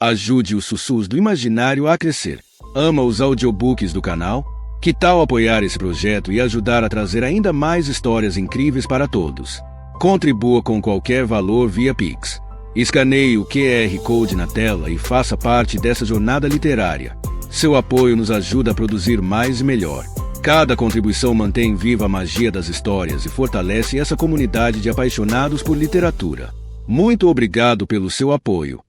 Ajude os Sussurros do Imaginário a crescer. Ama os audiobooks do canal? Que tal apoiar esse projeto e ajudar a trazer ainda mais histórias incríveis para todos? Contribua com qualquer valor via Pix. Escaneie o QR Code na tela e faça parte dessa jornada literária. Seu apoio nos ajuda a produzir mais e melhor. Cada contribuição mantém viva a magia das histórias e fortalece essa comunidade de apaixonados por literatura. Muito obrigado pelo seu apoio.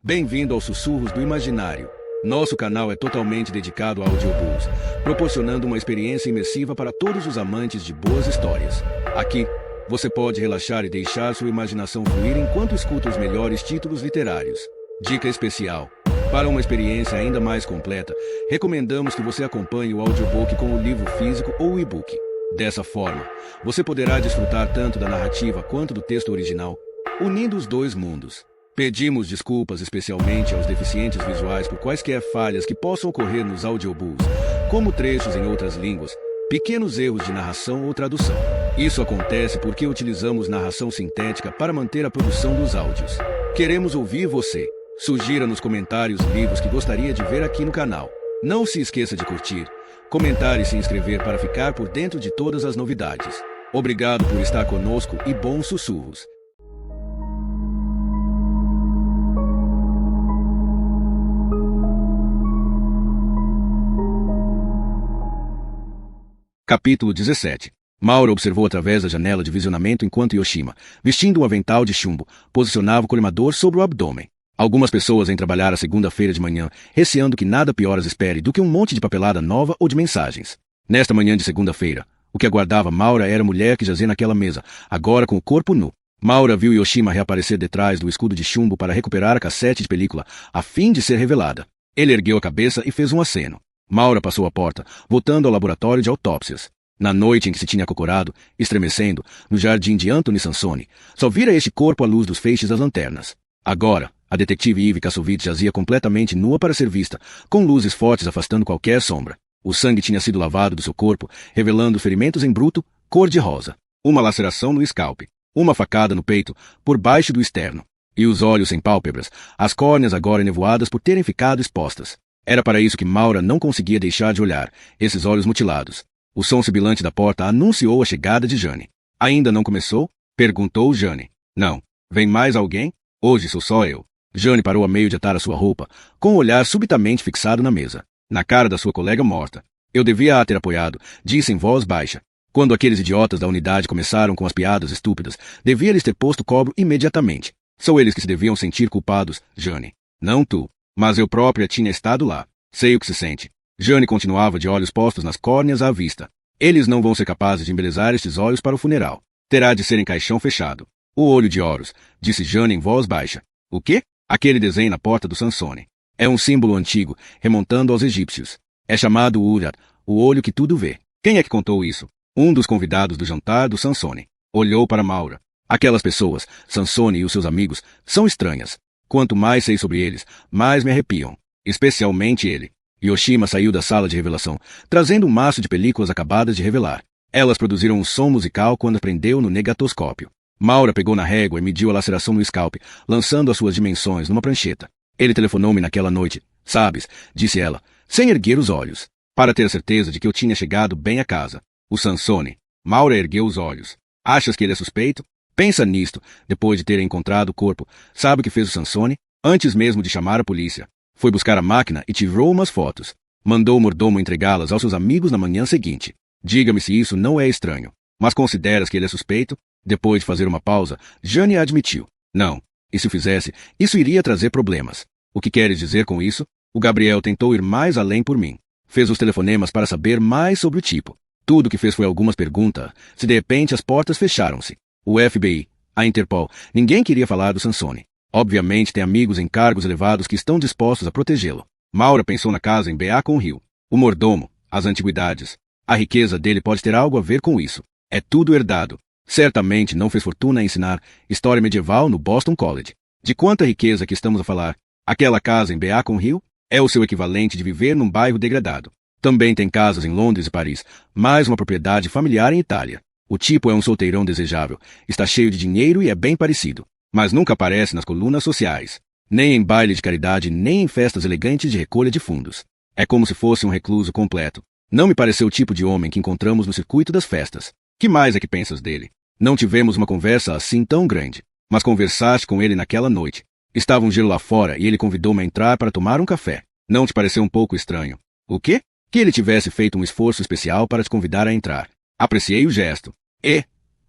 Bem-vindo aos Sussurros do Imaginário. Nosso canal é totalmente dedicado a audiobooks, proporcionando uma experiência imersiva para todos os amantes de boas histórias. Aqui, você pode relaxar e deixar sua imaginação fluir enquanto escuta os melhores títulos literários. Dica especial: para uma experiência ainda mais completa, recomendamos que você acompanhe o audiobook com o livro físico ou o e-book. Dessa forma, você poderá desfrutar tanto da narrativa quanto do texto original, unindo os dois mundos. Pedimos desculpas especialmente aos deficientes visuais por quaisquer falhas que possam ocorrer nos audiobooks, como trechos em outras línguas, pequenos erros de narração ou tradução. Isso acontece porque utilizamos narração sintética para manter a produção dos áudios. Queremos ouvir você. Sugira nos comentários livros que gostaria de ver aqui no canal. Não se esqueça de curtir, comentar e se inscrever para ficar por dentro de todas as novidades. Obrigado por estar conosco e bons sussurros. Capítulo 17. Maura observou através da janela de visionamento enquanto Yoshima, vestindo um avental de chumbo, posicionava o colimador sobre o abdômen. Algumas pessoas vêm trabalhar a segunda-feira de manhã, receando que nada pior as espere do que um monte de papelada nova ou de mensagens. Nesta manhã de segunda-feira, o que aguardava Maura era a mulher que jazia naquela mesa, agora com o corpo nu. Maura viu Yoshima reaparecer detrás do escudo de chumbo para recuperar a cassete de película, a fim de ser revelada. Ele ergueu a cabeça e fez um aceno. Maura passou a porta, voltando ao laboratório de autópsias. Na noite em que se tinha acocorado, estremecendo, no jardim de Anthony Sansone, só vira este corpo à luz dos feixes das lanternas. Agora, a detetive Ivy Kassovitz jazia completamente nua para ser vista, com luzes fortes afastando qualquer sombra. O sangue tinha sido lavado do seu corpo, revelando ferimentos em bruto, cor de rosa. Uma laceração no scalp, uma facada no peito, por baixo do externo. E os olhos sem pálpebras, as córneas agora enevoadas por terem ficado expostas. Era para isso que Maura não conseguia deixar de olhar, esses olhos mutilados. O som sibilante da porta anunciou a chegada de Jane. Ainda não começou? Perguntou Jane. Não. Vem mais alguém? Hoje sou só eu. Jane parou a meio de atar a sua roupa, com o olhar subitamente fixado na mesa, na cara da sua colega morta. Eu devia a ter apoiado, disse em voz baixa. Quando aqueles idiotas da unidade começaram com as piadas estúpidas, devia lhes ter posto cobro imediatamente. São eles que se deviam sentir culpados, Jane. Não tu. Mas eu própria tinha estado lá. Sei o que se sente. Jane continuava de olhos postos nas córneas à vista. Eles não vão ser capazes de embelezar estes olhos para o funeral. Terá de ser em caixão fechado. O olho de Horus, disse Jane em voz baixa. O quê? Aquele desenho na porta do Sansone. É um símbolo antigo, remontando aos egípcios. É chamado Urad, o olho que tudo vê. Quem é que contou isso? Um dos convidados do jantar do Sansone. Olhou para Maura. Aquelas pessoas, Sansone e os seus amigos, são estranhas. Quanto mais sei sobre eles, mais me arrepiam. Especialmente ele. Yoshima saiu da sala de revelação, trazendo um maço de películas acabadas de revelar. Elas produziram um som musical quando prendeu no negatoscópio. Maura pegou na régua e mediu a laceração no scalp, lançando as suas dimensões numa prancheta. Ele telefonou-me naquela noite, sabes, disse ela, sem erguer os olhos, para ter certeza de que eu tinha chegado bem a casa. O Sansone. Maura ergueu os olhos. Achas que ele é suspeito? Pensa nisto, depois de ter encontrado o corpo. Sabe o que fez o Sansone? Antes mesmo de chamar a polícia. Foi buscar a máquina e tirou umas fotos. Mandou o mordomo entregá-las aos seus amigos na manhã seguinte. Diga-me se isso não é estranho. Mas consideras que ele é suspeito? Depois de fazer uma pausa, Jane admitiu. Não. E se o fizesse, isso iria trazer problemas. O que queres dizer com isso? O Gabriel tentou ir mais além por mim. Fez os telefonemas para saber mais sobre o tipo. Tudo o que fez foi algumas perguntas. Se de repente as portas fecharam-se. O FBI, a Interpol, ninguém queria falar do Sansone. Obviamente tem amigos em cargos elevados que estão dispostos a protegê-lo. Maura pensou na casa em Beacon Hill. O mordomo, as antiguidades. A riqueza dele pode ter algo a ver com isso. É tudo herdado. Certamente não fez fortuna em ensinar história medieval no Boston College. De quanta riqueza que estamos a falar? Aquela casa em Beacon Hill é o seu equivalente de viver num bairro degradado. Também tem casas em Londres e Paris, mais uma propriedade familiar em Itália. O tipo é um solteirão desejável, está cheio de dinheiro e é bem parecido, mas nunca aparece nas colunas sociais. Nem em baile de caridade, nem em festas elegantes de recolha de fundos. É como se fosse um recluso completo. Não me pareceu o tipo de homem que encontramos no circuito das festas. Que mais é que pensas dele? Não tivemos uma conversa assim tão grande. Mas conversaste com ele naquela noite. Estava um gelo lá fora e ele convidou-me a entrar para tomar um café. Não te pareceu um pouco estranho? O quê? Que ele tivesse feito um esforço especial para te convidar a entrar. Apreciei o gesto. E,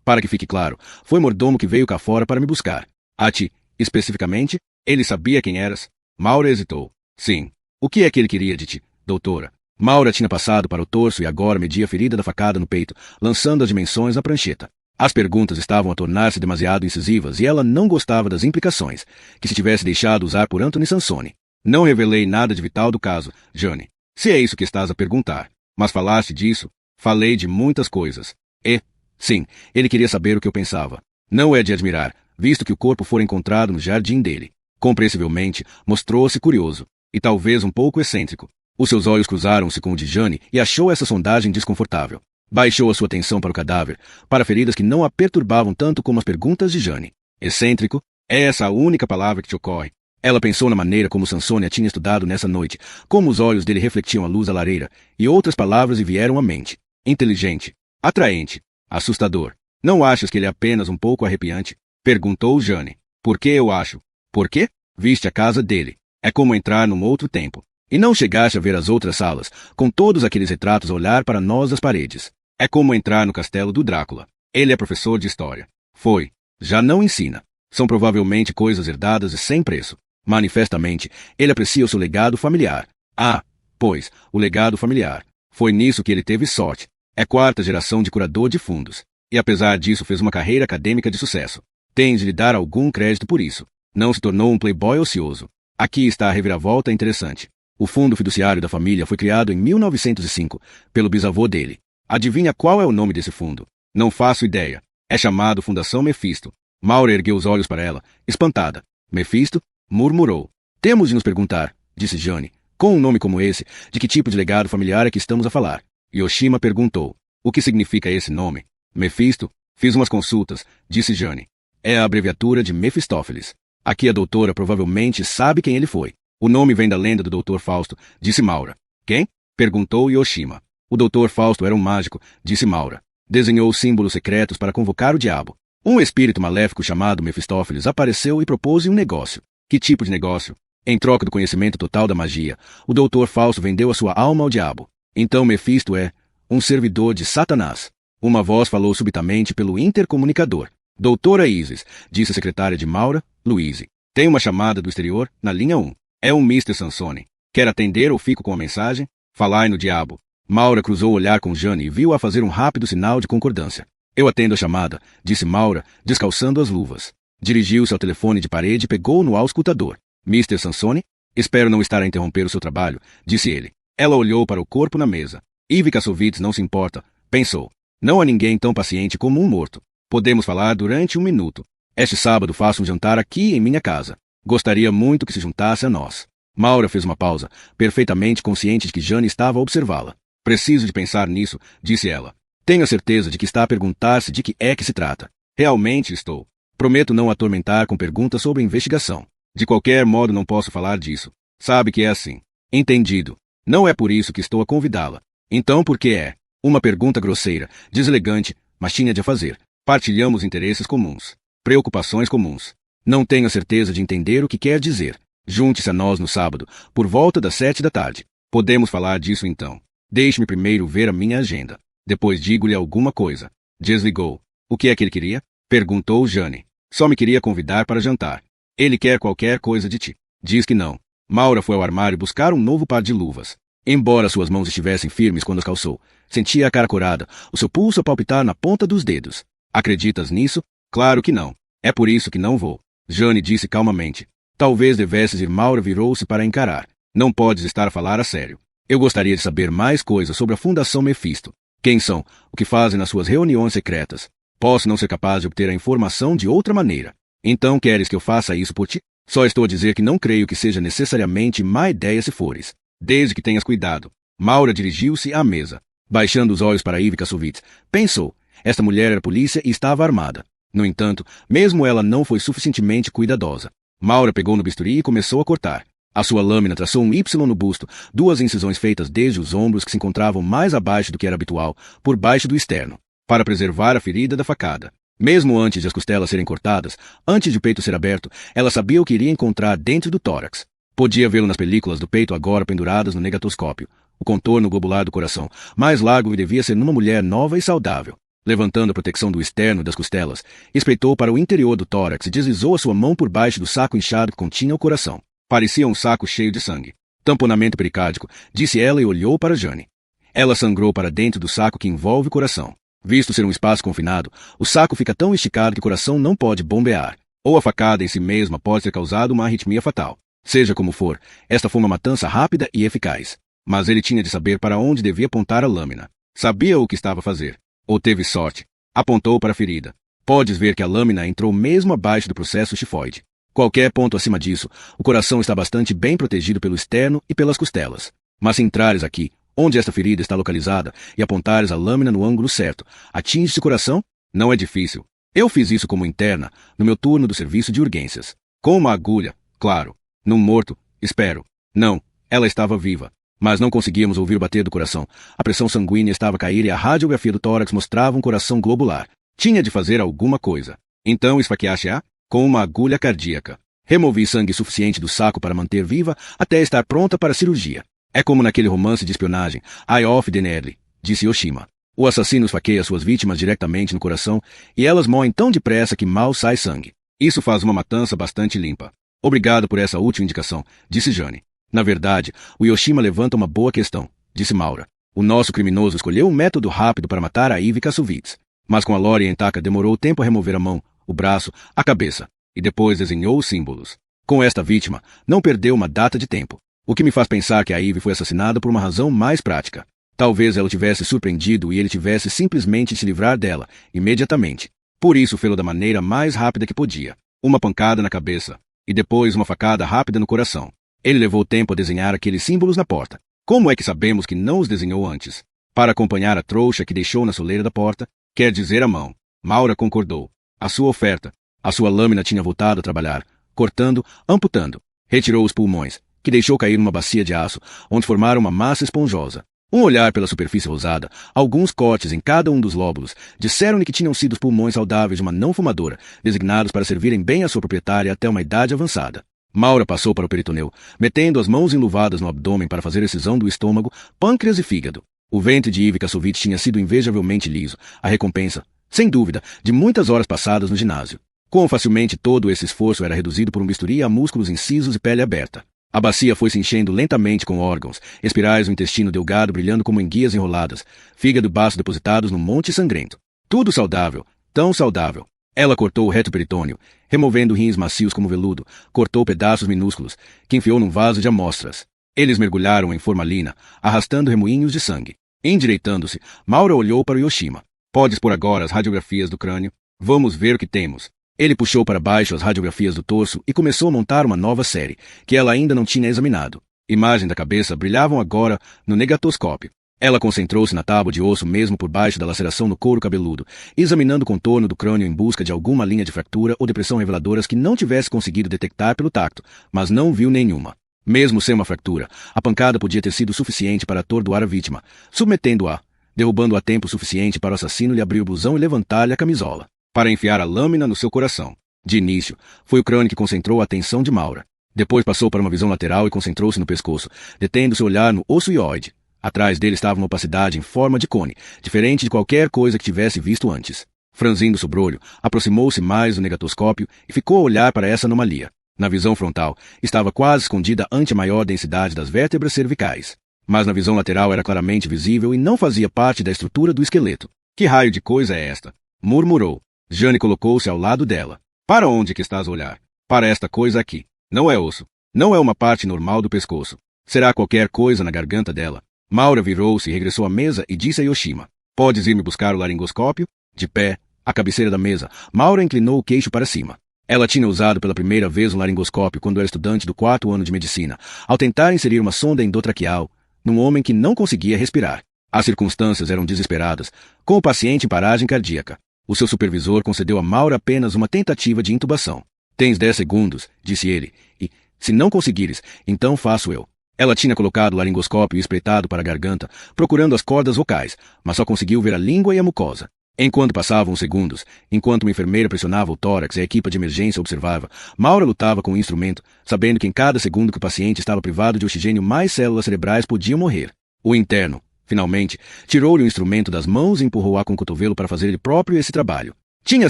para que fique claro, foi mordomo que veio cá fora para me buscar. A ti, especificamente, ele sabia quem eras? Maura hesitou. Sim. O que é que ele queria de ti, doutora? Maura tinha passado para o torso e agora media a ferida da facada no peito, lançando as dimensões na prancheta. As perguntas estavam a tornar-se demasiado incisivas e ela não gostava das implicações, que se tivesse deixado usar por Anthony Sansone. Não revelei nada de vital do caso, Jane. Se é isso que estás a perguntar. Mas falaste disso? Falei de muitas coisas. E, sim, ele queria saber o que eu pensava. Não é de admirar, visto que o corpo fora encontrado no jardim dele. Compreensivelmente, mostrou-se curioso, e talvez um pouco excêntrico. Os seus olhos cruzaram-se com o de Jane e achou essa sondagem desconfortável. Baixou a sua atenção para o cadáver, para feridas que não a perturbavam tanto como as perguntas de Jane. Excêntrico? É essa a única palavra que te ocorre? Ela pensou na maneira como Sansone a tinha estudado nessa noite, como os olhos dele refletiam a luz da lareira, e outras palavras lhe vieram à mente. Inteligente, atraente, assustador. Não achas que ele é apenas um pouco arrepiante? Perguntou Jane. Por que eu acho? Por quê? Viste a casa dele. É como entrar num outro tempo. E não chegaste a ver as outras salas, com todos aqueles retratos a olhar para nós das paredes. É como entrar no castelo do Drácula. Ele é professor de história. Foi. Já não ensina. São provavelmente coisas herdadas e sem preço. Manifestamente, ele aprecia o seu legado familiar. Ah, pois, o legado familiar. Foi nisso que ele teve sorte. É quarta geração de curador de fundos. E apesar disso fez uma carreira acadêmica de sucesso. Tens de lhe dar algum crédito por isso. Não se tornou um playboy ocioso. Aqui está a reviravolta interessante. O fundo fiduciário da família foi criado em 1905, pelo bisavô dele. Adivinha qual é o nome desse fundo? Não faço ideia. É chamado Fundação Mephisto. Maura ergueu os olhos para ela, espantada. Mephisto? Murmurou. Temos de nos perguntar, disse Jane, com um nome como esse, de que tipo de legado familiar é que estamos a falar. Yoshima perguntou. O que significa esse nome? Mephisto? Fiz umas consultas, disse Jane. É a abreviatura de Mefistófeles. Aqui a doutora provavelmente sabe quem ele foi. O nome vem da lenda do Dr. Fausto, disse Maura. Quem? Perguntou Yoshima. O Dr. Fausto era um mágico, disse Maura. Desenhou símbolos secretos para convocar o diabo. Um espírito maléfico chamado Mefistófeles apareceu e propôs um negócio. Que tipo de negócio? Em troca do conhecimento total da magia, o Dr. Fausto vendeu a sua alma ao diabo. Então Mefisto é um servidor de Satanás. Uma voz falou subitamente pelo intercomunicador. Doutora Isis, disse a secretária de Maura, Louise. Tem uma chamada do exterior, na linha 1. É um Mr. Sansone. Quer atender ou fico com a mensagem? Falai no diabo. Maura cruzou o olhar com Jane e viu-a fazer um rápido sinal de concordância. Eu atendo a chamada, disse Maura, descalçando as luvas. Dirigiu-se ao telefone de parede e pegou no auscultador. Mr. Sansone? Espero não estar a interromper o seu trabalho, disse ele. Ela olhou para o corpo na mesa. Ivy Kassovitz não se importa, pensou. Não há ninguém tão paciente como um morto. Podemos falar durante um minuto. Este sábado faço um jantar aqui em minha casa. Gostaria muito que se juntasse a nós. Maura fez uma pausa, perfeitamente consciente de que Jane estava a observá-la. Preciso de pensar nisso, disse ela. Tenho a certeza de que está a perguntar-se de que é que se trata. Realmente estou. Prometo não atormentar com perguntas sobre a investigação. De qualquer modo não posso falar disso. Sabe que é assim. Entendido. Não é por isso que estou a convidá-la. Então por que é? Uma pergunta grosseira, deselegante, mas tinha de a fazer. Partilhamos interesses comuns. Preocupações comuns. Não tenho a certeza de entender o que quer dizer. Junte-se a nós no sábado, por volta das 7 da tarde. Podemos falar disso então. Deixe-me primeiro ver a minha agenda. Depois digo-lhe alguma coisa. Desligou. O que é que ele queria? Perguntou Jane. Só me queria convidar para jantar. Ele quer qualquer coisa de ti. Diz que não. Maura foi ao armário buscar um novo par de luvas. Embora suas mãos estivessem firmes quando as calçou, sentia a cara corada, o seu pulso a palpitar na ponta dos dedos. Acreditas nisso? Claro que não. É por isso que não vou. Jane disse calmamente. Talvez devesses ir. Maura virou-se para encarar. Não podes estar a falar a sério. Eu gostaria de saber mais coisas sobre a Fundação Mephisto. Quem são? O que fazem nas suas reuniões secretas? Posso não ser capaz de obter a informação de outra maneira. Então queres que eu faça isso por ti? Só estou a dizer que não creio que seja necessariamente má ideia se fores. Desde que tenhas cuidado. Maura dirigiu-se à mesa. Baixando os olhos para Ivy Kassovitz, pensou. Esta mulher era polícia e estava armada. No entanto, mesmo ela não foi suficientemente cuidadosa. Maura pegou no bisturi e começou a cortar. A sua lâmina traçou um Y no busto, duas incisões feitas desde os ombros que se encontravam mais abaixo do que era habitual, por baixo do externo, para preservar a ferida da facada. Mesmo antes de as costelas serem cortadas, antes de o peito ser aberto, ela sabia o que iria encontrar dentro do tórax. Podia vê-lo nas películas do peito agora penduradas no negatoscópio. O contorno globular do coração, mais largo que devia ser numa mulher nova e saudável. Levantando a proteção do externo das costelas, espreitou para o interior do tórax e deslizou a sua mão por baixo do saco inchado que continha o coração. Parecia um saco cheio de sangue. Tamponamento pericárdico, disse ela e olhou para Jane. Ela sangrou para dentro do saco que envolve o coração. Visto ser um espaço confinado, o saco fica tão esticado que o coração não pode bombear. Ou a facada em si mesma pode ter causado uma arritmia fatal. Seja como for, esta foi uma matança rápida e eficaz. Mas ele tinha de saber para onde devia apontar a lâmina. Sabia o que estava a fazer. Ou teve sorte. Apontou para a ferida. Podes ver que a lâmina entrou mesmo abaixo do processo tifoide. Qualquer ponto acima disso, o coração está bastante bem protegido pelo externo e pelas costelas. Mas se entrares aqui, onde esta ferida está localizada, e apontares a lâmina no ângulo certo, atinge-se o coração? Não é difícil. Eu fiz isso como interna, no meu turno do serviço de urgências. Com uma agulha, claro. Num morto, espero. Não, ela estava viva. Mas não conseguíamos ouvir o bater do coração. A pressão sanguínea estava a cair e a radiografia do tórax mostrava um coração globular. Tinha de fazer alguma coisa. Então esfaqueaste-a com uma agulha cardíaca. Removi sangue suficiente do saco para manter viva até estar pronta para a cirurgia. É como naquele romance de espionagem, Eye of the Needle, disse Yoshima. O assassino esfaqueia suas vítimas diretamente no coração e elas morrem tão depressa que mal sai sangue. Isso faz uma matança bastante limpa. Obrigado por essa útil indicação, disse Jane. Na verdade, o Yoshima levanta uma boa questão, disse Maura. O nosso criminoso escolheu um método rápido para matar a Ivy Kassovitz. Mas com a Lori intacta demorou tempo a remover a mão, o braço, a cabeça, e depois desenhou os símbolos. Com esta vítima, não perdeu uma data de tempo, o que me faz pensar que a Ivy foi assassinada por uma razão mais prática. Talvez ela tivesse surpreendido e ele tivesse simplesmente se livrar dela, imediatamente. Por isso fê-lo da maneira mais rápida que podia. Uma pancada na cabeça, e depois uma facada rápida no coração. Ele levou tempo a desenhar aqueles símbolos na porta. Como é que sabemos que não os desenhou antes? Para acompanhar a trouxa que deixou na soleira da porta, quer dizer a mão. Maura concordou. A sua oferta. A sua lâmina tinha voltado a trabalhar, cortando, amputando. Retirou os pulmões, que deixou cair numa bacia de aço, onde formaram uma massa esponjosa. Um olhar pela superfície rosada, alguns cortes em cada um dos lóbulos, disseram-lhe que tinham sido os pulmões saudáveis de uma não fumadora, designados para servirem bem à sua proprietária até uma idade avançada. Maura passou para o peritoneu, metendo as mãos enluvadas no abdômen para fazer excisão do estômago, pâncreas e fígado. O ventre de Ivy Kassovitz tinha sido invejavelmente liso, a recompensa, sem dúvida, de muitas horas passadas no ginásio. Quão facilmente todo esse esforço era reduzido por um bisturi a músculos incisos e pele aberta. A bacia foi se enchendo lentamente com órgãos, espirais no intestino delgado brilhando como enguias enroladas, fígado e baço depositados num monte sangrento. Tudo saudável, tão saudável. Ela cortou o reto peritônio, removendo rins macios como veludo, cortou pedaços minúsculos, que enfiou num vaso de amostras. Eles mergulharam em formalina, arrastando remoinhos de sangue. Endireitando-se, Maura olhou para o Yoshima. Podes pôr agora as radiografias do crânio? Vamos ver o que temos. Ele puxou para baixo as radiografias do torso e começou a montar uma nova série, que ela ainda não tinha examinado. Imagens da cabeça brilhavam agora no negatoscópio. Ela concentrou-se na tábua de osso mesmo por baixo da laceração no couro cabeludo, examinando o contorno do crânio em busca de alguma linha de fratura ou depressão reveladoras que não tivesse conseguido detectar pelo tacto, mas não viu nenhuma. Mesmo sem uma fratura, a pancada podia ter sido suficiente para atordoar a vítima, submetendo-a, derrubando-a tempo suficiente para o assassino lhe abrir o blusão e levantar-lhe a camisola, para enfiar a lâmina no seu coração. De início, foi o crânio que concentrou a atenção de Maura. Depois passou para uma visão lateral e concentrou-se no pescoço, detendo seu olhar no osso hioide. Atrás dele estava uma opacidade em forma de cone, diferente de qualquer coisa que tivesse visto antes. Franzindo o sobrolho, aproximou-se mais do negatoscópio e ficou a olhar para essa anomalia. Na visão frontal, estava quase escondida ante a maior densidade das vértebras cervicais. Mas na visão lateral era claramente visível e não fazia parte da estrutura do esqueleto. Que raio de coisa é esta? Murmurou. Jane colocou-se ao lado dela. Para onde que estás a olhar? Para esta coisa aqui. Não é osso. Não é uma parte normal do pescoço. Será qualquer coisa na garganta dela. Maura virou-se e regressou à mesa e disse a Yoshima. Podes ir me buscar o laringoscópio? De pé, à cabeceira da mesa, Maura inclinou o queixo para cima. Ela tinha usado pela primeira vez um laringoscópio quando era estudante do 4º ano de medicina, ao tentar inserir uma sonda endotraqueal num homem que não conseguia respirar. As circunstâncias eram desesperadas, com o paciente em paragem cardíaca. O seu supervisor concedeu a Maura apenas uma tentativa de intubação. Tens 10 segundos, disse ele, e, se não conseguires, então faço eu. Ela tinha colocado o laringoscópio espreitado para a garganta, procurando as cordas vocais, mas só conseguiu ver a língua e a mucosa. Enquanto passavam os segundos, enquanto uma enfermeira pressionava o tórax e a equipa de emergência observava, Maura lutava com o instrumento, sabendo que em cada segundo que o paciente estava privado de oxigênio, mais células cerebrais podiam morrer. O interno, finalmente, tirou-lhe o instrumento das mãos e empurrou-a com o cotovelo para fazer ele próprio esse trabalho. Tinha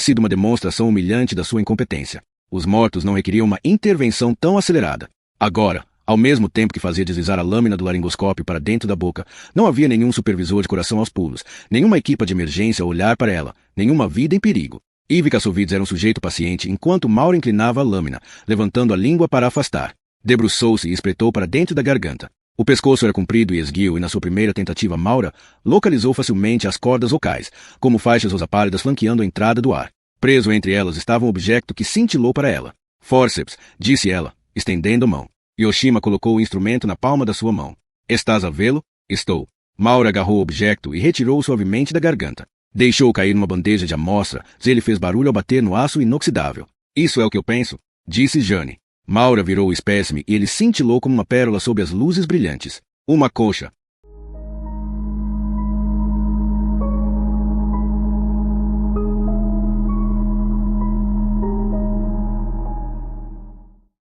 sido uma demonstração humilhante da sua incompetência. Os mortos não requeriam uma intervenção tão acelerada. Agora, ao mesmo tempo que fazia deslizar a lâmina do laringoscópio para dentro da boca, não havia nenhum supervisor de coração aos pulos, nenhuma equipa de emergência a olhar para ela, nenhuma vida em perigo. Ivy Kassovitz era um sujeito paciente enquanto Maura inclinava a lâmina, levantando a língua para afastar. Debruçou-se e espretou para dentro da garganta. O pescoço era comprido e esguio e na sua primeira tentativa Maura localizou facilmente as cordas vocais, como faixas rosapálidas flanqueando a entrada do ar. Preso entre elas estava um objeto que cintilou para ela. Fórceps, disse ela, estendendo a mão. Yoshima colocou o instrumento na palma da sua mão. Estás a vê-lo? Estou. Maura agarrou o objeto e retirou-o suavemente da garganta. Deixou cair numa bandeja de amostra, e ele fez barulho ao bater no aço inoxidável. Isso é o que eu penso, disse Jane. Maura virou o espécime e ele cintilou como uma pérola sob as luzes brilhantes. Uma coxa.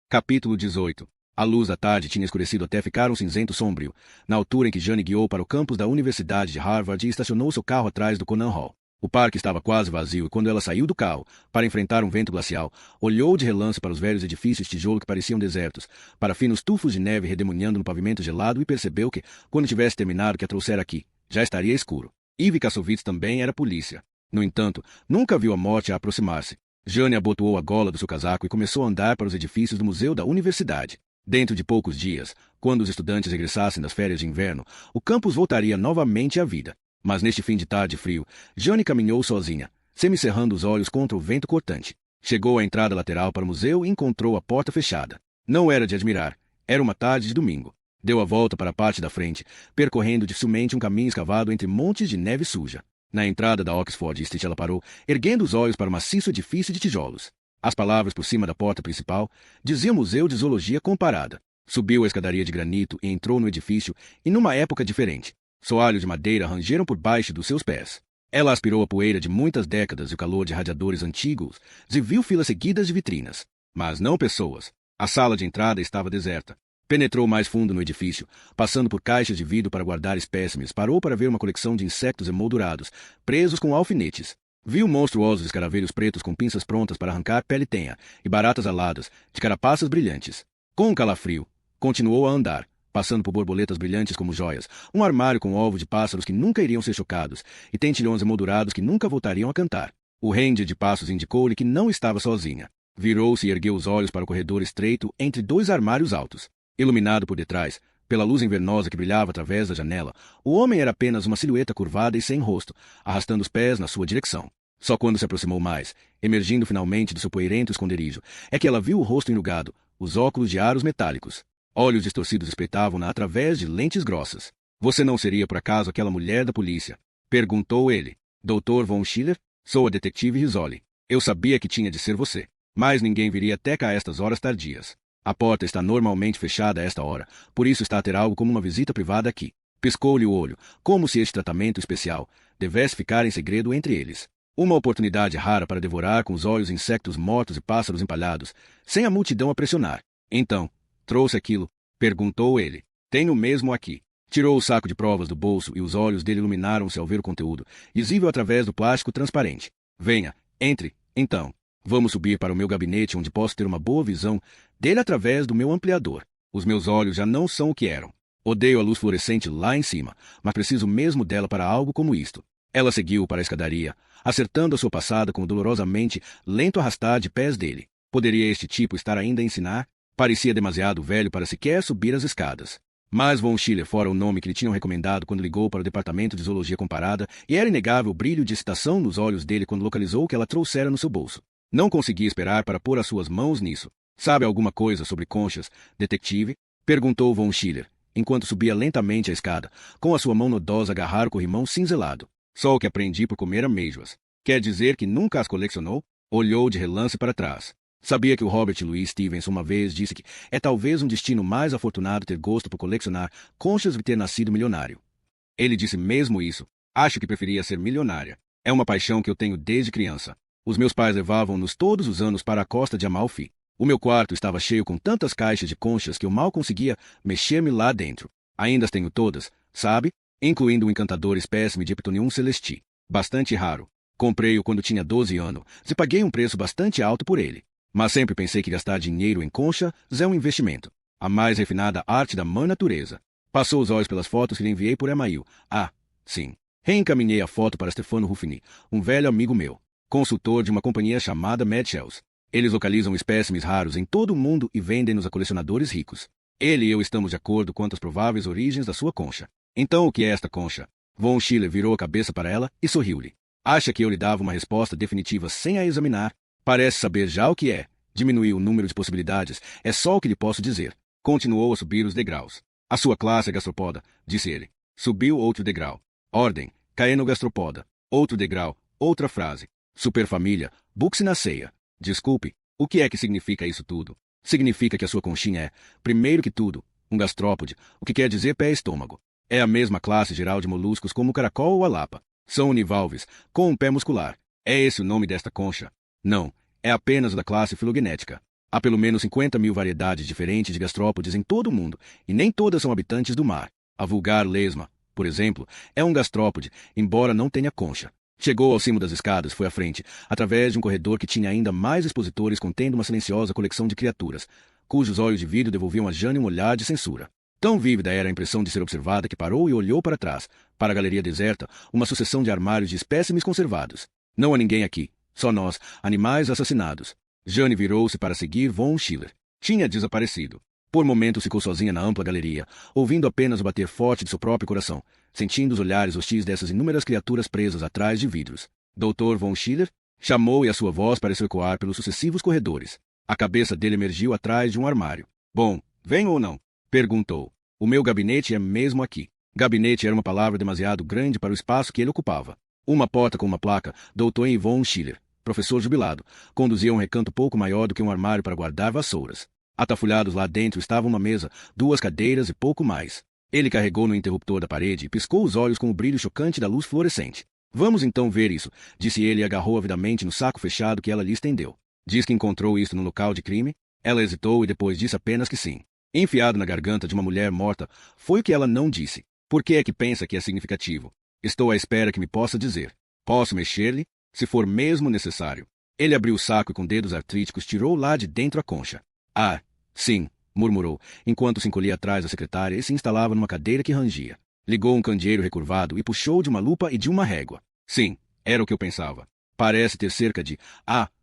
Capítulo 18. A luz da tarde tinha escurecido até ficar um cinzento sombrio, na altura em que Jane guiou para o campus da Universidade de Harvard e estacionou seu carro atrás do Conan Hall. O parque estava quase vazio e quando ela saiu do carro, para enfrentar um vento glacial, olhou de relance para os velhos edifícios de tijolo que pareciam desertos, para finos tufos de neve redemoinhando no pavimento gelado e percebeu que, quando tivesse terminado o que a trouxera aqui, já estaria escuro. Ivy Kassovitz também era polícia. No entanto, nunca viu a morte a aproximar-se. Jane abotoou a gola do seu casaco e começou a andar para os edifícios do museu da universidade. Dentro de poucos dias, quando os estudantes regressassem das férias de inverno, o campus voltaria novamente à vida. Mas neste fim de tarde frio, Jane caminhou sozinha, semicerrando os olhos contra o vento cortante. Chegou à entrada lateral para o museu e encontrou a porta fechada. Não era de admirar. Era uma tarde de domingo. Deu a volta para a parte da frente, percorrendo dificilmente um caminho escavado entre montes de neve suja. Na entrada da Oxford Street ela parou, erguendo os olhos para o maciço edifício de tijolos. As palavras por cima da porta principal diziam Museu de Zoologia Comparada. Subiu a escadaria de granito e entrou no edifício em uma época diferente. Soalhos de madeira rangeram por baixo dos seus pés. Ela aspirou a poeira de muitas décadas e o calor de radiadores antigos e viu filas seguidas de vitrinas. Mas não pessoas. A sala de entrada estava deserta. Penetrou mais fundo no edifício, passando por caixas de vidro para guardar espécimes, parou para ver uma coleção de insectos emoldurados, presos com alfinetes. Viu monstruosos escaravelhos pretos com pinças prontas para arrancar pele tenha e baratas aladas, de carapaças brilhantes. Com um calafrio, continuou a andar, passando por borboletas brilhantes como joias, um armário com ovos de pássaros que nunca iriam ser chocados, e tentilhões emoldurados que nunca voltariam a cantar. O range de passos indicou-lhe que não estava sozinha. Virou-se e ergueu os olhos para o corredor estreito entre dois armários altos. Iluminado por detrás, pela luz invernosa que brilhava através da janela, o homem era apenas uma silhueta curvada e sem rosto, arrastando os pés na sua direção. Só quando se aproximou mais, emergindo finalmente do seu poeirento esconderijo, é que ela viu o rosto enrugado, os óculos de aros metálicos. Olhos distorcidos espreitavam-na através de lentes grossas. Você não seria por acaso aquela mulher da polícia? Perguntou ele. Dr. Von Schiller? Sou a detetive Risoli. Eu sabia que tinha de ser você. Mas ninguém viria até cá a estas horas tardias. A porta está normalmente fechada a esta hora, por isso está a ter algo como uma visita privada aqui. Piscou-lhe o olho, como se este tratamento especial devesse ficar em segredo entre eles. Uma oportunidade rara para devorar com os olhos insectos mortos e pássaros empalhados, sem a multidão a pressionar. Então, trouxe aquilo? Perguntou ele. Tenho mesmo aqui. Tirou o saco de provas do bolso e os olhos dele iluminaram-se ao ver o conteúdo, visível através do plástico transparente. Venha, entre, então. Vamos subir para o meu gabinete onde posso ter uma boa visão dele através do meu ampliador. Os meus olhos já não são o que eram. Odeio a luz fluorescente lá em cima, mas preciso mesmo dela para algo como isto. Ela seguiu para a escadaria, acertando a sua passada com o dolorosamente lento arrastar de pés dele. Poderia este tipo estar ainda a ensinar? Parecia demasiado velho para sequer subir as escadas. Mas Von Schiller fora o nome que lhe tinham recomendado quando ligou para o departamento de zoologia comparada, e era inegável o brilho de excitação nos olhos dele quando localizou o que ela trouxera no seu bolso. Não conseguia esperar para pôr as suas mãos nisso. Sabe alguma coisa sobre conchas, detetive? Perguntou Von Schiller, enquanto subia lentamente a escada, com a sua mão nodosa a agarrar o corrimão cinzelado. Só o que aprendi por comer amêijoas. Quer dizer que nunca as colecionou? Olhou de relance para trás. Sabia que o Robert Louis Stevenson uma vez disse que é talvez um destino mais afortunado ter gosto por colecionar conchas e ter nascido milionário. Ele disse mesmo isso. Acho que preferia ser milionária. É uma paixão que eu tenho desde criança. Os meus pais levavam-nos todos os anos para a costa de Amalfi. O meu quarto estava cheio com tantas caixas de conchas que eu mal conseguia mexer-me lá dentro. Ainda as tenho todas, sabe? Incluindo um encantador espécime de Eptonium celesti. Bastante raro. Comprei-o quando tinha 12 anos e paguei um preço bastante alto por ele. Mas sempre pensei que gastar dinheiro em conchas é um investimento. A mais refinada arte da mãe natureza. Passou os olhos pelas fotos que lhe enviei por e-mail. Ah, sim. Reencaminhei a foto para Stefano Ruffini, um velho amigo meu, consultor de uma companhia chamada Mad Shells. Eles localizam espécimes raros em todo o mundo e vendem-nos a colecionadores ricos. Ele e eu estamos de acordo quanto às prováveis origens da sua concha. Então, o que é esta concha? Von Schiller virou a cabeça para ela e sorriu-lhe. Acha que eu lhe dava uma resposta definitiva sem a examinar? Parece saber já o que é. Diminuiu o número de possibilidades, é só o que lhe posso dizer. Continuou a subir os degraus. A sua classe é gastropoda, disse ele. Subiu outro degrau. Ordem, caenogastropoda. Outro degrau, outra frase. Superfamília, Buccinacea. Desculpe, o que é que significa isso tudo? Significa que a sua conchinha é, primeiro que tudo, um gastrópode, o que quer dizer pé-estômago. É a mesma classe geral de moluscos como o caracol ou a lapa. São univalves, com um pé muscular. É esse o nome desta concha? Não, é apenas da classe filogenética. Há pelo menos 50.000 variedades diferentes de gastrópodes em todo o mundo, e nem todas são habitantes do mar. A vulgar lesma, por exemplo, é um gastrópode, embora não tenha concha. Chegou ao cimo das escadas, foi à frente, através de um corredor que tinha ainda mais expositores contendo uma silenciosa coleção de criaturas, cujos olhos de vidro devolviam a Jane um olhar de censura. Tão vívida era a impressão de ser observada que parou e olhou para trás, para a galeria deserta, uma sucessão de armários de espécimes conservados. Não há ninguém aqui, só nós, animais assassinados. Jane virou-se para seguir Von Schiller. Tinha desaparecido. Por momentos ficou sozinha na ampla galeria, ouvindo apenas o bater forte de seu próprio coração, sentindo os olhares hostis dessas inúmeras criaturas presas atrás de vidros. Dr. Von Schiller chamou e a sua voz pareceu ecoar pelos sucessivos corredores. A cabeça dele emergiu atrás de um armário. Bom, vem ou não? Perguntou. O meu gabinete é mesmo aqui. Gabinete era uma palavra demasiado grande para o espaço que ele ocupava. Uma porta com uma placa, Dr. Von Schiller, professor jubilado, conduzia um recanto pouco maior do que um armário para guardar vassouras. Atafulhados lá dentro estava uma mesa, 2 cadeiras e pouco mais. Ele carregou no interruptor da parede e piscou os olhos com o brilho chocante da luz fluorescente. Vamos então ver isso, disse ele e agarrou avidamente no saco fechado que ela lhe estendeu. Diz que encontrou isso no local de crime? Ela hesitou e depois disse apenas que sim. Enfiado na garganta de uma mulher morta, foi o que ela não disse. Por que é que pensa que é significativo? Estou à espera que me possa dizer. Posso mexer-lhe? Se for mesmo necessário. Ele abriu o saco e com dedos artríticos tirou lá de dentro a concha. Ah, sim, murmurou, enquanto se encolhia atrás da secretária e se instalava numa cadeira que rangia. Ligou um candeeiro recurvado e puxou de uma lupa e de uma régua. Sim, era o que eu pensava. Parece ter cerca de,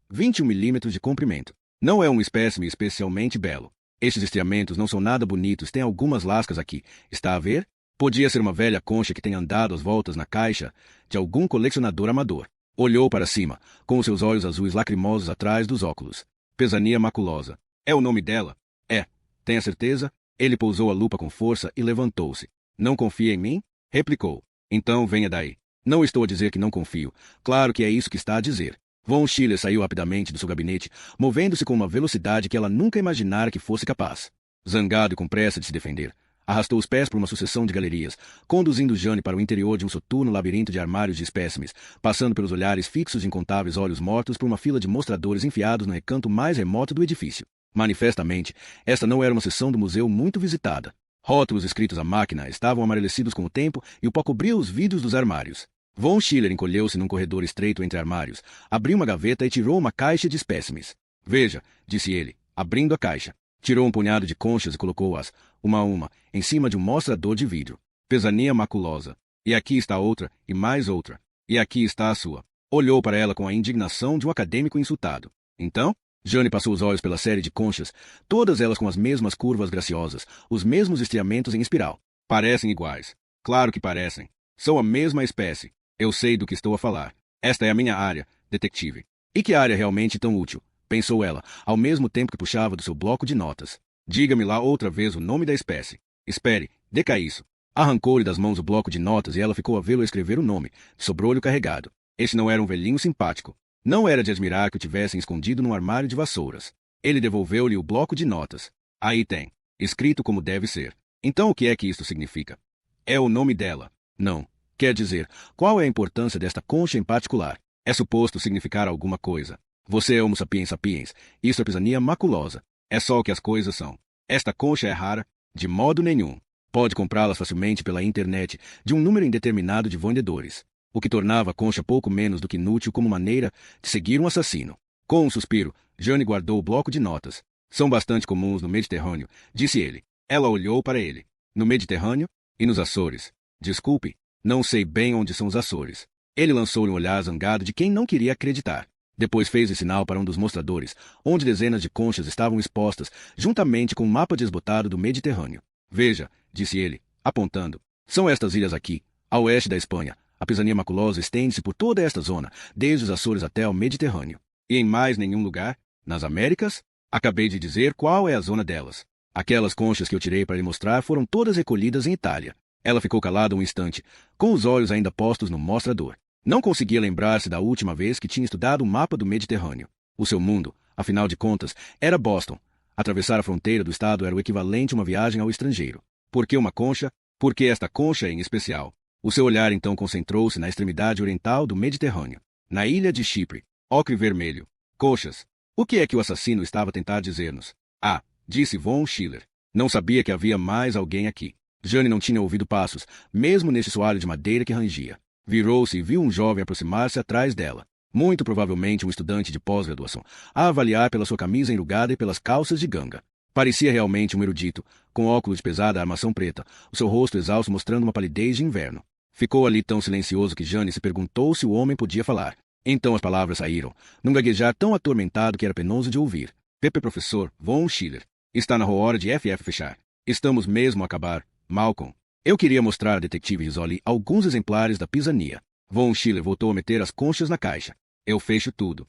21 milímetros de comprimento. Não é um espécime especialmente belo. Estes estriamentos não são nada bonitos, tem algumas lascas aqui. Está a ver? Podia ser uma velha concha que tem andado às voltas na caixa de algum colecionador amador. Olhou para cima, com os seus olhos azuis lacrimosos atrás dos óculos. Pesania maculosa. É o nome dela? É. Tem a certeza? Ele pousou a lupa com força e levantou-se. Não confia em mim? Replicou. Então venha daí. Não estou a dizer que não confio. Claro que é isso que está a dizer. Von Schiller saiu rapidamente do seu gabinete, movendo-se com uma velocidade que ela nunca imaginara que fosse capaz. Zangado e com pressa de se defender, arrastou os pés por uma sucessão de galerias, conduzindo Jane para o interior de um soturno labirinto de armários de espécimes, passando pelos olhares fixos de incontáveis olhos mortos por uma fila de mostradores enfiados no recanto mais remoto do edifício. Manifestamente, esta não era uma seção do museu muito visitada. Rótulos escritos à máquina estavam amarelecidos com o tempo e o pó cobria os vidros dos armários. Von Schiller encolheu-se num corredor estreito entre armários, abriu uma gaveta e tirou uma caixa de espécimes. Veja, disse ele, abrindo a caixa. Tirou um punhado de conchas e colocou-as, uma a uma, em cima de um mostrador de vidro. Pesania maculosa. E aqui está outra, e mais outra. E aqui está a sua. Olhou para ela com a indignação de um acadêmico insultado. Então, Jane passou os olhos pela série de conchas, todas elas com as mesmas curvas graciosas, os mesmos estriamentos em espiral. Parecem iguais. Claro que parecem. São a mesma espécie. Eu sei do que estou a falar. Esta é a minha área, detetive. E que área realmente tão útil? Pensou ela, ao mesmo tempo que puxava do seu bloco de notas. Diga-me lá outra vez o nome da espécie. Espere, dê cá isso. Arrancou-lhe das mãos o bloco de notas e ela ficou a vê-lo escrever o nome, de sobrolho carregado. Este não era um velhinho simpático. Não era de admirar que o tivessem escondido num armário de vassouras. Ele devolveu-lhe o bloco de notas. Aí tem, escrito como deve ser. Então o que é que isto significa? É o nome dela. Não. Quer dizer, qual é a importância desta concha em particular? É suposto significar alguma coisa. Você é Homo sapiens sapiens. Isso é pisania maculosa. É só o que as coisas são. Esta concha é rara? De modo nenhum. Pode comprá-las facilmente pela internet, de um número indeterminado de vendedores, o que tornava a concha pouco menos do que inútil como maneira de seguir um assassino. Com um suspiro, Jane guardou o bloco de notas. São bastante comuns no Mediterrâneo, disse ele. Ela olhou para ele. No Mediterrâneo? E nos Açores? Desculpe, não sei bem onde são os Açores. Ele lançou-lhe um olhar zangado de quem não queria acreditar. Depois fez o sinal para um dos mostradores, onde dezenas de conchas estavam expostas, juntamente com um mapa desbotado do Mediterrâneo. Veja, disse ele, apontando. São estas ilhas aqui, a oeste da Espanha. A pisania maculosa estende-se por toda esta zona, desde os Açores até ao Mediterrâneo. E em mais nenhum lugar? Nas Américas? Acabei de dizer qual é a zona delas. Aquelas conchas que eu tirei para lhe mostrar foram todas recolhidas em Itália. Ela ficou calada um instante, com os olhos ainda postos no mostrador. Não conseguia lembrar-se da última vez que tinha estudado o mapa do Mediterrâneo. O seu mundo, afinal de contas, era Boston. Atravessar a fronteira do estado era o equivalente a uma viagem ao estrangeiro. Por que uma concha? Por que esta concha em especial? O seu olhar então concentrou-se na extremidade oriental do Mediterrâneo, na ilha de Chipre. Ocre vermelho. Conchas. O que é que o assassino estava a tentar dizer-nos? Ah, disse von Schiller. Não sabia que havia mais alguém aqui. Jane não tinha ouvido passos, mesmo nesse soalho de madeira que rangia. Virou-se e viu um jovem aproximar-se atrás dela. Muito provavelmente um estudante de pós-graduação, a avaliar pela sua camisa enrugada e pelas calças de ganga. Parecia realmente um erudito, com óculos de pesada armação preta, o seu rosto exausto mostrando uma palidez de inverno. Ficou ali tão silencioso que Jane se perguntou se o homem podia falar. Então as palavras saíram, num gaguejar tão atormentado que era penoso de ouvir. Pepe professor, von Schiller. Está na hora de FF fechar. Estamos mesmo a acabar. Malcolm. Eu queria mostrar a detetive Rizzoli alguns exemplares da pisania. Von Schiller voltou a meter as conchas na caixa. Eu fecho tudo.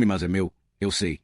Mas é meu. Eu sei.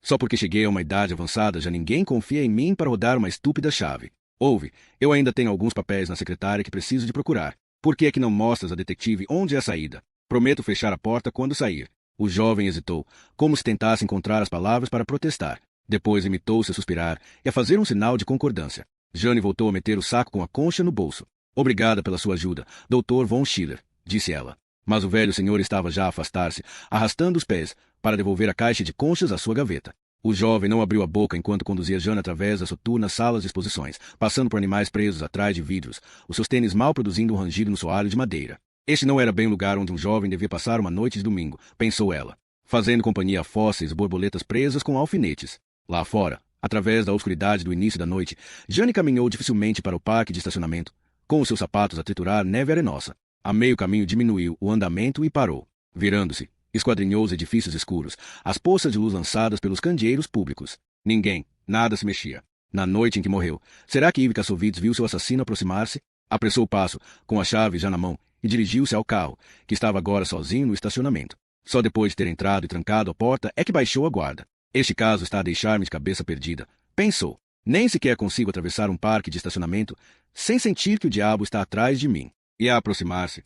Só porque cheguei a uma idade avançada já ninguém confia em mim para rodar uma estúpida chave. Ouve, eu ainda tenho alguns papéis na secretária que preciso de procurar. Por que é que não mostras a detetive onde é a saída? Prometo fechar a porta quando sair. O jovem hesitou, como se tentasse encontrar as palavras para protestar. Depois imitou-se a suspirar e a fazer um sinal de concordância. Jane voltou a meter o saco com a concha no bolso. Obrigada pela sua ajuda, Dr. von Schiller, disse ela. Mas o velho senhor estava já a afastar-se, arrastando os pés, para devolver a caixa de conchas à sua gaveta. O jovem não abriu a boca enquanto conduzia Jane através das soturnas salas de exposições, passando por animais presos atrás de vidros, os seus tênis mal produzindo um rangido no soalho de madeira. Este não era bem o lugar onde um jovem devia passar uma noite de domingo, pensou ela, fazendo companhia a fósseis e borboletas presas com alfinetes. Lá fora, através da obscuridade do início da noite, Jane caminhou dificilmente para o parque de estacionamento, com os seus sapatos a triturar neve arenosa. A meio caminho diminuiu o andamento e parou. Virando-se, esquadrinhou os edifícios escuros, as poças de luz lançadas pelos candeeiros públicos. Ninguém, nada se mexia. Na noite em que morreu, será que Ive Kassovitz viu seu assassino aproximar-se? Apressou o passo, com a chave já na mão, e dirigiu-se ao carro, que estava agora sozinho no estacionamento. Só depois de ter entrado e trancado a porta é que baixou a guarda. Este caso está a deixar-me de cabeça perdida, pensou. Nem sequer consigo atravessar um parque de estacionamento sem sentir que o diabo está atrás de mim. E a aproximar-se.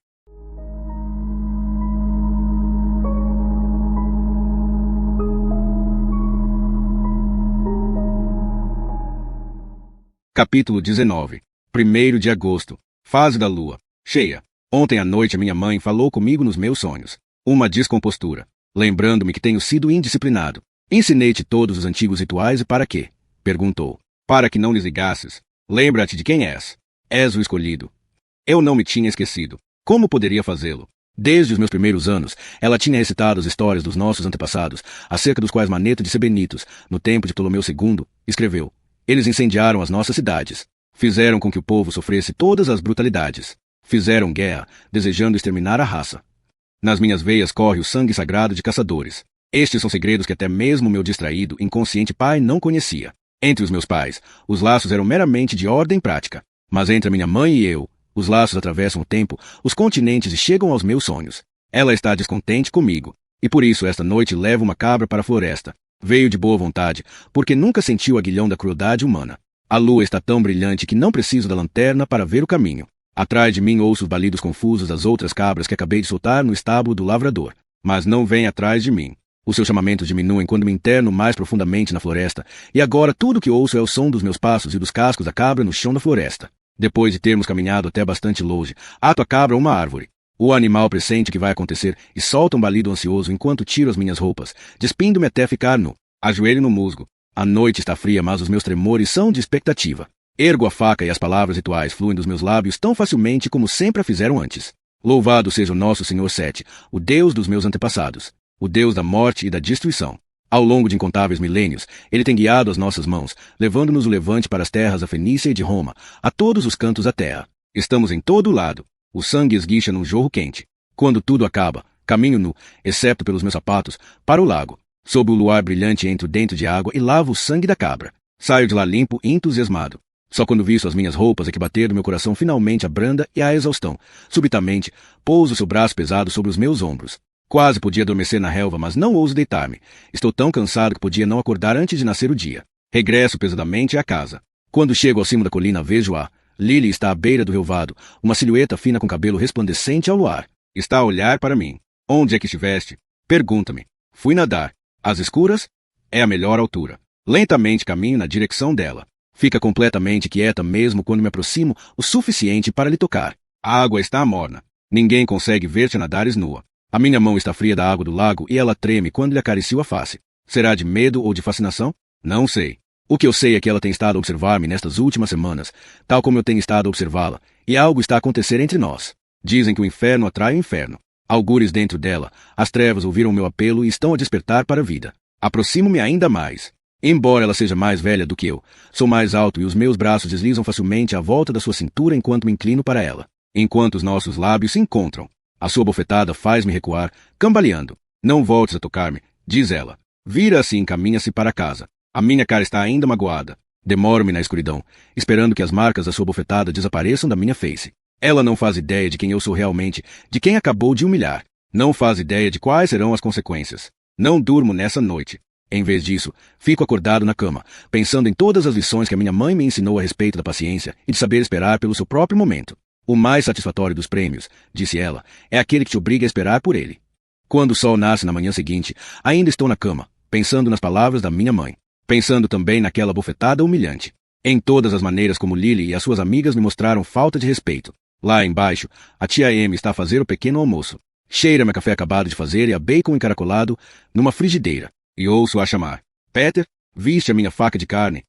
Capítulo 19. 1º de agosto. Fase da lua. Cheia. Ontem à noite a minha mãe falou comigo nos meus sonhos. Uma descompostura. Lembrando-me que tenho sido indisciplinado. Ensinei-te todos os antigos rituais e para quê? Perguntou. Para que não lhes ligasses. Lembra-te de quem és. És o escolhido. Eu não me tinha esquecido. Como poderia fazê-lo? Desde os meus primeiros anos, ela tinha recitado as histórias dos nossos antepassados, acerca dos quais Manetho de Sebenitos, no tempo de Ptolomeu II, escreveu. Eles incendiaram as nossas cidades. Fizeram com que o povo sofresse todas as brutalidades. Fizeram guerra, desejando exterminar a raça. Nas minhas veias corre o sangue sagrado de caçadores. Estes são segredos que até mesmo meu distraído, inconsciente pai não conhecia. Entre os meus pais, os laços eram meramente de ordem prática. Mas entre a minha mãe e eu, os laços atravessam o tempo, os continentes e chegam aos meus sonhos. Ela está descontente comigo, e por isso esta noite leva uma cabra para a floresta. Veio de boa vontade, porque nunca sentiu o aguilhão da crueldade humana. A lua está tão brilhante que não preciso da lanterna para ver o caminho. Atrás de mim ouço os balidos confusos das outras cabras que acabei de soltar no estábulo do lavrador. mas não vem atrás de mim. Os seus chamamentos diminuem quando me interno mais profundamente na floresta, e agora tudo o que ouço é o som dos meus passos e dos cascos da cabra no chão da floresta. Depois de termos caminhado até bastante longe, ato a cabra a uma árvore. O animal pressente o que vai acontecer e solta um balido ansioso enquanto tiro as minhas roupas, despindo-me até ficar nu. Ajoelho no musgo. A noite está fria, mas os meus tremores são de expectativa. Ergo a faca e as palavras rituais fluem dos meus lábios tão facilmente como sempre a fizeram antes. Louvado seja o nosso Senhor Sete, o Deus dos meus antepassados, o Deus da morte e da destruição. Ao longo de incontáveis milênios, ele tem guiado as nossas mãos, levando-nos o levante para as terras da Fenícia e de Roma, a todos os cantos da terra. Estamos em todo lado. O sangue esguicha num jorro quente. Quando tudo acaba, caminho nu, exceto pelos meus sapatos, para o lago. Sob o luar brilhante entro dentro de água e lavo o sangue da cabra. Saio de lá limpo e entusiasmado. Só quando visto as minhas roupas é que bater do meu coração finalmente a branda e a exaustão. Subitamente, pouso seu braço pesado sobre os meus ombros. Quase podia adormecer na relva, mas não ouso deitar-me. Estou tão cansado que podia não acordar antes de nascer o dia. Regresso pesadamente à casa. Quando chego ao cimo da colina, vejo-a. Lily está à beira do relvado, uma silhueta fina com cabelo resplandecente ao luar. Está a olhar para mim. Onde é que estiveste? Pergunta-me. Fui nadar. Às escuras? É a melhor altura. Lentamente caminho na direção dela. Fica completamente quieta mesmo quando me aproximo o suficiente para lhe tocar. A água está morna. Ninguém consegue ver-te nadares nua. A minha mão está fria da água do lago e ela treme quando lhe acaricio a face. Será de medo ou de fascinação? Não sei. O que eu sei é que ela tem estado a observar-me nestas últimas semanas, tal como eu tenho estado a observá-la, e algo está a acontecer entre nós. Dizem que o inferno atrai o inferno. Algures dentro dela, as trevas ouviram o meu apelo e estão a despertar para a vida. Aproximo-me ainda mais. Embora ela seja mais velha do que eu, sou mais alto e os meus braços deslizam facilmente à volta da sua cintura enquanto me inclino para ela. Enquanto os nossos lábios se encontram, a sua bofetada faz-me recuar, cambaleando. Não voltes a tocar-me, diz ela. Vira-se e encaminha-se para casa. A minha cara está ainda magoada. Demoro-me na escuridão, esperando que as marcas da sua bofetada desapareçam da minha face. Ela não faz ideia de quem eu sou realmente, de quem acabou de humilhar. Não faz ideia de quais serão as consequências. Não durmo nessa noite. Em vez disso, fico acordado na cama, pensando em todas as lições que a minha mãe me ensinou a respeito da paciência e de saber esperar pelo seu próprio momento. O mais satisfatório dos prêmios, disse ela, é aquele que te obriga a esperar por ele. Quando o sol nasce na manhã seguinte, ainda estou na cama, pensando nas palavras da minha mãe. Pensando também naquela bofetada humilhante. Em todas as maneiras como Lily e as suas amigas me mostraram falta de respeito. Lá embaixo, a tia Amy está a fazer o pequeno almoço. Cheira-me a café acabado de fazer e a bacon encaracolado numa frigideira. E ouço-a chamar. Peter, viste a minha faca de carne?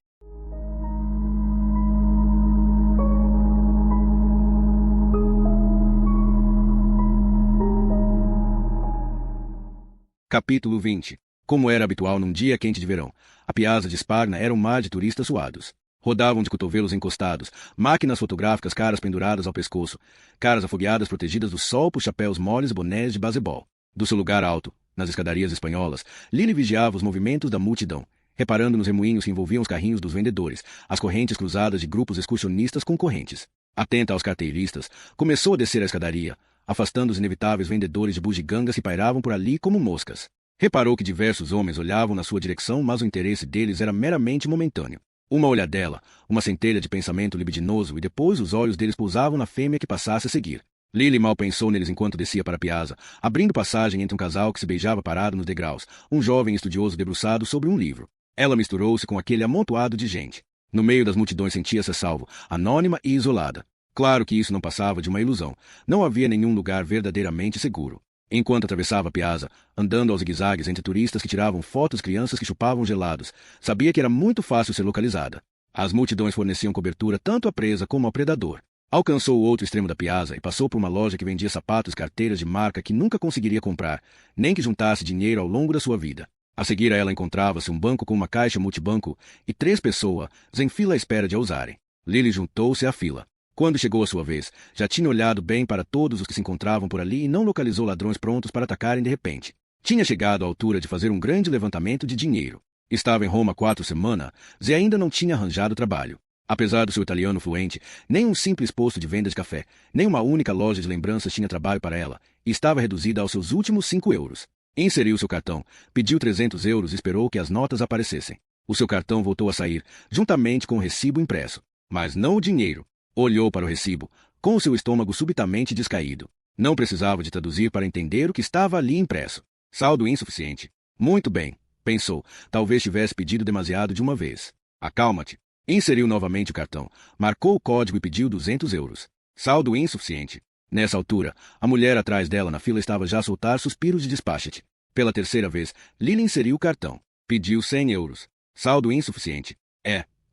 Capítulo 20. Como era habitual num dia quente de verão, a Piazza de Sparna era um mar de turistas suados. Rodavam de cotovelos encostados, máquinas fotográficas caras penduradas ao pescoço, caras afogueadas protegidas do sol por chapéus moles e bonés de basebol. Do seu lugar alto, nas escadarias espanholas, Lily vigiava os movimentos da multidão, reparando nos remoinhos que envolviam os carrinhos dos vendedores, as correntes cruzadas de grupos excursionistas concorrentes. Atenta aos carteiristas, começou a descer a escadaria, afastando os inevitáveis vendedores de bugigangas que pairavam por ali como moscas. Reparou que diversos homens olhavam na sua direção, mas o interesse deles era meramente momentâneo. Uma olhadela, uma centelha de pensamento libidinoso, e depois os olhos deles pousavam na fêmea que passasse a seguir. Lily mal pensou neles enquanto descia para a piazza, abrindo passagem entre um casal que se beijava parado nos degraus, um jovem estudioso debruçado sobre um livro. Ela misturou-se com aquele amontoado de gente. No meio das multidões sentia-se a salvo, anônima e isolada. Claro que isso não passava de uma ilusão. Não havia nenhum lugar verdadeiramente seguro. Enquanto atravessava a piazza, andando aos zigue-zagues entre turistas que tiravam fotos, crianças que chupavam gelados, sabia que era muito fácil ser localizada. As multidões forneciam cobertura tanto à presa como ao predador. Alcançou o outro extremo da piazza e passou por uma loja que vendia sapatos e carteiras de marca que nunca conseguiria comprar, nem que juntasse dinheiro ao longo da sua vida. A seguir a ela encontrava-se um banco com uma caixa multibanco e 3 pessoas em fila à espera de a usarem. Lily juntou-se à fila. Quando chegou a sua vez, já tinha olhado bem para todos os que se encontravam por ali e não localizou ladrões prontos para atacarem de repente. Tinha chegado à altura de fazer um grande levantamento de dinheiro. Estava em Roma 4 semanas e ainda não tinha arranjado trabalho. Apesar do seu italiano fluente, nem um simples posto de venda de café, nem uma única loja de lembranças tinha trabalho para ela, e estava reduzida aos seus últimos 5 euros. Inseriu seu cartão, pediu 300 euros e esperou que as notas aparecessem. O seu cartão voltou a sair, juntamente com o recibo impresso. Mas não o dinheiro. Olhou para o recibo, com o seu estômago subitamente descaído. Não precisava de traduzir para entender o que estava ali impresso. Saldo insuficiente. Muito bem, pensou. Talvez tivesse pedido demasiado de uma vez. Acalma-te. Inseriu novamente o cartão, marcou o código e pediu 200 euros. Saldo insuficiente. Nessa altura, a mulher atrás dela na fila estava já a soltar suspiros de despacha-te. Pela terceira vez, Lily inseriu o cartão. Pediu 100 euros. Saldo insuficiente.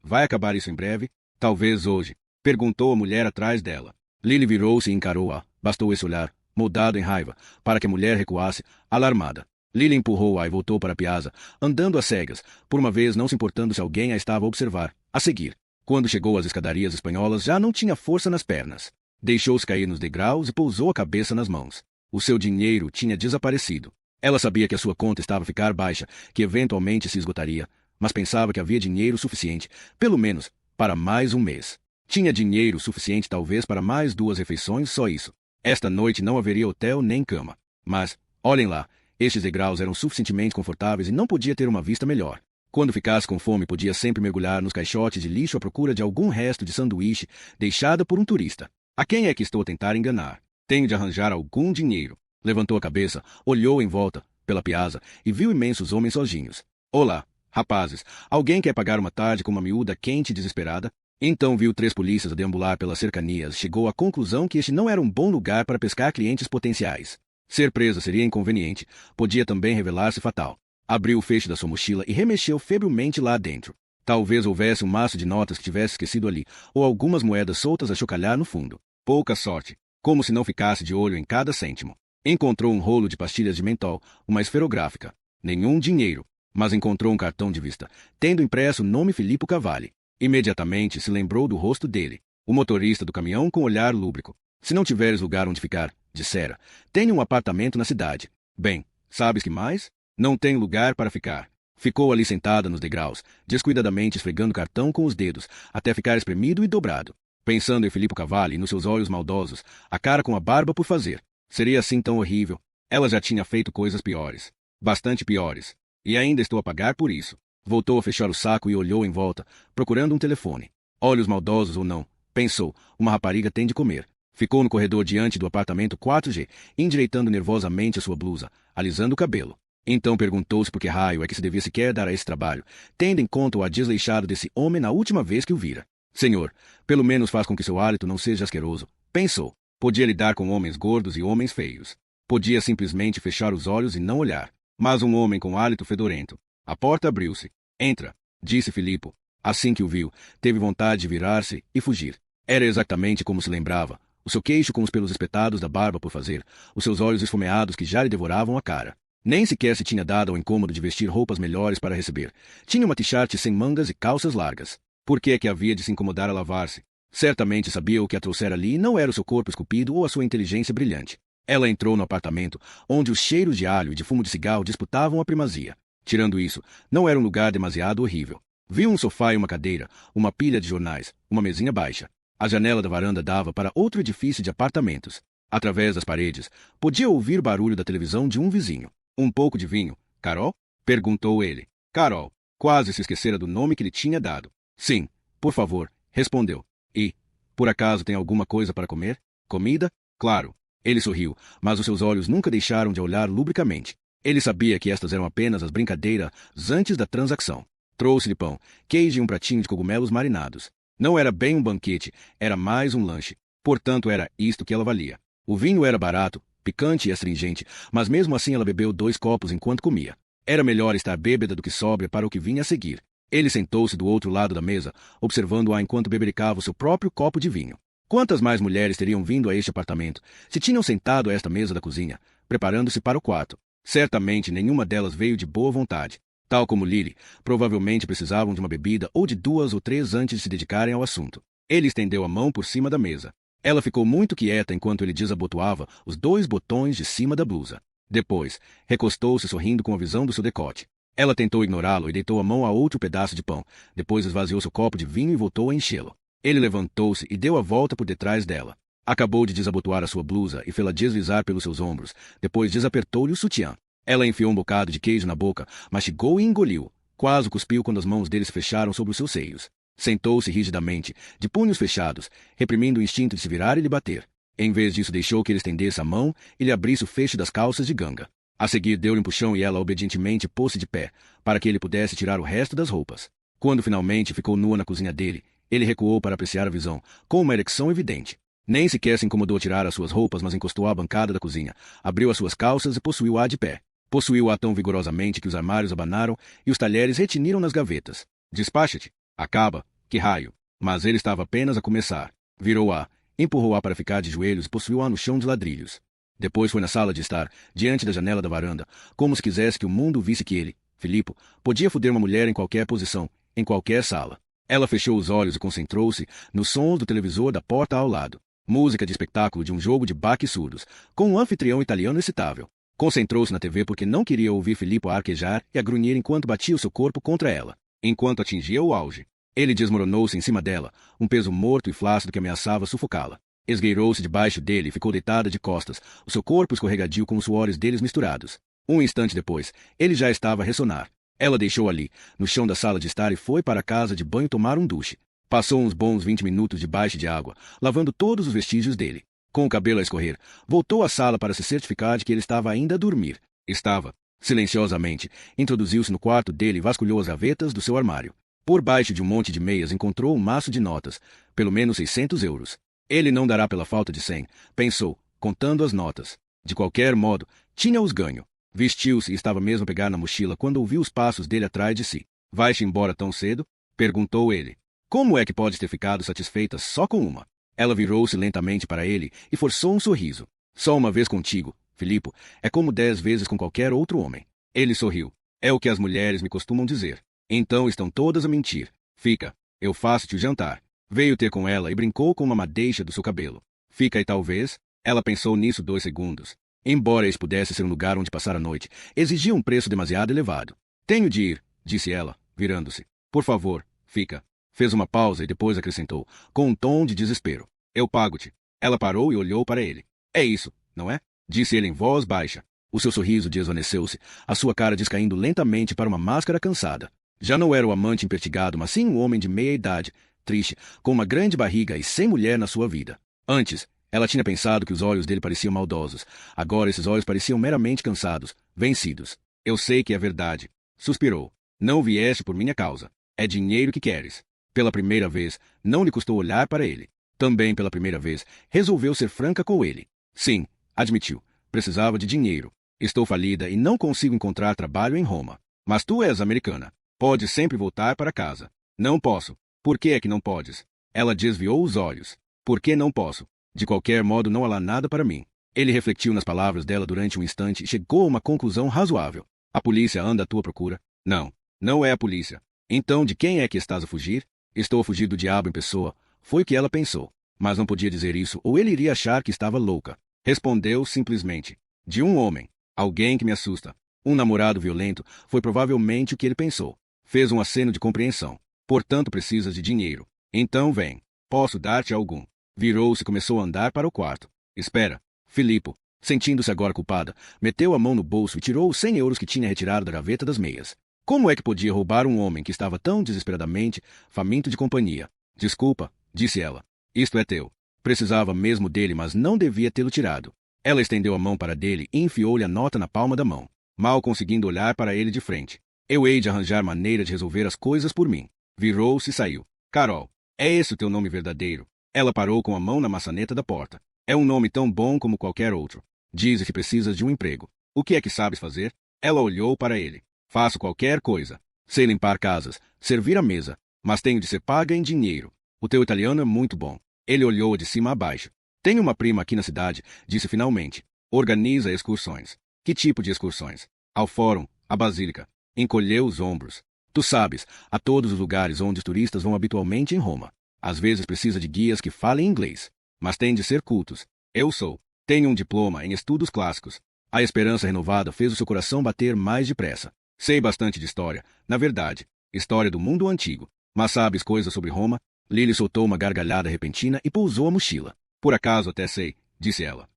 Vai acabar isso em breve? Talvez hoje. Perguntou a mulher atrás dela. Lily virou-se e encarou-a. Bastou esse olhar, moldado em raiva, para que a mulher recuasse, alarmada. Lily empurrou-a e voltou para a piazza, andando às cegas, por uma vez não se importando se alguém a estava a observar. A seguir, quando chegou às escadarias espanholas, já não tinha força nas pernas. Deixou-se cair nos degraus e pousou a cabeça nas mãos. O seu dinheiro tinha desaparecido. Ela sabia que a sua conta estava a ficar baixa, que eventualmente se esgotaria, mas pensava que havia dinheiro suficiente, pelo menos, para mais um mês. Tinha dinheiro suficiente talvez para mais 2 refeições, só isso. Esta noite não haveria hotel nem cama. Mas, olhem lá, estes degraus eram suficientemente confortáveis e não podia ter uma vista melhor. Quando ficasse com fome, podia sempre mergulhar nos caixotes de lixo à procura de algum resto de sanduíche deixada por um turista. A quem é que estou a tentar enganar? Tenho de arranjar algum dinheiro. Levantou a cabeça, olhou em volta, pela piazza, e viu imensos homens sozinhos. Olá, rapazes, alguém quer pagar uma tarde com uma miúda quente e desesperada? Então viu 3 polícias a deambular pelas cercanias e chegou à conclusão que este não era um bom lugar para pescar clientes potenciais. Ser presa seria inconveniente, podia também revelar-se fatal. Abriu o feixe da sua mochila e remexeu febrilmente lá dentro. Talvez houvesse um maço de notas que tivesse esquecido ali, ou algumas moedas soltas a chocalhar no fundo. Pouca sorte, como se não ficasse de olho em cada cêntimo. Encontrou um rolo de pastilhas de mentol, uma esferográfica. Nenhum dinheiro, mas encontrou um cartão de vista, tendo impresso o nome Filippo Cavalli. Imediatamente se lembrou do rosto dele, o motorista do caminhão com olhar lúbrico. Se não tiveres lugar onde ficar, dissera, tenho um apartamento na cidade. Bem, sabes que mais? Não tenho lugar para ficar. Ficou ali sentada nos degraus, descuidadamente esfregando o cartão com os dedos, até ficar espremido e dobrado. Pensando em Filippo Cavalli e nos seus olhos maldosos, a cara com a barba por fazer. Seria assim tão horrível? Ela já tinha feito coisas piores. Bastante piores. E ainda estou a pagar por isso. Voltou a fechar o saco e olhou em volta, procurando um telefone. Olhos maldosos ou não, pensou, uma rapariga tem de comer. Ficou no corredor diante do apartamento 4G, endireitando nervosamente a sua blusa, alisando o cabelo. Então perguntou-se por que raio é que se devia sequer dar a esse trabalho, tendo em conta o desleixado desse homem na última vez que o vira. Senhor, pelo menos faz com que seu hálito não seja asqueroso, pensou. Podia lidar com homens gordos e homens feios. Podia simplesmente fechar os olhos e não olhar. Mas um homem com hálito fedorento. A porta abriu-se. Entra, disse Filippo. Assim que o viu, teve vontade de virar-se e fugir. Era exatamente como se lembrava. O seu queixo com os pelos espetados da barba por fazer, os seus olhos esfomeados que já lhe devoravam a cara. Nem sequer se tinha dado ao incômodo de vestir roupas melhores para receber. Tinha uma t-shirt sem mangas e calças largas. Por que é que havia de se incomodar a lavar-se? Certamente sabia o que a trouxera ali e não era o seu corpo esculpido ou a sua inteligência brilhante. Ela entrou no apartamento, onde os cheiros de alho e de fumo de cigarro disputavam a primazia. Tirando isso, não era um lugar demasiado horrível. Viu um sofá e uma cadeira, uma pilha de jornais, uma mesinha baixa. A janela da varanda dava para outro edifício de apartamentos. Através das paredes, podia ouvir o barulho da televisão de um vizinho. Um pouco de vinho, Carol? Perguntou ele. Carol. Quase se esquecera do nome que lhe tinha dado. Sim, por favor, respondeu. E, por acaso tem alguma coisa para comer? Comida? Claro. Ele sorriu, mas os seus olhos nunca deixaram de olhar lubricamente. Ele sabia que estas eram apenas as brincadeiras antes da transação. Trouxe-lhe pão, queijo e um pratinho de cogumelos marinados. Não era bem um banquete, era mais um lanche. Portanto, era isto que ela valia. O vinho era barato, picante e astringente, mas mesmo assim ela bebeu 2 copos enquanto comia. Era melhor estar bêbada do que sóbria para o que vinha a seguir. Ele sentou-se do outro lado da mesa, observando-a enquanto bebericava o seu próprio copo de vinho. Quantas mais mulheres teriam vindo a este apartamento, se tinham sentado a esta mesa da cozinha, preparando-se para o quarto? Certamente nenhuma delas veio de boa vontade. Tal como Lily, provavelmente precisavam de uma bebida ou de 2 ou 3 antes de se dedicarem ao assunto. Ele estendeu a mão por cima da mesa. Ela ficou muito quieta enquanto ele desabotoava os 2 botões de cima da blusa. Depois, recostou-se sorrindo com a visão do seu decote. Ela tentou ignorá-lo e deitou a mão a outro pedaço de pão. Depois esvaziou seu copo de vinho e voltou a enchê-lo. Ele levantou-se e deu a volta por detrás dela. Acabou de desabotoar a sua blusa e fê-la deslizar pelos seus ombros. Depois desapertou-lhe o sutiã. Ela enfiou um bocado de queijo na boca, mastigou e engoliu. Quase cuspiu quando as mãos dele se fecharam sobre os seus seios. Sentou-se rigidamente, de punhos fechados, reprimindo o instinto de se virar e lhe bater. Em vez disso, deixou que ele estendesse a mão e lhe abrisse o feixe das calças de ganga. A seguir deu-lhe um puxão e ela obedientemente pôs-se de pé, para que ele pudesse tirar o resto das roupas. Quando finalmente ficou nua na cozinha dele, ele recuou para apreciar a visão, com uma ereção evidente. Nem sequer se incomodou tirar as suas roupas, mas encostou à bancada da cozinha, abriu as suas calças e possuiu-a de pé. Possuiu-a tão vigorosamente que os armários abanaram e os talheres retiniram nas gavetas. Despacha-te. Acaba. Que raio. Mas ele estava apenas a começar. Virou-a, empurrou-a para ficar de joelhos e possuiu-a no chão de ladrilhos. Depois foi na sala de estar, diante da janela da varanda, como se quisesse que o mundo visse que ele, Filipo, podia foder uma mulher em qualquer posição, em qualquer sala. Ela fechou os olhos e concentrou-se nos sons do televisor da porta ao lado. Música de espetáculo de um jogo de baques surdos, com um anfitrião italiano excitável. Concentrou-se na TV porque não queria ouvir Filipo a arquejar e a grunhir enquanto batia o seu corpo contra ela. Enquanto atingia o auge, ele desmoronou-se em cima dela, um peso morto e flácido que ameaçava sufocá-la. Esgueirou-se debaixo dele e ficou deitada de costas, o seu corpo escorregadio com os suores deles misturados. Um instante depois, ele já estava a ressonar. Ela deixou ali, no chão da sala de estar e foi para a casa de banho tomar um duche. Passou uns bons 20 minutos debaixo de água, lavando todos os vestígios dele. Com o cabelo a escorrer, voltou à sala para se certificar de que ele estava ainda a dormir. Estava. Silenciosamente, introduziu-se no quarto dele e vasculhou as gavetas do seu armário. Por baixo de um monte de meias encontrou um maço de notas, pelo menos 600 euros. Ele não dará pela falta de 100, pensou, contando as notas. De qualquer modo, tinha-os ganho. Vestiu-se e estava mesmo a pegar na mochila quando ouviu os passos dele atrás de si. Vais-te embora tão cedo? Perguntou ele. Como é que podes ter ficado satisfeita só com uma? Ela virou-se lentamente para ele e forçou um sorriso. Só uma vez contigo, Filipo, é como 10 vezes com qualquer outro homem. Ele sorriu. É o que as mulheres me costumam dizer. Então estão todas a mentir. Fica, eu faço-te o jantar. Veio ter com ela e brincou com uma madeixa do seu cabelo. Fica e talvez... Ela pensou nisso 2 segundos. Embora esse pudesse ser um lugar onde passar a noite, exigia um preço demasiado elevado. Tenho de ir, disse ela, virando-se. Por favor, fica. Fez uma pausa e depois acrescentou, com um tom de desespero. Eu pago-te. Ela parou e olhou para ele. É isso, não é? Disse ele em voz baixa. O seu sorriso desvaneceu-se, a sua cara descaindo lentamente para uma máscara cansada. Já não era o amante impertigado, mas sim um homem de meia idade, triste, com uma grande barriga e sem mulher na sua vida. Antes, ela tinha pensado que os olhos dele pareciam maldosos. Agora esses olhos pareciam meramente cansados, vencidos. Eu sei que é verdade. Suspirou. Não vieste por minha causa. É dinheiro que queres. Pela primeira vez, não lhe custou olhar para ele. Também pela primeira vez, resolveu ser franca com ele. Sim, admitiu. Precisava de dinheiro. Estou falida e não consigo encontrar trabalho em Roma. Mas tu és americana. Podes sempre voltar para casa. Não posso. Por que é que não podes? Ela desviou os olhos. Por que não posso? De qualquer modo, não há lá nada para mim. Ele refletiu nas palavras dela durante um instante e chegou a uma conclusão razoável. A polícia anda à tua procura? Não. Não é a polícia. Então, de quem é que estás a fugir? Estou a fugir do diabo em pessoa. Foi o que ela pensou. Mas não podia dizer isso ou ele iria achar que estava louca. Respondeu simplesmente. De um homem. Alguém que me assusta. Um namorado violento foi provavelmente o que ele pensou. Fez um aceno de compreensão. Portanto, precisas de dinheiro. Então vem. Posso dar-te algum. Virou-se e começou a andar para o quarto. Espera. Filipo, sentindo-se agora culpada, meteu a mão no bolso e tirou os 100 euros que tinha retirado da gaveta das meias. Como é que podia roubar um homem que estava tão desesperadamente faminto de companhia? Desculpa, disse ela. Isto é teu. Precisava mesmo dele, mas não devia tê-lo tirado. Ela estendeu a mão para dele e enfiou-lhe a nota na palma da mão, mal conseguindo olhar para ele de frente. Eu hei de arranjar maneira de resolver as coisas por mim. Virou-se e saiu. Carol, é esse o teu nome verdadeiro? Ela parou com a mão na maçaneta da porta. É um nome tão bom como qualquer outro. Diz que precisas de um emprego. O que é que sabes fazer? Ela olhou para ele. Faço qualquer coisa. Sei limpar casas, servir a mesa, mas tenho de ser paga em dinheiro. O teu italiano é muito bom. Ele olhou de cima a baixo. Tenho uma prima aqui na cidade, disse finalmente. Organiza excursões. Que tipo de excursões? Ao fórum, à basílica. Encolheu os ombros. Tu sabes, a todos os lugares onde os turistas vão habitualmente em Roma. Às vezes precisa de guias que falem inglês, mas têm de ser cultos. Eu sou. Tenho um diploma em estudos clássicos. A esperança renovada fez o seu coração bater mais depressa. Sei bastante de história, na verdade, história do mundo antigo. Mas sabes coisas sobre Roma? Lily soltou uma gargalhada repentina e pousou a mochila. Por acaso até sei, disse ela.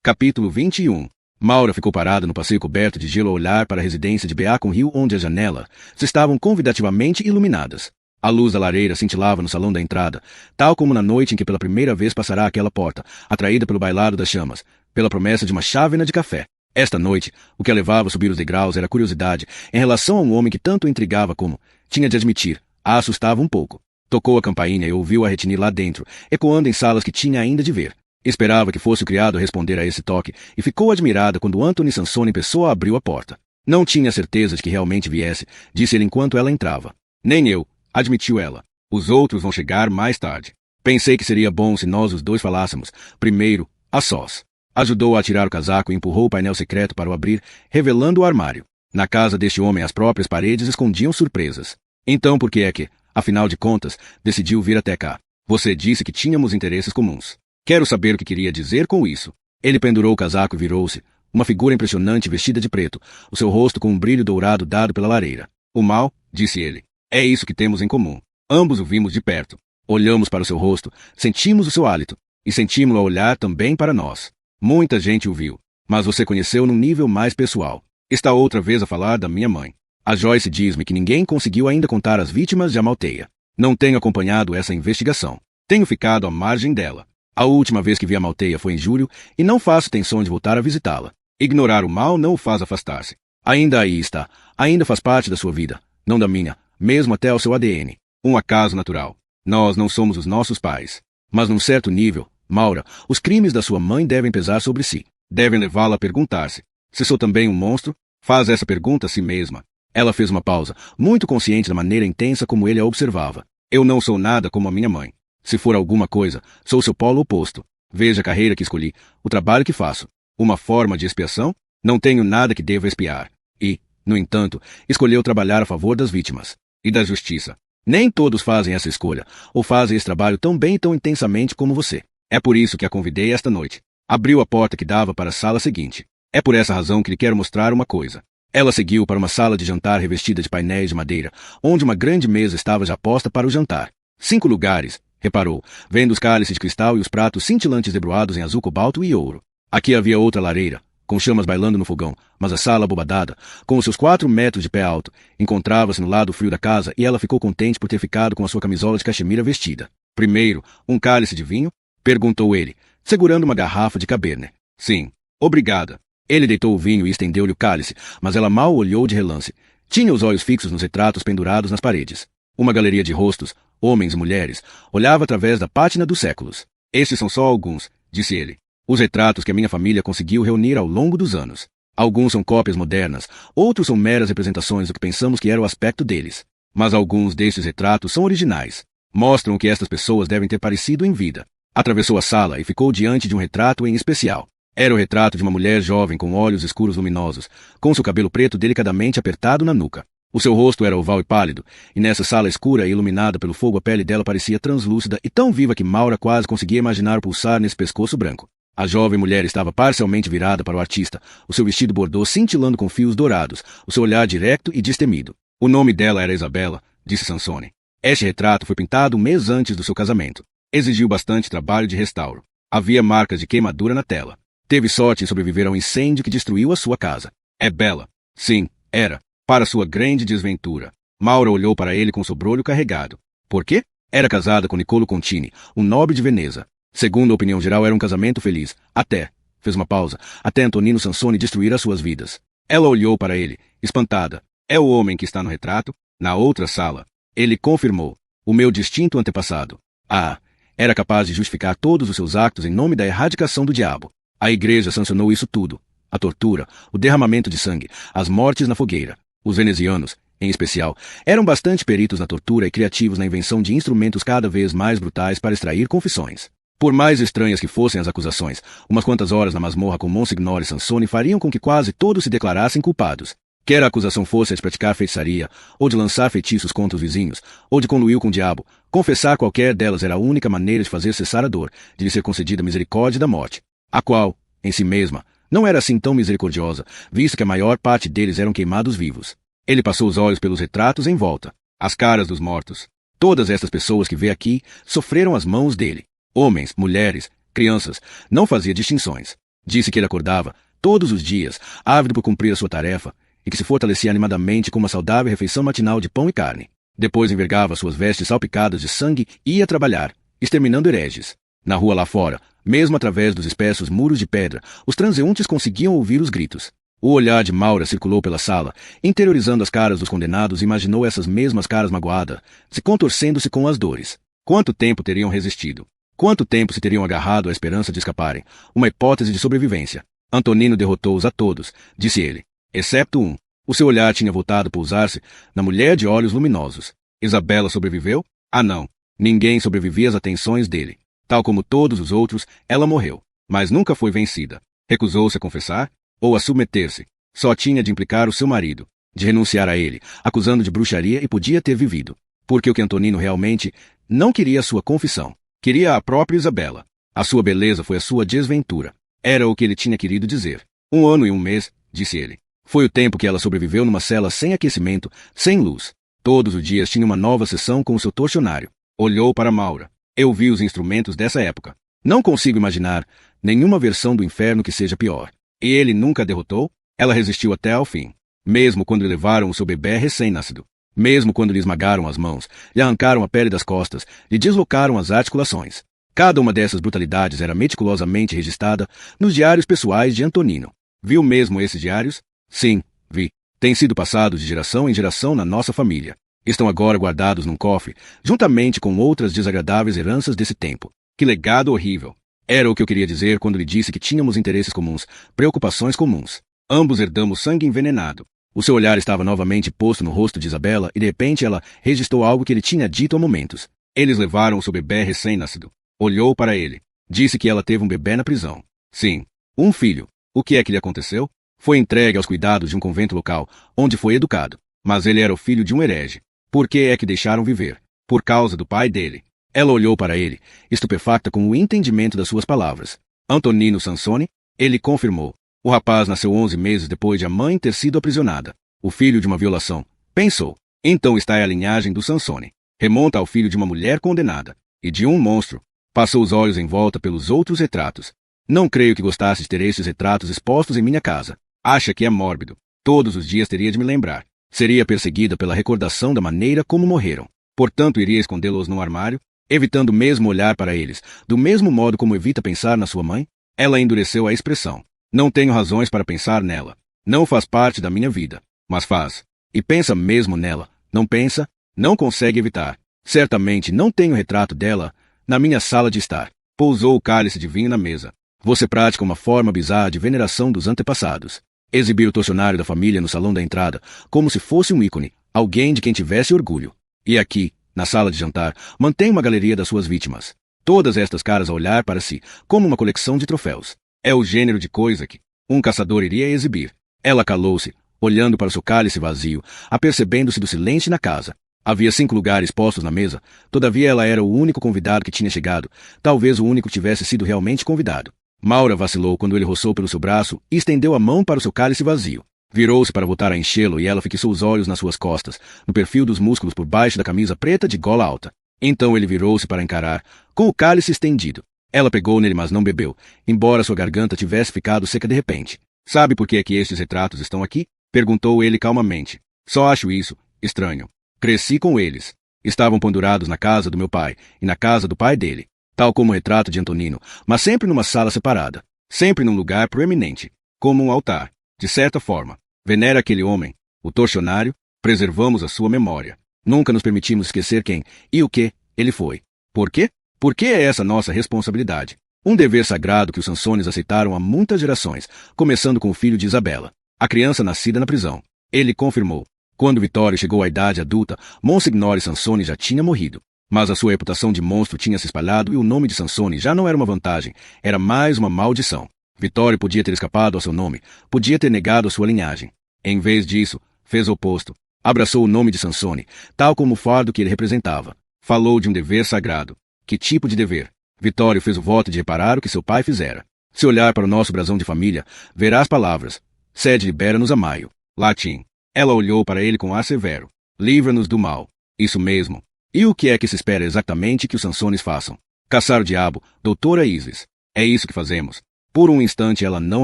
Capítulo 21. Maura ficou parada no passeio coberto de gelo a olhar para a residência de Beacon Hill, onde as janelas estavam convidativamente iluminadas. A luz da lareira cintilava no salão da entrada, tal como na noite em que pela primeira vez passará aquela porta, atraída pelo bailado das chamas, pela promessa de uma chávena de café. Esta noite, o que a levava a subir os degraus era a curiosidade em relação a um homem que tanto o intrigava como, tinha de admitir, a assustava um pouco. Tocou a campainha e ouviu-a retinir lá dentro, ecoando em salas que tinha ainda de ver. Esperava que fosse o criado a responder a esse toque, e ficou admirada quando Anthony Sansone em pessoa abriu a porta. Não tinha certeza de que realmente viesse, disse ele enquanto ela entrava. Nem eu, admitiu ela. Os outros vão chegar mais tarde. Pensei que seria bom se nós os dois falássemos, primeiro, a sós. Ajudou-a a tirar o casaco e empurrou o painel secreto para o abrir, revelando o armário. Na casa deste homem as próprias paredes escondiam surpresas. Então por que é que, afinal de contas, decidiu vir até cá? Você disse que tínhamos interesses comuns. Quero saber o que queria dizer com isso. Ele pendurou o casaco e virou-se, uma figura impressionante vestida de preto, o seu rosto com um brilho dourado dado pela lareira. O mal, disse ele, é isso que temos em comum. Ambos o vimos de perto. Olhamos para o seu rosto, sentimos o seu hálito, e sentimos-lo a olhar também para nós. Muita gente o viu, mas você conheceu num nível mais pessoal. Está outra vez a falar da minha mãe. A Joyce diz-me que ninguém conseguiu ainda contar as vítimas de Amalteia. Não tenho acompanhado essa investigação. Tenho ficado à margem dela. A última vez que vi Amalteia foi em julho e não faço intenção de voltar a visitá-la. Ignorar o mal não o faz afastar-se. Ainda aí está. Ainda faz parte da sua vida, não da minha, mesmo até ao seu ADN. Um acaso natural. Nós não somos os nossos pais. Mas num certo nível, Maura, os crimes da sua mãe devem pesar sobre si. Devem levá-la a perguntar-se. Se sou também um monstro? Faz essa pergunta a si mesma. Ela fez uma pausa, muito consciente da maneira intensa como ele a observava. Eu não sou nada como a minha mãe. Se for alguma coisa, sou seu polo oposto. Veja a carreira que escolhi, o trabalho que faço. Uma forma de expiação? Não tenho nada que deva expiar. E, no entanto, escolheu trabalhar a favor das vítimas. E da justiça. Nem todos fazem essa escolha, ou fazem esse trabalho tão bem e tão intensamente como você. É por isso que a convidei esta noite. Abriu a porta que dava para a sala seguinte. É por essa razão que lhe quero mostrar uma coisa. Ela seguiu para uma sala de jantar revestida de painéis de madeira, onde uma grande mesa estava já posta para o jantar. 5 lugares, reparou, vendo os cálices de cristal e os pratos cintilantes debruados em azul cobalto e ouro. Aqui havia outra lareira, com chamas bailando no fogão, mas a sala abobadada, com os seus 4 metros de pé alto, encontrava-se no lado frio da casa e ela ficou contente por ter ficado com a sua camisola de cachemira vestida. Primeiro, um cálice de vinho? Perguntou ele, segurando uma garrafa de Cabernet. Sim. Obrigada. Ele deitou o vinho e estendeu-lhe o cálice, mas ela mal olhou de relance. Tinha os olhos fixos nos retratos pendurados nas paredes. Uma galeria de rostos, homens e mulheres, olhava através da pátina dos séculos. Estes são só alguns, disse ele. Os retratos que a minha família conseguiu reunir ao longo dos anos. Alguns são cópias modernas, outros são meras representações do que pensamos que era o aspecto deles. Mas alguns destes retratos são originais. Mostram o que estas pessoas devem ter parecido em vida. Atravessou a sala e ficou diante de um retrato em especial. Era o retrato de uma mulher jovem com olhos escuros luminosos, com seu cabelo preto delicadamente apertado na nuca. O seu rosto era oval e pálido, e nessa sala escura e iluminada pelo fogo a pele dela parecia translúcida e tão viva que Maura quase conseguia imaginar pulsar nesse pescoço branco. A jovem mulher estava parcialmente virada para o artista, o seu vestido bordô cintilando com fios dourados, o seu olhar direto e destemido. O nome dela era Isabela, disse Sansone. Este retrato foi pintado um mês antes do seu casamento. Exigiu bastante trabalho de restauro. Havia marcas de queimadura na tela. Teve sorte em sobreviver ao incêndio que destruiu a sua casa. É bela. Sim, era. Para sua grande desventura. Maura olhou para ele com o sobrolho carregado. Por quê? Era casada com Niccolo Contini, um nobre de Veneza. Segundo a opinião geral, era um casamento feliz. Até, fez uma pausa, até Antonino Sansone destruir as suas vidas. Ela olhou para ele, espantada. É o homem que está no retrato? Na outra sala. Ele confirmou. O meu distinto antepassado. Ah, era capaz de justificar todos os seus actos em nome da erradicação do diabo. A igreja sancionou isso tudo. A tortura, o derramamento de sangue, as mortes na fogueira. Os venezianos, em especial, eram bastante peritos na tortura e criativos na invenção de instrumentos cada vez mais brutais para extrair confissões. Por mais estranhas que fossem as acusações, umas quantas horas na masmorra com Monsignore Sansone fariam com que quase todos se declarassem culpados. Quer a acusação fosse a de praticar feitiçaria, ou de lançar feitiços contra os vizinhos, ou de conluir com o diabo, confessar qualquer delas era a única maneira de fazer cessar a dor, de lhe ser concedida a misericórdia da morte, a qual, em si mesma, não era assim tão misericordiosa, visto que a maior parte deles eram queimados vivos. Ele passou os olhos pelos retratos em volta, as caras dos mortos. Todas estas pessoas que vê aqui sofreram as mãos dele. Homens, mulheres, crianças, não fazia distinções. Disse que ele acordava, todos os dias, ávido por cumprir a sua tarefa, e que se fortalecia animadamente com uma saudável refeição matinal de pão e carne. Depois envergava suas vestes salpicadas de sangue e ia trabalhar, exterminando hereges. Na rua lá fora, mesmo através dos espessos muros de pedra, os transeuntes conseguiam ouvir os gritos. O olhar de Maura circulou pela sala, interiorizando as caras dos condenados, e imaginou essas mesmas caras magoadas, se contorcendo-se com as dores. Quanto tempo teriam resistido? Quanto tempo se teriam agarrado à esperança de escaparem? Uma hipótese de sobrevivência. Antonino derrotou-os a todos, disse ele, excepto um. O seu olhar tinha voltado a pousar-se na mulher de olhos luminosos. Isabela sobreviveu? Ah, não. Ninguém sobrevivia às atenções dele. Tal como todos os outros, ela morreu. Mas nunca foi vencida. Recusou-se a confessar? Ou a submeter-se? Só tinha de implicar o seu marido, de renunciar a ele, acusando de bruxaria, e podia ter vivido. Porque o que Antonino realmente não queria a sua confissão. Queria a própria Isabela. A sua beleza foi a sua desventura. Era o que ele tinha querido dizer. 1 ano e 1 mês, disse ele. Foi o tempo que ela sobreviveu numa cela sem aquecimento, sem luz. Todos os dias tinha uma nova sessão com o seu torcionário. Olhou para Maura. Eu vi os instrumentos dessa época. Não consigo imaginar nenhuma versão do inferno que seja pior. E ele nunca a derrotou? Ela resistiu até ao fim. Mesmo quando lhe levaram o seu bebê recém-nascido. Mesmo quando lhe esmagaram as mãos, lhe arrancaram a pele das costas, lhe deslocaram as articulações. Cada uma dessas brutalidades era meticulosamente registrada nos diários pessoais de Antonino. Viu mesmo esses diários? Sim, vi. Têm sido passados de geração em geração na nossa família. Estão agora guardados num cofre, juntamente com outras desagradáveis heranças desse tempo. Que legado horrível! Era o que eu queria dizer quando lhe disse que tínhamos interesses comuns, preocupações comuns. Ambos herdamos sangue envenenado. O seu olhar estava novamente posto no rosto de Isabela, e de repente ela registrou algo que ele tinha dito há momentos. Eles levaram o seu bebê recém-nascido. Olhou para ele. Disse que ela teve um bebê na prisão. Sim, um filho. O que é que lhe aconteceu? Foi entregue aos cuidados de um convento local, onde foi educado. Mas ele era o filho de um herege. Por que é que deixaram viver? Por causa do pai dele. Ela olhou para ele, estupefacta com o entendimento das suas palavras. Antonino Sansone? Ele confirmou. O rapaz nasceu 11 meses depois de a mãe ter sido aprisionada. O filho de uma violação. Pensou. Então está a linhagem do Sansone. Remonta ao filho de uma mulher condenada. E de um monstro. Passou os olhos em volta pelos outros retratos. Não creio que gostasse de ter estes retratos expostos em minha casa. Acha que é mórbido. Todos os dias teria de me lembrar. Seria perseguida pela recordação da maneira como morreram. Portanto, iria escondê-los no armário, evitando mesmo olhar para eles, do mesmo modo como evita pensar na sua mãe? Ela endureceu a expressão. Não tenho razões para pensar nela. Não faz parte da minha vida. Mas faz. E pensa mesmo nela. Não pensa? Não consegue evitar. Certamente não tenho retrato dela na minha sala de estar. Pousou o cálice de vinho na mesa. Você pratica uma forma bizarra de veneração dos antepassados. Exibir o torcionário da família no salão da entrada, como se fosse um ícone, alguém de quem tivesse orgulho. E aqui, na sala de jantar, mantém uma galeria das suas vítimas. Todas estas caras a olhar para si, como uma coleção de troféus. É o gênero de coisa que um caçador iria exibir. Ela calou-se, olhando para o seu cálice vazio, apercebendo-se do silêncio na casa. Havia 5 lugares postos na mesa, todavia ela era o único convidado que tinha chegado, talvez o único que tivesse sido realmente convidado. Maura vacilou quando ele roçou pelo seu braço e estendeu a mão para o seu cálice vazio. Virou-se para voltar a enchê-lo e ela fixou os olhos nas suas costas, no perfil dos músculos por baixo da camisa preta de gola alta. Então ele virou-se para encarar, com o cálice estendido. Ela pegou nele, mas não bebeu, embora sua garganta tivesse ficado seca de repente. Sabe por que é que estes retratos estão aqui? Perguntou ele calmamente. Só acho isso estranho. Cresci com eles. Estavam pendurados na casa do meu pai e na casa do pai dele. Tal como o retrato de Antonino, mas sempre numa sala separada, sempre num lugar proeminente, como um altar. De certa forma, venera aquele homem, o torcionário, preservamos a sua memória. Nunca nos permitimos esquecer quem e o que ele foi. Por quê? Porque é essa nossa responsabilidade. Um dever sagrado que os Sansones aceitaram há muitas gerações, começando com o filho de Isabela, a criança nascida na prisão. Ele confirmou. Quando Vittorio chegou à idade adulta, Monsignore Sansone já tinha morrido. Mas a sua reputação de monstro tinha se espalhado e o nome de Sansone já não era uma vantagem, era mais uma maldição. Vittorio podia ter escapado ao seu nome, podia ter negado a sua linhagem. Em vez disso, fez o oposto. Abraçou o nome de Sansone, tal como o fardo que ele representava. Falou de um dever sagrado. Que tipo de dever? Vittorio fez o voto de reparar o que seu pai fizera. Se olhar para o nosso brasão de família, verá as palavras. Sede libera-nos a maio. Latim. Ela olhou para ele com ar severo. Livra-nos do mal. Isso mesmo. E o que é que se espera exatamente que os Sansones façam? Caçar o diabo, doutora Isis. É isso que fazemos. Por um instante ela não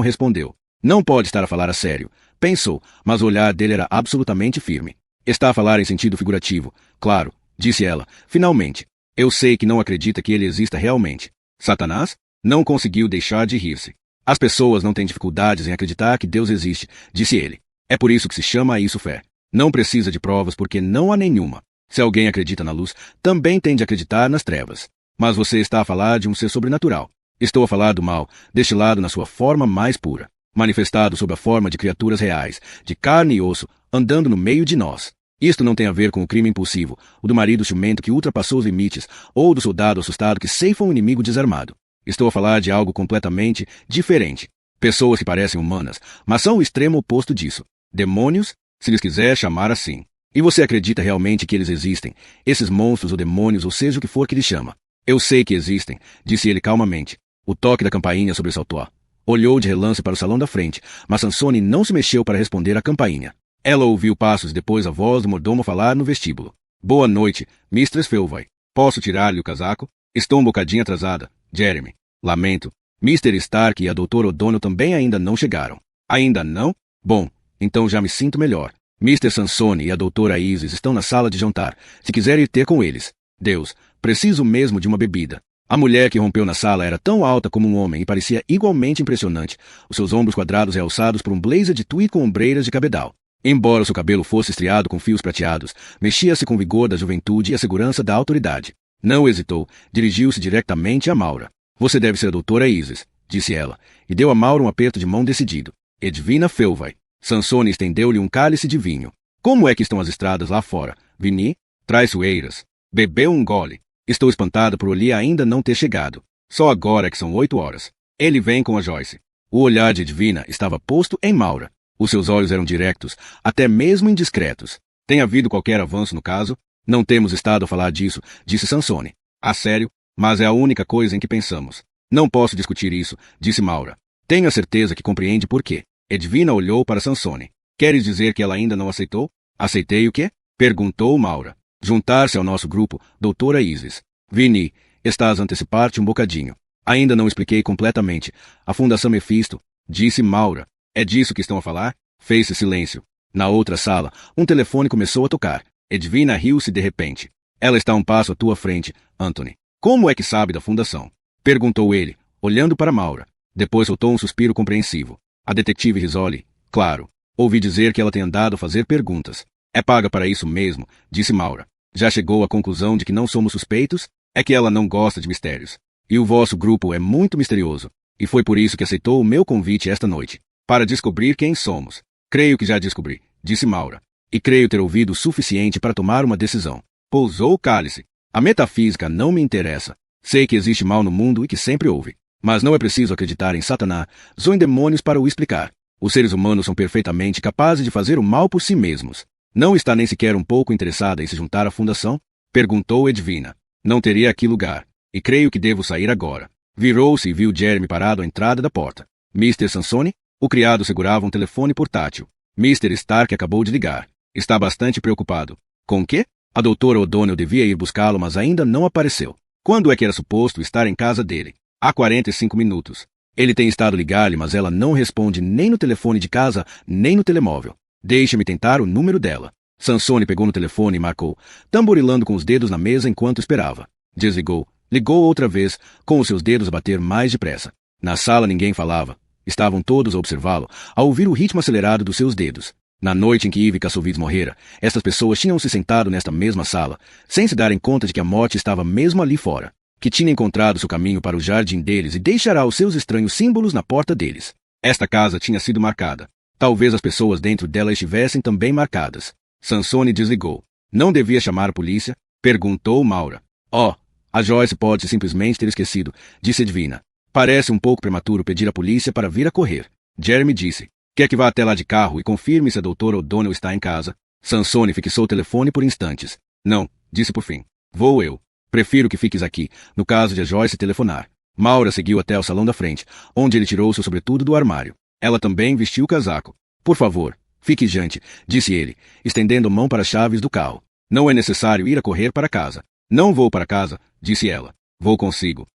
respondeu. Não pode estar a falar a sério. Pensou, mas o olhar dele era absolutamente firme. Está a falar em sentido figurativo. Claro, disse ela, finalmente. Eu sei que não acredita que ele exista realmente. Satanás? Não conseguiu deixar de rir-se. As pessoas não têm dificuldades em acreditar que Deus existe, disse ele. É por isso que se chama isso fé. Não precisa de provas porque não há nenhuma. Se alguém acredita na luz, também tem de acreditar nas trevas. Mas você está a falar de um ser sobrenatural. Estou a falar do mal, destilado na sua forma mais pura, manifestado sob a forma de criaturas reais, de carne e osso, andando no meio de nós. Isto não tem a ver com o crime impulsivo, o do marido ciumento que ultrapassou os limites, ou do soldado assustado que ceifa um inimigo desarmado. Estou a falar de algo completamente diferente. Pessoas que parecem humanas, mas são o extremo oposto disso. Demônios, se lhes quiser chamar assim. E você acredita realmente que eles existem, esses monstros ou demônios, ou seja o que for que lhe chama? Eu sei que existem, disse ele calmamente. O toque da campainha sobressaltou. Olhou de relance para o salão da frente, mas Sansone não se mexeu para responder à campainha. Ela ouviu passos e depois a voz do mordomo falar no vestíbulo. Boa noite, Mistress Felvey. Posso tirar-lhe o casaco? Estou um bocadinho atrasada, Jeremy. Lamento. Mr. Stark e a Dra. O'Donnell também ainda não chegaram. Ainda não? Bom, então já me sinto melhor. Mr. Sansone e a Dra. Isis estão na sala de jantar, se quiser ir ter com eles. Deus, preciso mesmo de uma bebida. A mulher que rompeu na sala era tão alta como um homem e parecia igualmente impressionante, os seus ombros quadrados realçados por um blazer de tweed com ombreiras de cabedal. Embora seu cabelo fosse estriado com fios prateados, mexia-se com vigor da juventude e a segurança da autoridade. Não hesitou, dirigiu-se diretamente a Maura. Você deve ser a Dra. Isis, disse ela, e deu a Maura um aperto de mão decidido. Edwina Felvey. Sansone estendeu-lhe um cálice de vinho. Como é que estão as estradas lá fora? Vini? Traiçoeiras. Bebeu um gole. Estou espantada por Oli ainda não ter chegado. Só agora é que são 8 horas. Ele vem com a Joyce. O olhar de Edwina estava posto em Maura. Os seus olhos eram diretos, até mesmo indiscretos. Tem havido qualquer avanço no caso? Não temos estado a falar disso, disse Sansone. A sério? Mas é a única coisa em que pensamos. Não posso discutir isso, disse Maura. Tenho a certeza que compreende por quê. Edwina olhou para Sansone. Queres dizer que ela ainda não aceitou? Aceitei o quê? Perguntou Maura. Juntar-se ao nosso grupo, Dra. Isis. Vini, estás a antecipar-te um bocadinho. Ainda não expliquei completamente. A Fundação Mephisto, disse Maura. É disso que estão a falar? Fez-se silêncio. Na outra sala, um telefone começou a tocar. Edwina riu-se de repente. Ela está um passo à tua frente, Anthony. Como é que sabe da fundação? Perguntou ele, olhando para Maura. Depois soltou um suspiro compreensivo. A detetive Risoli, claro. Ouvi dizer que ela tem andado a fazer perguntas. É paga para isso mesmo, disse Maura. Já chegou à conclusão de que não somos suspeitos? É que ela não gosta de mistérios. E o vosso grupo é muito misterioso. E foi por isso que aceitou o meu convite esta noite. Para descobrir quem somos. Creio que já descobri, disse Maura. E creio ter ouvido o suficiente para tomar uma decisão. Pousou o cálice. A metafísica não me interessa. Sei que existe mal no mundo e que sempre houve. Mas não é preciso acreditar em Satanás ou em demônios para o explicar. Os seres humanos são perfeitamente capazes de fazer o mal por si mesmos. Não está nem sequer um pouco interessada em se juntar à fundação? Perguntou Edwina. Não teria aqui lugar. E creio que devo sair agora. Virou-se e viu Jeremy parado à entrada da porta. Mr. Sansone? O criado segurava um telefone portátil. Mr. Stark acabou de ligar. Está bastante preocupado. Com quê? A Dra. O'Donnell devia ir buscá-lo, mas ainda não apareceu. Quando é que era suposto estar em casa dele? Há 45 minutos. Ele tem estado a ligar-lhe, mas ela não responde nem no telefone de casa, nem no telemóvel. Deixe-me tentar o número dela. Sansone pegou no telefone e marcou, tamborilando com os dedos na mesa enquanto esperava. Desligou. Ligou outra vez, com os seus dedos a bater mais depressa. Na sala ninguém falava. Estavam todos a observá-lo, a ouvir o ritmo acelerado dos seus dedos. Na noite em que Ivy Kassovitz morrera, estas pessoas tinham se sentado nesta mesma sala, sem se darem conta de que a morte estava mesmo ali fora, que tinha encontrado seu caminho para o jardim deles e deixará os seus estranhos símbolos na porta deles. Esta casa tinha sido marcada. Talvez as pessoas dentro dela estivessem também marcadas. Sansone desligou. Não devia chamar a polícia? Perguntou Maura. Oh, a Joyce pode simplesmente ter esquecido, disse Edwina. Parece um pouco prematuro pedir à polícia para vir a correr. Jeremy disse. Quer que vá até lá de carro e confirme se a Dra. O'Donnell está em casa? Sansone fixou o telefone por instantes. Não, disse por fim. Vou eu. Prefiro que fiques aqui, no caso de a Joyce telefonar. Maura seguiu até o salão da frente, onde ele tirou seu sobretudo do armário. Ela também vestiu o casaco. Por favor, fique diante, disse ele, estendendo a mão para as chaves do carro. Não é necessário ir a correr para casa. Não vou para casa, disse ela. Vou consigo.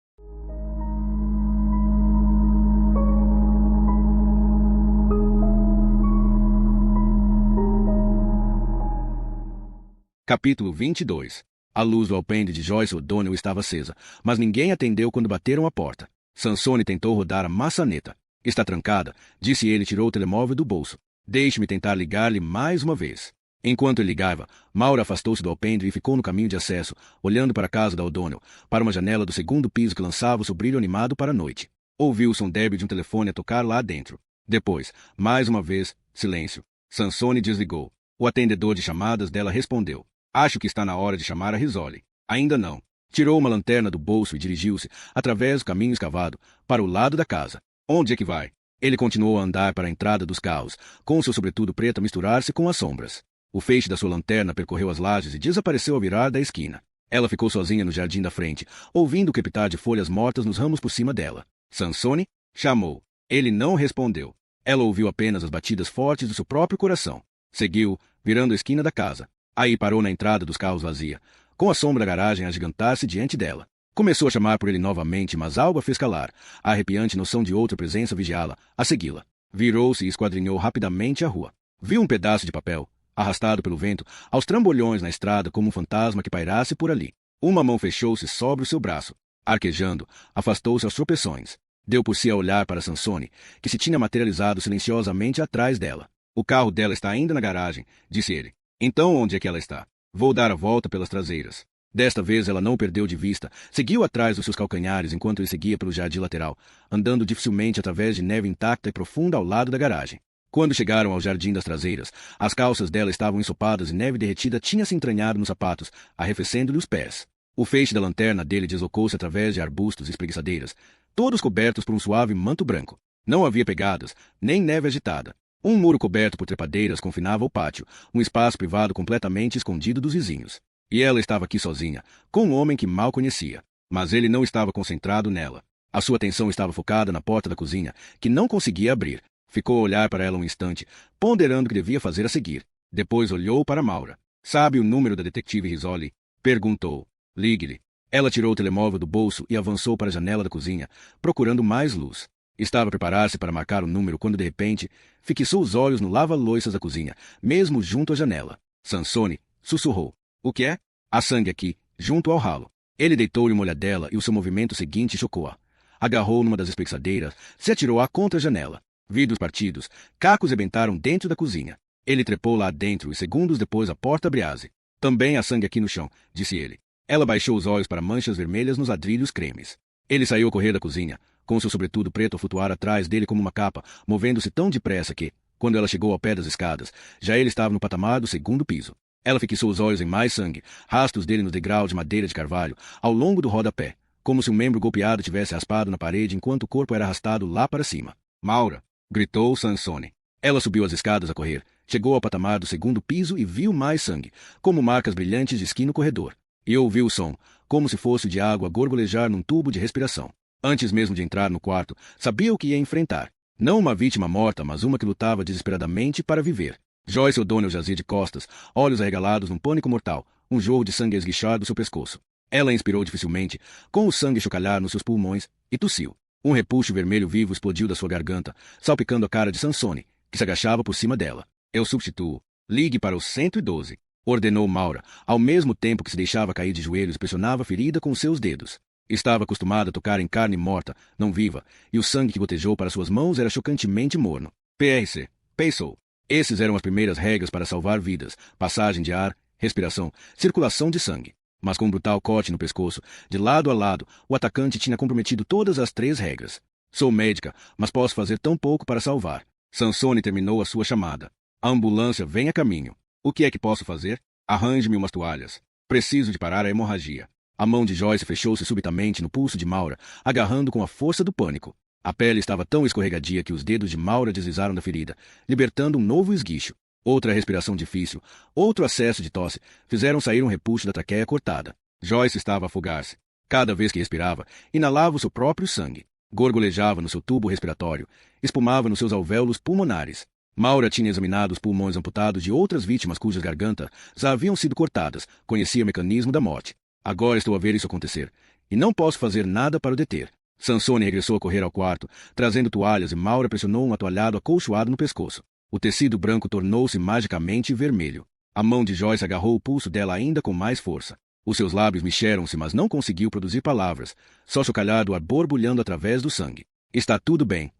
Capítulo 22. A luz do alpendre de Joyce O'Donnell estava acesa, mas ninguém atendeu quando bateram a porta. Sansone tentou rodar a maçaneta. Está trancada, disse ele e tirou o telemóvel do bolso. Deixe-me tentar ligar-lhe mais uma vez. Enquanto ele ligava, Maura afastou-se do alpendre e ficou no caminho de acesso, olhando para a casa da O'Donnell, para uma janela do segundo piso que lançava o seu brilho animado para a noite. Ouviu o som débil de um telefone a tocar lá dentro. Depois, mais uma vez, silêncio. Sansone desligou. O atendedor de chamadas dela respondeu. Acho que está na hora de chamar a Risoli. Ainda não. Tirou uma lanterna do bolso e dirigiu-se, através do caminho escavado, para o lado da casa. Onde é que vai? Ele continuou a andar para a entrada dos carros, com seu sobretudo preto a misturar-se com as sombras. O feixe da sua lanterna percorreu as lajes e desapareceu ao virar da esquina. Ela ficou sozinha no jardim da frente, ouvindo o crepitar de folhas mortas nos ramos por cima dela. Sansone? Chamou. Ele não respondeu. Ela ouviu apenas as batidas fortes do seu próprio coração. Seguiu, virando a esquina da casa. Aí parou na entrada dos carros vazia, com a sombra da garagem a agigantar-se diante dela. Começou a chamar por ele novamente, mas algo a fez calar. A arrepiante noção de outra presença vigiá-la, a segui-la. Virou-se e esquadrinhou rapidamente a rua. Viu um pedaço de papel, arrastado pelo vento, aos trambolhões na estrada como um fantasma que pairasse por ali. Uma mão fechou-se sobre o seu braço. Arquejando, afastou-se aos tropeções. Deu por si a olhar para Sansone, que se tinha materializado silenciosamente atrás dela. O carro dela está ainda na garagem, disse ele. Então onde é que ela está? Vou dar a volta pelas traseiras. Desta vez ela não o perdeu de vista, seguiu atrás dos seus calcanhares enquanto ele seguia pelo jardim lateral, andando dificilmente através de neve intacta e profunda ao lado da garagem. Quando chegaram ao jardim das traseiras, as calças dela estavam ensopadas e neve derretida tinha se entranhado nos sapatos, arrefecendo-lhe os pés. O feixe da lanterna dele deslocou-se através de arbustos e espreguiçadeiras, todos cobertos por um suave manto branco. Não havia pegadas, nem neve agitada. Um muro coberto por trepadeiras confinava o pátio, um espaço privado completamente escondido dos vizinhos. E ela estava aqui sozinha, com um homem que mal conhecia. Mas ele não estava concentrado nela. A sua atenção estava focada na porta da cozinha, que não conseguia abrir. Ficou a olhar para ela um instante, ponderando o que devia fazer a seguir. Depois olhou para Maura. Sabe o número da detetive Risoli? Perguntou. Ligue-lhe. Ela tirou o telemóvel do bolso e avançou para a janela da cozinha, procurando mais luz. Estava a preparar-se para marcar o número quando, de repente, fixou os olhos no lava-loiças da cozinha, mesmo junto à janela. Sansone sussurrou. O que é? Há sangue aqui, junto ao ralo. Ele deitou-lhe uma olhadela e o seu movimento seguinte chocou-a. Agarrou numa das espreguiçadeiras, se atirou-a contra a janela. Vidros partidos, cacos rebentaram dentro da cozinha. Ele trepou lá dentro e segundos depois a porta abriu-se. Também há sangue aqui no chão, disse ele. Ela baixou os olhos para manchas vermelhas nos ladrilhos cremes. Ele saiu a correr da cozinha, com seu sobretudo preto a flutuar atrás dele como uma capa, movendo-se tão depressa que, quando ela chegou ao pé das escadas, já ele estava no patamar do segundo piso. Ela fixou os olhos em mais sangue, rastros dele nos degraus de madeira de carvalho, ao longo do rodapé, como se um membro golpeado tivesse raspado na parede enquanto o corpo era arrastado lá para cima. Maura! Gritou Sansone. Ela subiu as escadas a correr, chegou ao patamar do segundo piso e viu mais sangue, como marcas brilhantes de esqui no corredor. E ouviu o som, como se fosse de água a gorgolejar num tubo de respiração. Antes mesmo de entrar no quarto, sabia o que ia enfrentar. Não uma vítima morta, mas uma que lutava desesperadamente para viver. Joyce O'Donnell jazia de costas, olhos arregalados num pânico mortal, um jorro de sangue a esguichar do seu pescoço. Ela inspirou dificilmente, com o sangue chocalhar nos seus pulmões, e tossiu. Um repuxo vermelho vivo explodiu da sua garganta, salpicando a cara de Sansone, que se agachava por cima dela. Eu substituo. Ligue para o 112. Ordenou Maura, ao mesmo tempo que se deixava cair de joelhos e pressionava a ferida com seus dedos. Estava acostumada a tocar em carne morta, não viva, e o sangue que gotejou para suas mãos era chocantemente morno. PRC. Pensou. Esses eram as primeiras regras para salvar vidas: passagem de ar, respiração, circulação de sangue. Mas com um brutal corte no pescoço, de lado a lado, o atacante tinha comprometido todas as 3 regras. Sou médica, mas posso fazer tão pouco para salvar. Sansone terminou a sua chamada. A ambulância vem a caminho. O que é que posso fazer? Arranje-me umas toalhas. Preciso de parar a hemorragia. A mão de Joyce fechou-se subitamente no pulso de Maura, agarrando com a força do pânico. A pele estava tão escorregadia que os dedos de Maura deslizaram da ferida, libertando um novo esguicho. Outra respiração difícil, outro acesso de tosse, fizeram sair um repuxo da traqueia cortada. Joyce estava a afogar-se. Cada vez que respirava, inalava o seu próprio sangue. Gorgolejava no seu tubo respiratório, espumava nos seus alvéolos pulmonares. Maura tinha examinado os pulmões amputados de outras vítimas cujas gargantas já haviam sido cortadas, conhecia o mecanismo da morte. Agora estou a ver isso acontecer, e não posso fazer nada para o deter. Sansone regressou a correr ao quarto, trazendo toalhas, e Maura pressionou um atoalhado acolchoado no pescoço. O tecido branco tornou-se magicamente vermelho. A mão de Joyce agarrou o pulso dela ainda com mais força. Os seus lábios mexeram-se, mas não conseguiu produzir palavras, só chocalhado o ar borbulhando através do sangue. Está tudo bem,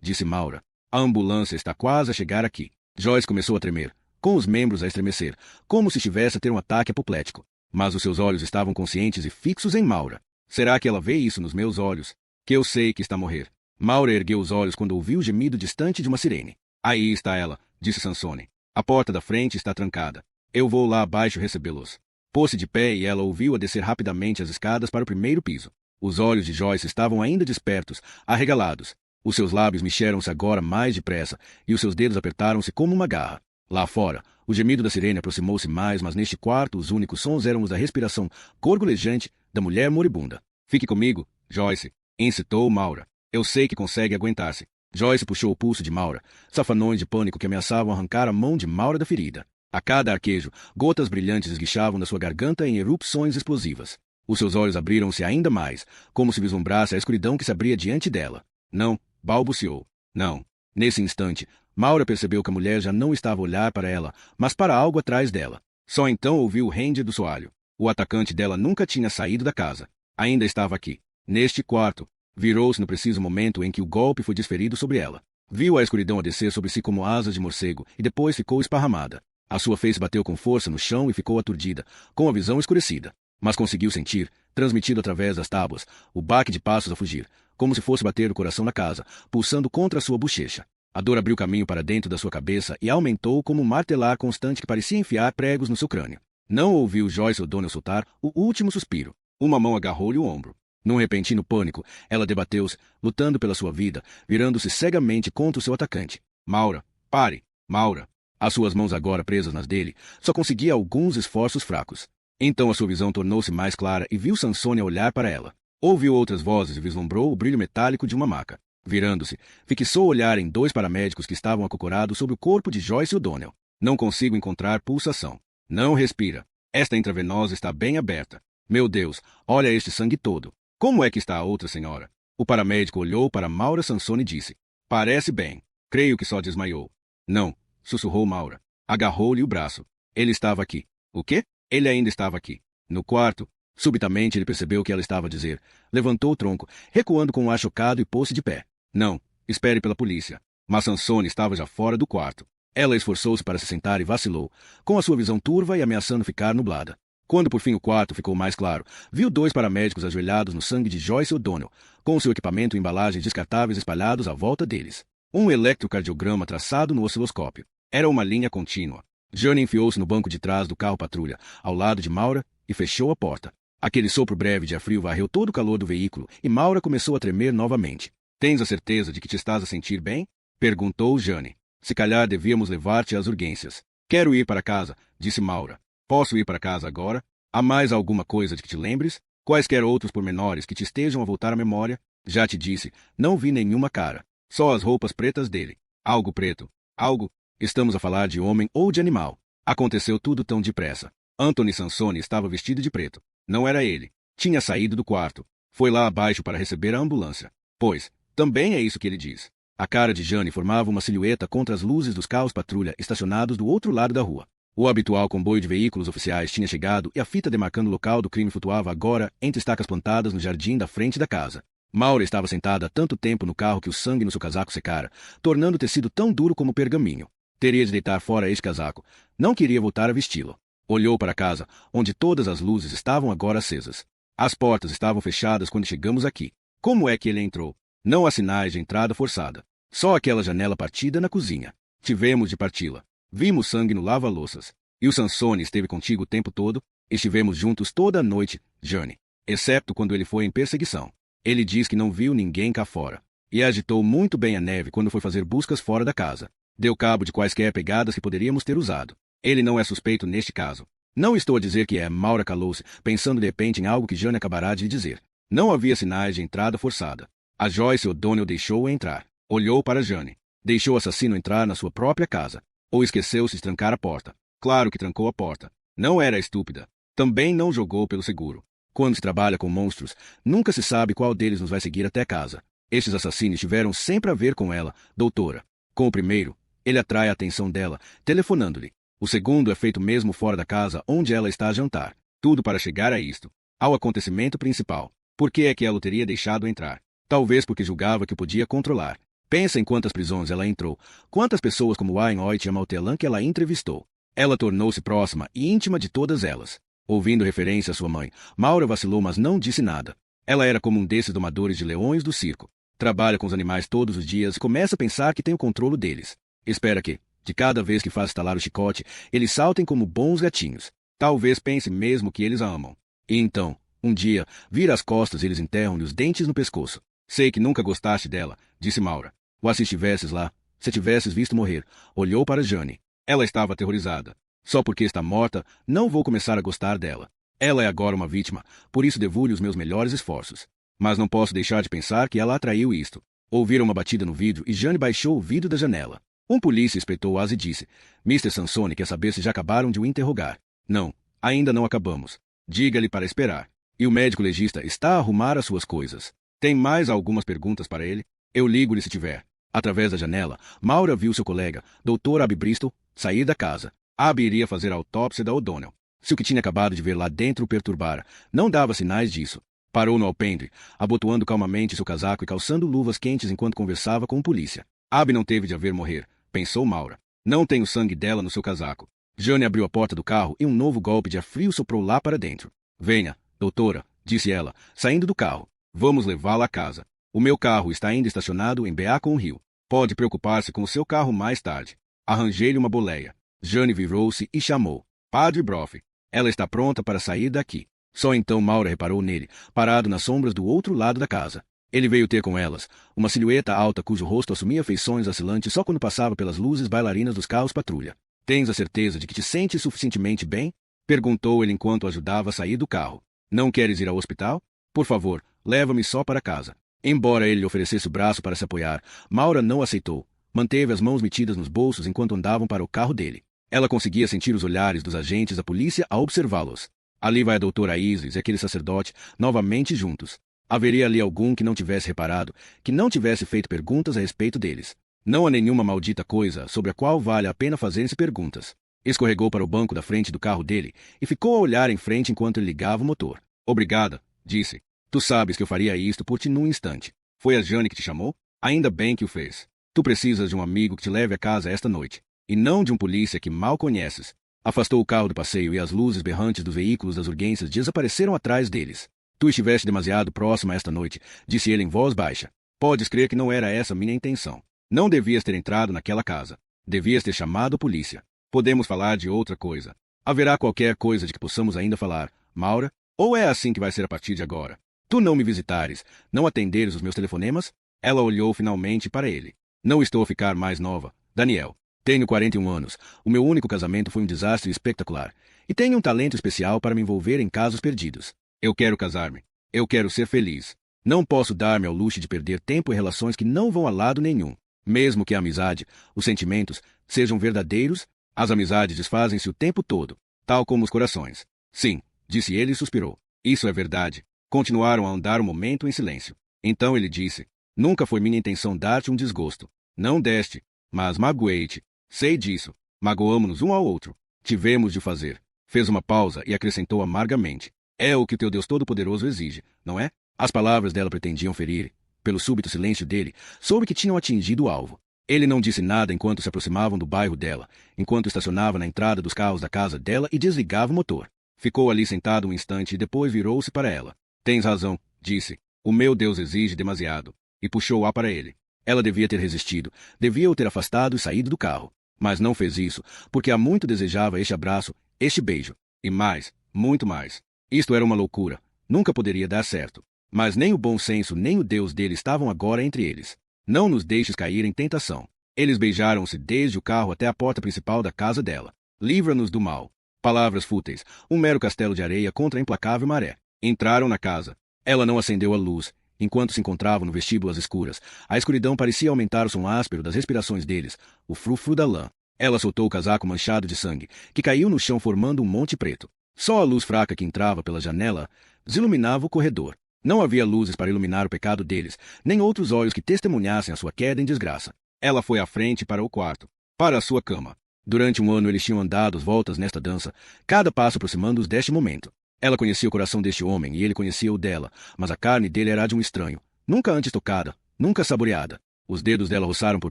disse Maura. A ambulância está quase a chegar aqui. Joyce começou a tremer, com os membros a estremecer, como se estivesse a ter um ataque apoplético. Mas os seus olhos estavam conscientes e fixos em Maura. Será que ela vê isso nos meus olhos? Que eu sei que está a morrer. Maura ergueu os olhos quando ouviu o gemido distante de uma sirene. Aí está ela, disse Sansone. A porta da frente está trancada. Eu vou lá abaixo recebê-los. Pôs-se de pé e ela ouviu-a descer rapidamente as escadas para o primeiro piso. Os olhos de Joyce estavam ainda despertos, arregalados. Os seus lábios mexeram-se agora mais depressa, e os seus dedos apertaram-se como uma garra. Lá fora, o gemido da sirene aproximou-se mais, mas neste quarto os únicos sons eram os da respiração gorgolejante da mulher moribunda. Fique comigo, Joyce, incitou Maura. Eu sei que consegue aguentar-se. Joyce puxou o pulso de Maura, safanões de pânico que ameaçavam arrancar a mão de Maura da ferida. A cada arquejo, gotas brilhantes esguichavam da sua garganta em erupções explosivas. Os seus olhos abriram-se ainda mais, como se vislumbrasse a escuridão que se abria diante dela. Não, balbuciou. Não. Nesse instante, Maura percebeu que a mulher já não estava a olhar para ela, mas para algo atrás dela. Só então ouviu o render do soalho. O atacante dela nunca tinha saído da casa. Ainda estava aqui, neste quarto. Virou-se no preciso momento em que o golpe foi desferido sobre ela. Viu a escuridão a descer sobre si como asas de morcego e depois ficou esparramada. A sua face bateu com força no chão e ficou aturdida, com a visão escurecida. Mas conseguiu sentir, transmitido através das tábuas, o baque de passos a fugir, como se fosse bater o coração na casa, pulsando contra a sua bochecha. A dor abriu caminho para dentro da sua cabeça e aumentou como um martelar constante que parecia enfiar pregos no seu crânio. Não ouviu Joyce O'Donnell soltar o último suspiro. Uma mão agarrou-lhe o ombro. Num repentino pânico, ela debateu-se, lutando pela sua vida, virando-se cegamente contra o seu atacante. Maura, pare! Maura! As suas mãos agora presas nas dele, só conseguia alguns esforços fracos. Então a sua visão tornou-se mais clara e viu Sansone olhar para ela. Ouviu outras vozes e vislumbrou o brilho metálico de uma maca. Virando-se, fixou o olhar em 2 paramédicos que estavam acocorados sobre o corpo de Joyce O'Donnell. Não consigo encontrar pulsação. Não respira. Esta intravenosa está bem aberta. Meu Deus, olha este sangue todo. Como é que está a outra senhora? O paramédico olhou para Maura Sansone e disse. Parece bem. Creio que só desmaiou. Não, sussurrou Maura. Agarrou-lhe o braço. Ele estava aqui. O quê? Ele ainda estava aqui. No quarto. Subitamente ele percebeu o que ela estava a dizer. Levantou o tronco, recuando com um ar chocado e pôs-se de pé. Não, espere pela polícia. Mas Sansone estava já fora do quarto. Ela esforçou-se para se sentar e vacilou, com a sua visão turva e ameaçando ficar nublada. Quando por fim o quarto ficou mais claro, viu 2 paramédicos ajoelhados no sangue de Joyce O'Donnell, com seu equipamento e embalagens descartáveis espalhados à volta deles. Um eletrocardiograma traçado no osciloscópio. Era uma linha contínua. Jane enfiou-se no banco de trás do carro patrulha, ao lado de Maura, e fechou a porta. Aquele sopro breve de ar frio varreu todo o calor do veículo e Maura começou a tremer novamente. Tens a certeza de que te estás a sentir bem? Perguntou Jane. Se calhar devíamos levar-te às urgências. Quero ir para casa, disse Maura. Posso ir para casa agora? Há mais alguma coisa de que te lembres? Quaisquer outros pormenores que te estejam a voltar à memória? Já te disse, não vi nenhuma cara. Só as roupas pretas dele. Algo preto. Algo. Estamos a falar de homem ou de animal. Aconteceu tudo tão depressa. Anthony Sansone estava vestido de preto. Não era ele. Tinha saído do quarto. Foi lá abaixo para receber a ambulância. Pois, também é isso que ele diz. A cara de Jane formava uma silhueta contra as luzes dos carros patrulha estacionados do outro lado da rua. O habitual comboio de veículos oficiais tinha chegado e a fita demarcando o local do crime flutuava agora entre estacas plantadas no jardim da frente da casa. Maura estava sentada há tanto tempo no carro que o sangue no seu casaco secara, tornando o tecido tão duro como pergaminho. Teria de deitar fora este casaco. Não queria voltar a vesti-lo. Olhou para a casa, onde todas as luzes estavam agora acesas. As portas estavam fechadas quando chegamos aqui. Como é que ele entrou? Não há sinais de entrada forçada. Só aquela janela partida na cozinha. Tivemos de parti-la. Vimos sangue no lava-louças. E o Sansone esteve contigo o tempo todo? Estivemos juntos toda a noite, Jane. Exceto quando ele foi em perseguição. Ele diz que não viu ninguém cá fora. E agitou muito bem a neve quando foi fazer buscas fora da casa. Deu cabo de quaisquer pegadas que poderíamos ter usado. Ele não é suspeito neste caso. Não estou a dizer que é. Maura calou-se, pensando de repente em algo que Jane acabará de dizer. Não havia sinais de entrada forçada. A Joyce O'Donnell deixou-o entrar. Olhou para Jane. Deixou o assassino entrar na sua própria casa. Ou esqueceu-se de trancar a porta. Claro que trancou a porta. Não era estúpida. Também não jogou pelo seguro. Quando se trabalha com monstros, nunca se sabe qual deles nos vai seguir até casa. Estes assassinos tiveram sempre a ver com ela, doutora. Com o primeiro, ele atrai a atenção dela, telefonando-lhe. O segundo é feito mesmo fora da casa onde ela está a jantar. Tudo para chegar a isto. Ao acontecimento principal. Por que é que ela o teria deixado entrar? Talvez porque julgava que o podia controlar. Pensa em quantas prisões ela entrou, quantas pessoas como Wainwright e Amaltelan que ela entrevistou. Ela tornou-se próxima e íntima de todas elas. Ouvindo referência à sua mãe, Maura vacilou, mas não disse nada. Ela era como um desses domadores de leões do circo. Trabalha com os animais todos os dias e começa a pensar que tem o controle deles. Espera que, de cada vez que faz estalar o chicote, eles saltem como bons gatinhos. Talvez pense mesmo que eles a amam. E então, um dia, vira as costas e eles enterram-lhe os dentes no pescoço. Sei que nunca gostaste dela, disse Maura. Ou se estivesses lá, se tivesses visto morrer, olhou para Jane. Ela estava aterrorizada. Só porque está morta, não vou começar a gostar dela. Ela é agora uma vítima, por isso devo-lhe os meus melhores esforços. Mas não posso deixar de pensar que ela atraiu isto. Ouviram uma batida no vidro e Jane baixou o vidro da janela. Um polícia espreitou-as e disse: Mr. Sansone quer saber se já acabaram de o interrogar. Não, ainda não acabamos. Diga-lhe para esperar. E o médico legista está a arrumar as suas coisas. Tem mais algumas perguntas para ele? Eu ligo-lhe se tiver. Através da janela, Maura viu seu colega, Dr. Abby Bristol, sair da casa. Abby iria fazer a autópsia da O'Donnell. Se o que tinha acabado de ver lá dentro o perturbara, não dava sinais disso. Parou no alpendre, abotoando calmamente seu casaco e calçando luvas quentes enquanto conversava com o polícia. Abby não teve de haver morrer, pensou Maura. Não tem o sangue dela no seu casaco. Jane abriu a porta do carro e um novo golpe de ar frio soprou lá para dentro. Venha, doutora, disse ela, saindo do carro. Vamos levá-la a casa. O meu carro está ainda estacionado em Beacon Hill. Pode preocupar-se com o seu carro mais tarde. Arranjei-lhe uma boleia. Jane virou-se e chamou. Padre Broff. Ela está pronta para sair daqui. Só então Maura reparou nele, parado nas sombras do outro lado da casa. Ele veio ter com elas, uma silhueta alta cujo rosto assumia feições vacilantes só quando passava pelas luzes bailarinas dos carros patrulha. Tens a certeza de que te sentes suficientemente bem? Perguntou ele enquanto ajudava a sair do carro. Não queres ir ao hospital? Por favor, leva-me só para casa. Embora ele lhe oferecesse o braço para se apoiar, Maura não aceitou. Manteve as mãos metidas nos bolsos enquanto andavam para o carro dele. Ela conseguia sentir os olhares dos agentes da polícia a observá-los. Ali vai a doutora Isis e aquele sacerdote, novamente juntos. Haveria ali algum que não tivesse reparado, que não tivesse feito perguntas a respeito deles. Não há nenhuma maldita coisa sobre a qual vale a pena fazer-se perguntas. Escorregou para o banco da frente do carro dele e ficou a olhar em frente enquanto ele ligava o motor. Obrigada, disse. Tu sabes que eu faria isto por ti num instante. Foi a Jane que te chamou? Ainda bem que o fez. Tu precisas de um amigo que te leve a casa esta noite, e não de um polícia que mal conheces. Afastou o carro do passeio e as luzes berrantes dos veículos das urgências desapareceram atrás deles. Tu estiveste demasiado próxima esta noite, disse ele em voz baixa. Podes crer que não era essa minha intenção. Não devias ter entrado naquela casa. Devias ter chamado a polícia. Podemos falar de outra coisa. Haverá qualquer coisa de que possamos ainda falar, Maura? Ou é assim que vai ser a partir de agora? Tu não me visitares, não atenderes os meus telefonemas? Ela olhou finalmente para ele. Não estou a ficar mais nova, Daniel. Tenho 41 anos. O meu único casamento foi um desastre espetacular. E tenho um talento especial para me envolver em casos perdidos. Eu quero casar-me. Eu quero ser feliz. Não posso dar-me ao luxo de perder tempo em relações que não vão a lado nenhum. Mesmo que a amizade, os sentimentos, sejam verdadeiros, as amizades desfazem-se o tempo todo, tal como os corações. Sim, disse ele e suspirou. Isso é verdade. Continuaram a andar um momento em silêncio. Então ele disse, nunca foi minha intenção dar-te um desgosto. Não deste, mas magoei-te. Sei disso. Magoamo-nos um ao outro. Tivemos de fazer. Fez uma pausa e acrescentou amargamente. É o que o teu Deus Todo-Poderoso exige, não é? As palavras dela pretendiam ferir. Pelo súbito silêncio dele, soube que tinham atingido o alvo. Ele não disse nada enquanto se aproximavam do bairro dela, enquanto estacionava na entrada dos carros da casa dela e desligava o motor. Ficou ali sentado um instante e depois virou-se para ela. Tens razão, disse. O meu Deus exige demasiado. E puxou-a para ele. Ela devia ter resistido, devia o ter afastado e saído do carro. Mas não fez isso, porque há muito desejava este abraço, este beijo. E mais, muito mais. Isto era uma loucura. Nunca poderia dar certo. Mas nem o bom senso nem o Deus dele estavam agora entre eles. Não nos deixes cair em tentação. Eles beijaram-se desde o carro até a porta principal da casa dela. Livra-nos do mal. Palavras fúteis, um mero castelo de areia contra a implacável maré. Entraram na casa. Ela não acendeu a luz. Enquanto se encontravam no vestíbulo às escuras, a escuridão parecia aumentar o som áspero das respirações deles, o frufru da lã. Ela soltou o casaco manchado de sangue, que caiu no chão formando um monte preto. Só a luz fraca que entrava pela janela desiluminava o corredor. Não havia luzes para iluminar o pecado deles, nem outros olhos que testemunhassem a sua queda em desgraça. Ela foi à frente para o quarto, para a sua cama. Durante um ano eles tinham andado voltas nesta dança, cada passo aproximando-os deste momento. Ela conhecia o coração deste homem e ele conhecia o dela, mas a carne dele era a de um estranho, nunca antes tocada, nunca saboreada. Os dedos dela roçaram por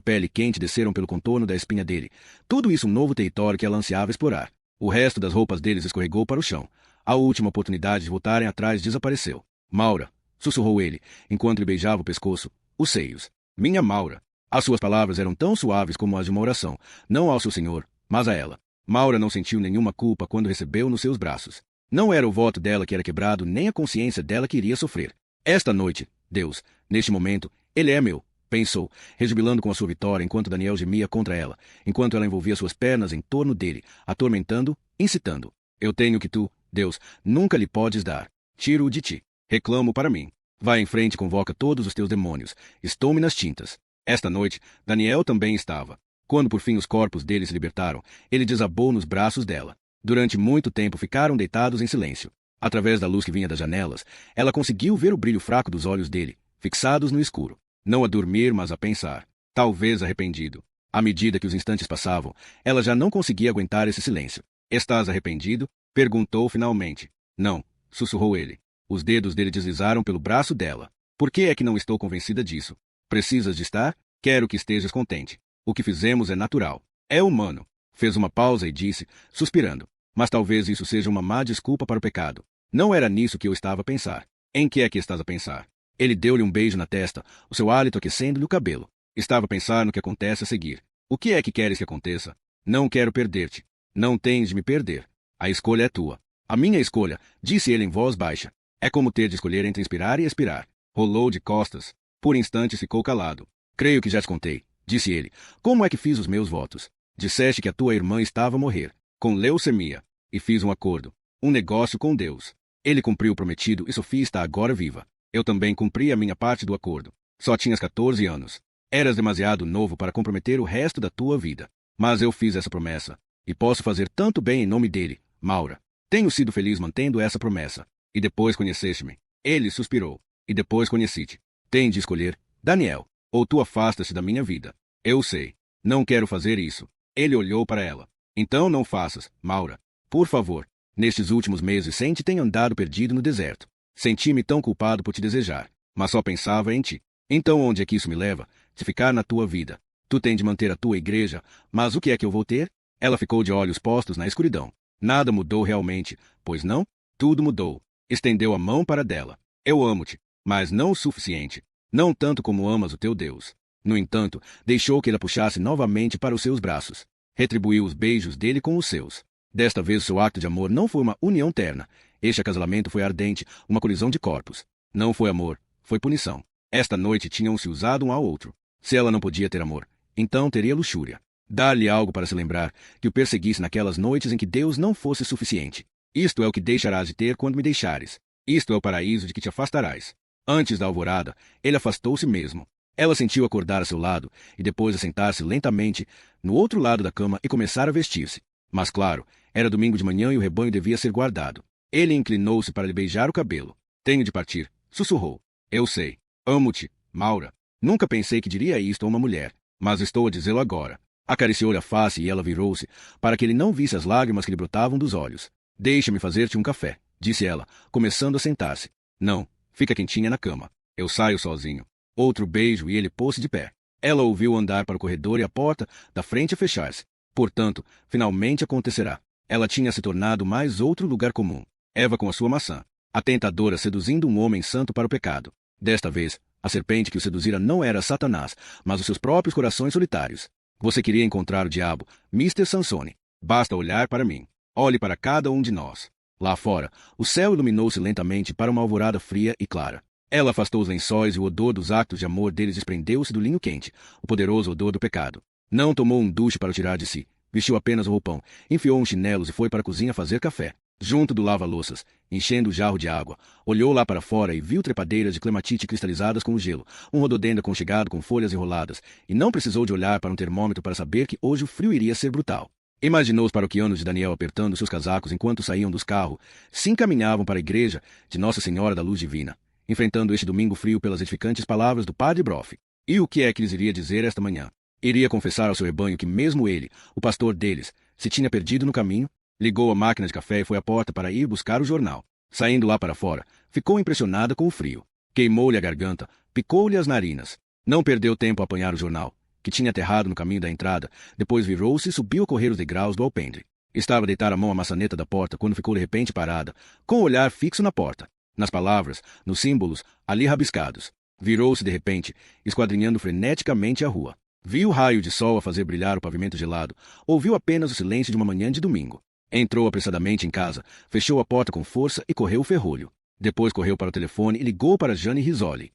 pele quente e desceram pelo contorno da espinha dele. Tudo isso um novo território que ela ansiava explorar. O resto das roupas deles escorregou para o chão. A última oportunidade de voltarem atrás desapareceu. Maura, sussurrou ele, enquanto lhe beijava o pescoço, os seios. Minha Maura. As suas palavras eram tão suaves como as de uma oração, não ao seu senhor, mas a ela. Maura não sentiu nenhuma culpa quando recebeu nos seus braços. Não era o voto dela que era quebrado, nem a consciência dela que iria sofrer. Esta noite, Deus, neste momento, ele é meu, pensou, rejubilando com a sua vitória enquanto Daniel gemia contra ela, enquanto ela envolvia suas pernas em torno dele, atormentando, incitando. Eu tenho o que tu, Deus, nunca lhe podes dar. Tiro-o de ti. Reclamo para mim. Vai em frente e convoca todos os teus demônios. Estou-me nas tintas. Esta noite, Daniel também estava. Quando por fim os corpos deles se libertaram, ele desabou nos braços dela. Durante muito tempo ficaram deitados em silêncio. Através da luz que vinha das janelas, ela conseguiu ver o brilho fraco dos olhos dele, fixados no escuro. Não a dormir, mas a pensar. Talvez arrependido. À medida que os instantes passavam, ela já não conseguia aguentar esse silêncio. Estás arrependido? Perguntou finalmente. Não, sussurrou ele. Os dedos dele deslizaram pelo braço dela. Por que é que não estou convencida disso? Precisas de estar? Quero que estejas contente. O que fizemos é natural. É humano. Fez uma pausa e disse, suspirando. Mas talvez isso seja uma má desculpa para o pecado. Não era nisso que eu estava a pensar. Em que é que estás a pensar? Ele deu-lhe um beijo na testa, o seu hálito aquecendo-lhe o cabelo. Estava a pensar no que acontece a seguir. O que é que queres que aconteça? Não quero perder-te. Não tens de me perder. A escolha é tua. A minha escolha, disse ele em voz baixa. É como ter de escolher entre inspirar e expirar. Rolou de costas. Por instantes ficou calado. Creio que já te contei, disse ele. Como é que fiz os meus votos? Disseste que a tua irmã estava a morrer, com leucemia, e fiz um acordo, um negócio com Deus. Ele cumpriu o prometido e Sofia está agora viva. Eu também cumpri a minha parte do acordo. Só tinhas 14 anos. Eras demasiado novo para comprometer o resto da tua vida. Mas eu fiz essa promessa. E posso fazer tanto bem em nome dele, Maura. Tenho sido feliz mantendo essa promessa. E depois conheceste-me. Ele suspirou. E depois conheci-te. Tem de escolher, Daniel, ou tu afastas-te da minha vida. Eu sei. Não quero fazer isso. Ele olhou para ela. Então não faças, Maura. Por favor. Nestes últimos meses sente tenho andado perdido no deserto. Senti-me tão culpado por te desejar, mas só pensava em ti. Então onde é que isso me leva? De ficar na tua vida. Tu tens de manter a tua igreja, mas o que é que eu vou ter? Ela ficou de olhos postos na escuridão. Nada mudou realmente, pois não? Tudo mudou. Estendeu a mão para dela. Eu amo-te, mas não o suficiente. Não tanto como amas o teu Deus. No entanto, deixou que ele a puxasse novamente para os seus braços. Retribuiu os beijos dele com os seus. Desta vez seu acto de amor não foi uma união terna. Este acasalamento foi ardente, uma colisão de corpos. Não foi amor, foi punição. Esta noite tinham-se usado um ao outro. Se ela não podia ter amor, então teria luxúria. Dar-lhe algo para se lembrar, que o perseguisse naquelas noites em que Deus não fosse suficiente. Isto é o que deixarás de ter quando me deixares. Isto é o paraíso de que te afastarás. Antes da alvorada, ele afastou-se mesmo. Ela sentiu acordar a seu lado, e depois assentar-se lentamente no outro lado da cama e começar a vestir-se. Mas claro, era domingo de manhã e o rebanho devia ser guardado. Ele inclinou-se para lhe beijar o cabelo. Tenho de partir, sussurrou. Eu sei. Amo-te, Maura. Nunca pensei que diria isto a uma mulher, mas estou a dizê-lo agora. Acariciou-lhe a face e ela virou-se, para que ele não visse as lágrimas que lhe brotavam dos olhos. Deixa-me fazer-te um café, disse ela, começando a sentar-se. Não, fica quentinha na cama. Eu saio sozinho. Outro beijo e ele pôs-se de pé. Ela ouviu andar para o corredor e a porta da frente a fechar-se. Portanto, finalmente acontecerá. Ela tinha se tornado mais outro lugar comum. Eva com a sua maçã. A tentadora seduzindo um homem santo para o pecado. Desta vez, a serpente que o seduzira não era Satanás, mas os seus próprios corações solitários. Você queria encontrar o diabo, Mr. Sansone. Basta olhar para mim. Olhe para cada um de nós. Lá fora, o céu iluminou-se lentamente para uma alvorada fria e clara. Ela afastou os lençóis e o odor dos actos de amor deles desprendeu-se do linho quente, o poderoso odor do pecado. Não tomou um duche para o tirar de si. Vestiu apenas o roupão, enfiou uns chinelos e foi para a cozinha fazer café. Junto do lava-louças, enchendo o jarro de água, olhou lá para fora e viu trepadeiras de clematite cristalizadas com o gelo, um rododendro aconchegado com folhas enroladas, e não precisou de olhar para um termômetro para saber que hoje o frio iria ser brutal. Imaginou os paroquianos de Daniel apertando seus casacos enquanto saíam dos carros, se encaminhavam para a igreja de Nossa Senhora da Luz Divina, enfrentando este domingo frio pelas edificantes palavras do padre Broff. E o que é que lhes iria dizer esta manhã? Iria confessar ao seu rebanho que mesmo ele, o pastor deles, se tinha perdido no caminho. Ligou a máquina de café e foi à porta para ir buscar o jornal. Saindo lá para fora, ficou impressionada com o frio. Queimou-lhe a garganta, picou-lhe as narinas. Não perdeu tempo a apanhar o jornal, que tinha aterrado no caminho da entrada. Depois virou-se e subiu a correr os degraus do alpendre. Estava a deitar a mão à maçaneta da porta quando ficou de repente parada, com o olhar fixo na porta, nas palavras, nos símbolos, ali rabiscados. Virou-se de repente, esquadrinhando freneticamente a rua. Viu o raio de sol a fazer brilhar o pavimento gelado. Ouviu apenas o silêncio de uma manhã de domingo. Entrou apressadamente em casa, fechou a porta com força e correu o ferrolho. Depois correu para o telefone e ligou para Jane Rizzoli.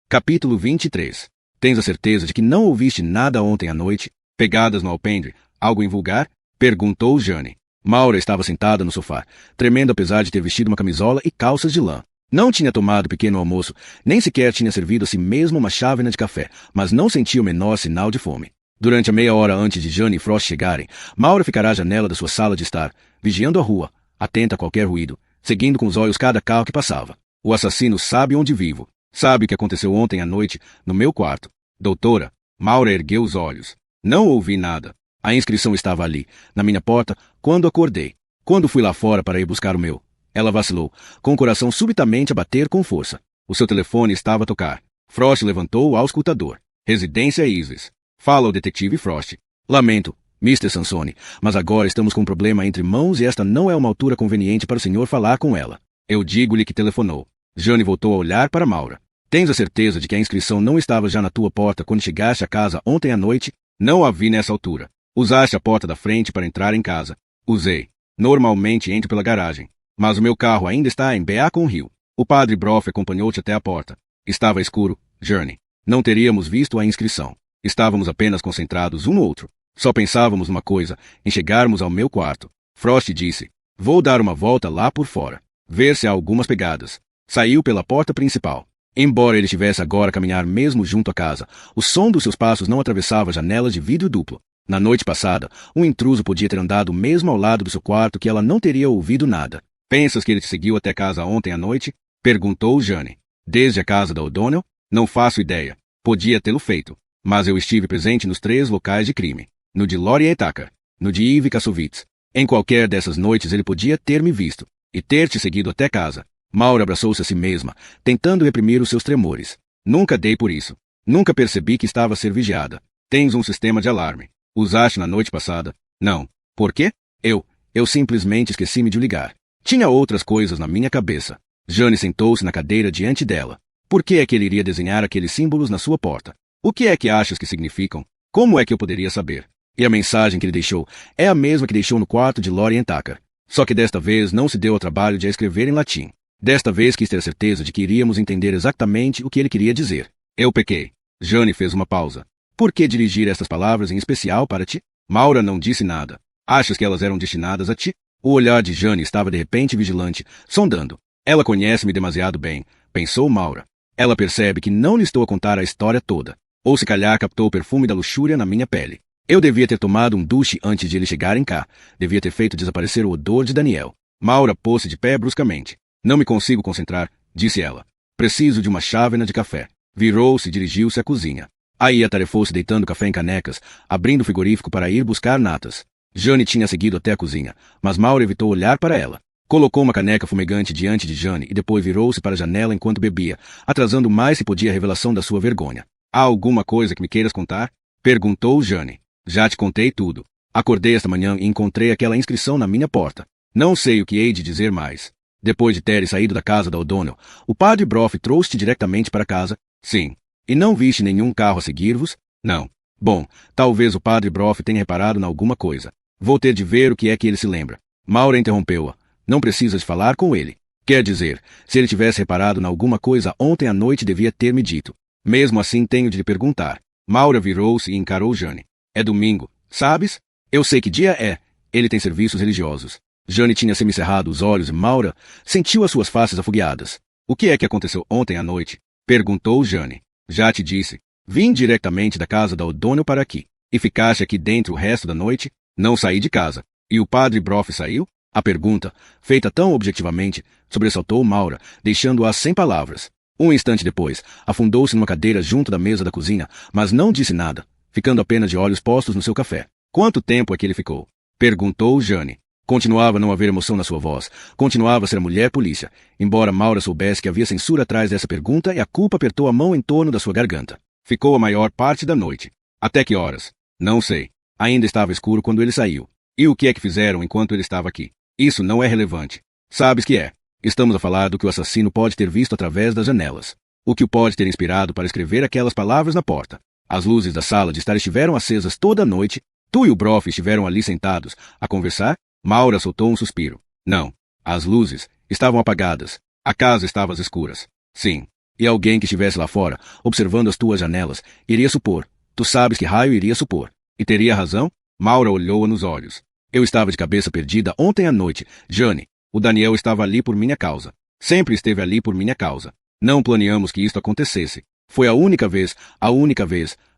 Capítulo 23. Tens a certeza de que não ouviste nada ontem à noite? Pegadas no alpendre, algo invulgar? Perguntou Jane. Maura estava sentada no sofá, tremendo apesar de ter vestido uma camisola e calças de lã. Não tinha tomado pequeno almoço, nem sequer tinha servido a si mesma uma chávena de café, mas não sentia o menor sinal de fome. Durante a meia hora antes de Jane e Frost chegarem, Maura ficará à janela da sua sala de estar, vigiando a rua, atenta a qualquer ruído, seguindo com os olhos cada carro que passava. O assassino sabe onde vivo. Sabe o que aconteceu ontem à noite, no meu quarto. Doutora, Maura ergueu os olhos. Não ouvi nada. A inscrição estava ali, na minha porta, quando acordei. Quando fui lá fora para ir buscar o meu. Ela vacilou, com o coração subitamente a bater com força. O seu telefone estava a tocar. Frost levantou o auscultador. Residência Isis. Fala o detetive Frost. Lamento, Mr. Sansone, mas agora estamos com um problema entre mãos e esta não é uma altura conveniente para o senhor falar com ela. Eu digo-lhe que telefonou. Jane voltou a olhar para Maura. Tens a certeza de que a inscrição não estava já na tua porta quando chegaste à casa ontem à noite? Não a vi nessa altura. Usaste a porta da frente para entrar em casa. Usei. Normalmente entro pela garagem. Mas o meu carro ainda está em Beacon Hill. O padre Broff acompanhou-te até a porta. Estava escuro, Jane. Não teríamos visto a inscrição. Estávamos apenas concentrados um no outro. Só pensávamos numa coisa, em chegarmos ao meu quarto. Frost disse, vou dar uma volta lá por fora. Ver se há algumas pegadas. Saiu pela porta principal. Embora ele estivesse agora a caminhar mesmo junto à casa, o som dos seus passos não atravessava janelas de vidro duplo. Na noite passada, um intruso podia ter andado mesmo ao lado do seu quarto que ela não teria ouvido nada. Pensas que ele te seguiu até casa ontem à noite? Perguntou Jane. Desde a casa da O'Donnell? Não faço ideia. Podia tê-lo feito. Mas eu estive presente nos 3 locais de crime. No de Lori Tucker, no de Ivy Kassovitz. Em qualquer dessas noites ele podia ter me visto e ter te seguido até casa. Maura abraçou-se a si mesma, tentando reprimir os seus tremores. Nunca dei por isso. Nunca percebi que estava a ser vigiada. Tens um sistema de alarme. Usaste na noite passada? Não. Por quê? Eu simplesmente esqueci-me de ligar. Tinha outras coisas na minha cabeça. Jane sentou-se na cadeira diante dela. Por que é que ele iria desenhar aqueles símbolos na sua porta? O que é que achas que significam? Como é que eu poderia saber? E a mensagem que ele deixou é a mesma que deixou no quarto de Lori Tucker. Só que desta vez não se deu ao trabalho de a escrever em latim. Desta vez quis ter certeza de que iríamos entender exatamente o que ele queria dizer. Eu pequei. Jane fez uma pausa. Por que dirigir estas palavras em especial para ti? Maura não disse nada. Achas que elas eram destinadas a ti? O olhar de Jane estava de repente vigilante, sondando. Ela conhece-me demasiado bem, pensou Maura. Ela percebe que não lhe estou a contar a história toda. Ou se calhar captou o perfume da luxúria na minha pele. Eu devia ter tomado um duche antes de eles chegarem cá. Devia ter feito desaparecer o odor de Daniel. Maura pôs-se de pé bruscamente. Não me consigo concentrar, disse ela. Preciso de uma chávena de café. Virou-se e dirigiu-se à cozinha. Aí atarefou-se deitando café em canecas, abrindo o frigorífico para ir buscar natas. Jane tinha seguido até a cozinha, mas Maura evitou olhar para ela. Colocou uma caneca fumegante diante de Jane e depois virou-se para a janela enquanto bebia, atrasando mais se podia a revelação da sua vergonha. Há alguma coisa que me queiras contar? Perguntou Jane. Já te contei tudo. Acordei esta manhã e encontrei aquela inscrição na minha porta. Não sei o que hei de dizer mais. Depois de teres saído da casa da O'Donnell, o padre Broff trouxe-te diretamente para casa? Sim. E não viste nenhum carro a seguir-vos? Não. Bom, talvez o padre Broff tenha reparado em alguma coisa. Vou ter de ver o que é que ele se lembra. Maura interrompeu-a. Não precisas falar com ele. Quer dizer, se ele tivesse reparado em alguma coisa ontem à noite devia ter me dito. Mesmo assim tenho de lhe perguntar. Maura virou-se e encarou Jane. É domingo, sabes? Eu sei que dia é. Ele tem serviços religiosos. Jane tinha semicerrado os olhos e Maura sentiu as suas faces afogueadas. O que é que aconteceu ontem à noite? Perguntou Jane. Já te disse. Vim diretamente da casa da O'Donnell para aqui. E ficaste aqui dentro o resto da noite? Não saí de casa. E o padre Broff saiu? A pergunta, feita tão objetivamente, sobressaltou Maura, deixando-a sem palavras. Um instante depois, afundou-se numa cadeira junto da mesa da cozinha, mas não disse nada, ficando apenas de olhos postos no seu café. Quanto tempo é que ele ficou? Perguntou Jane. Continuava a não haver emoção na sua voz. Continuava a ser a mulher polícia, embora Maura soubesse que havia censura atrás dessa pergunta e a culpa apertou a mão em torno da sua garganta. Ficou a maior parte da noite. Até que horas? Não sei. Ainda estava escuro quando ele saiu. E o que é que fizeram enquanto ele estava aqui? Isso não é relevante. Sabes que é. Estamos a falar do que o assassino pode ter visto através das janelas. O que o pode ter inspirado para escrever aquelas palavras na porta. As luzes da sala de estar estiveram acesas toda a noite. Tu e o Broff estiveram ali sentados, a conversar? Maura soltou um suspiro. Não. As luzes estavam apagadas. A casa estava às escuras. Sim. E alguém que estivesse lá fora, observando as tuas janelas, iria supor. Tu sabes que raio iria supor. E teria razão? Maura olhou-a nos olhos. Eu estava de cabeça perdida ontem à noite, Jane. O Daniel estava ali por minha causa. Sempre esteve ali por minha causa. Não planeamos que isto acontecesse. Foi a única vez.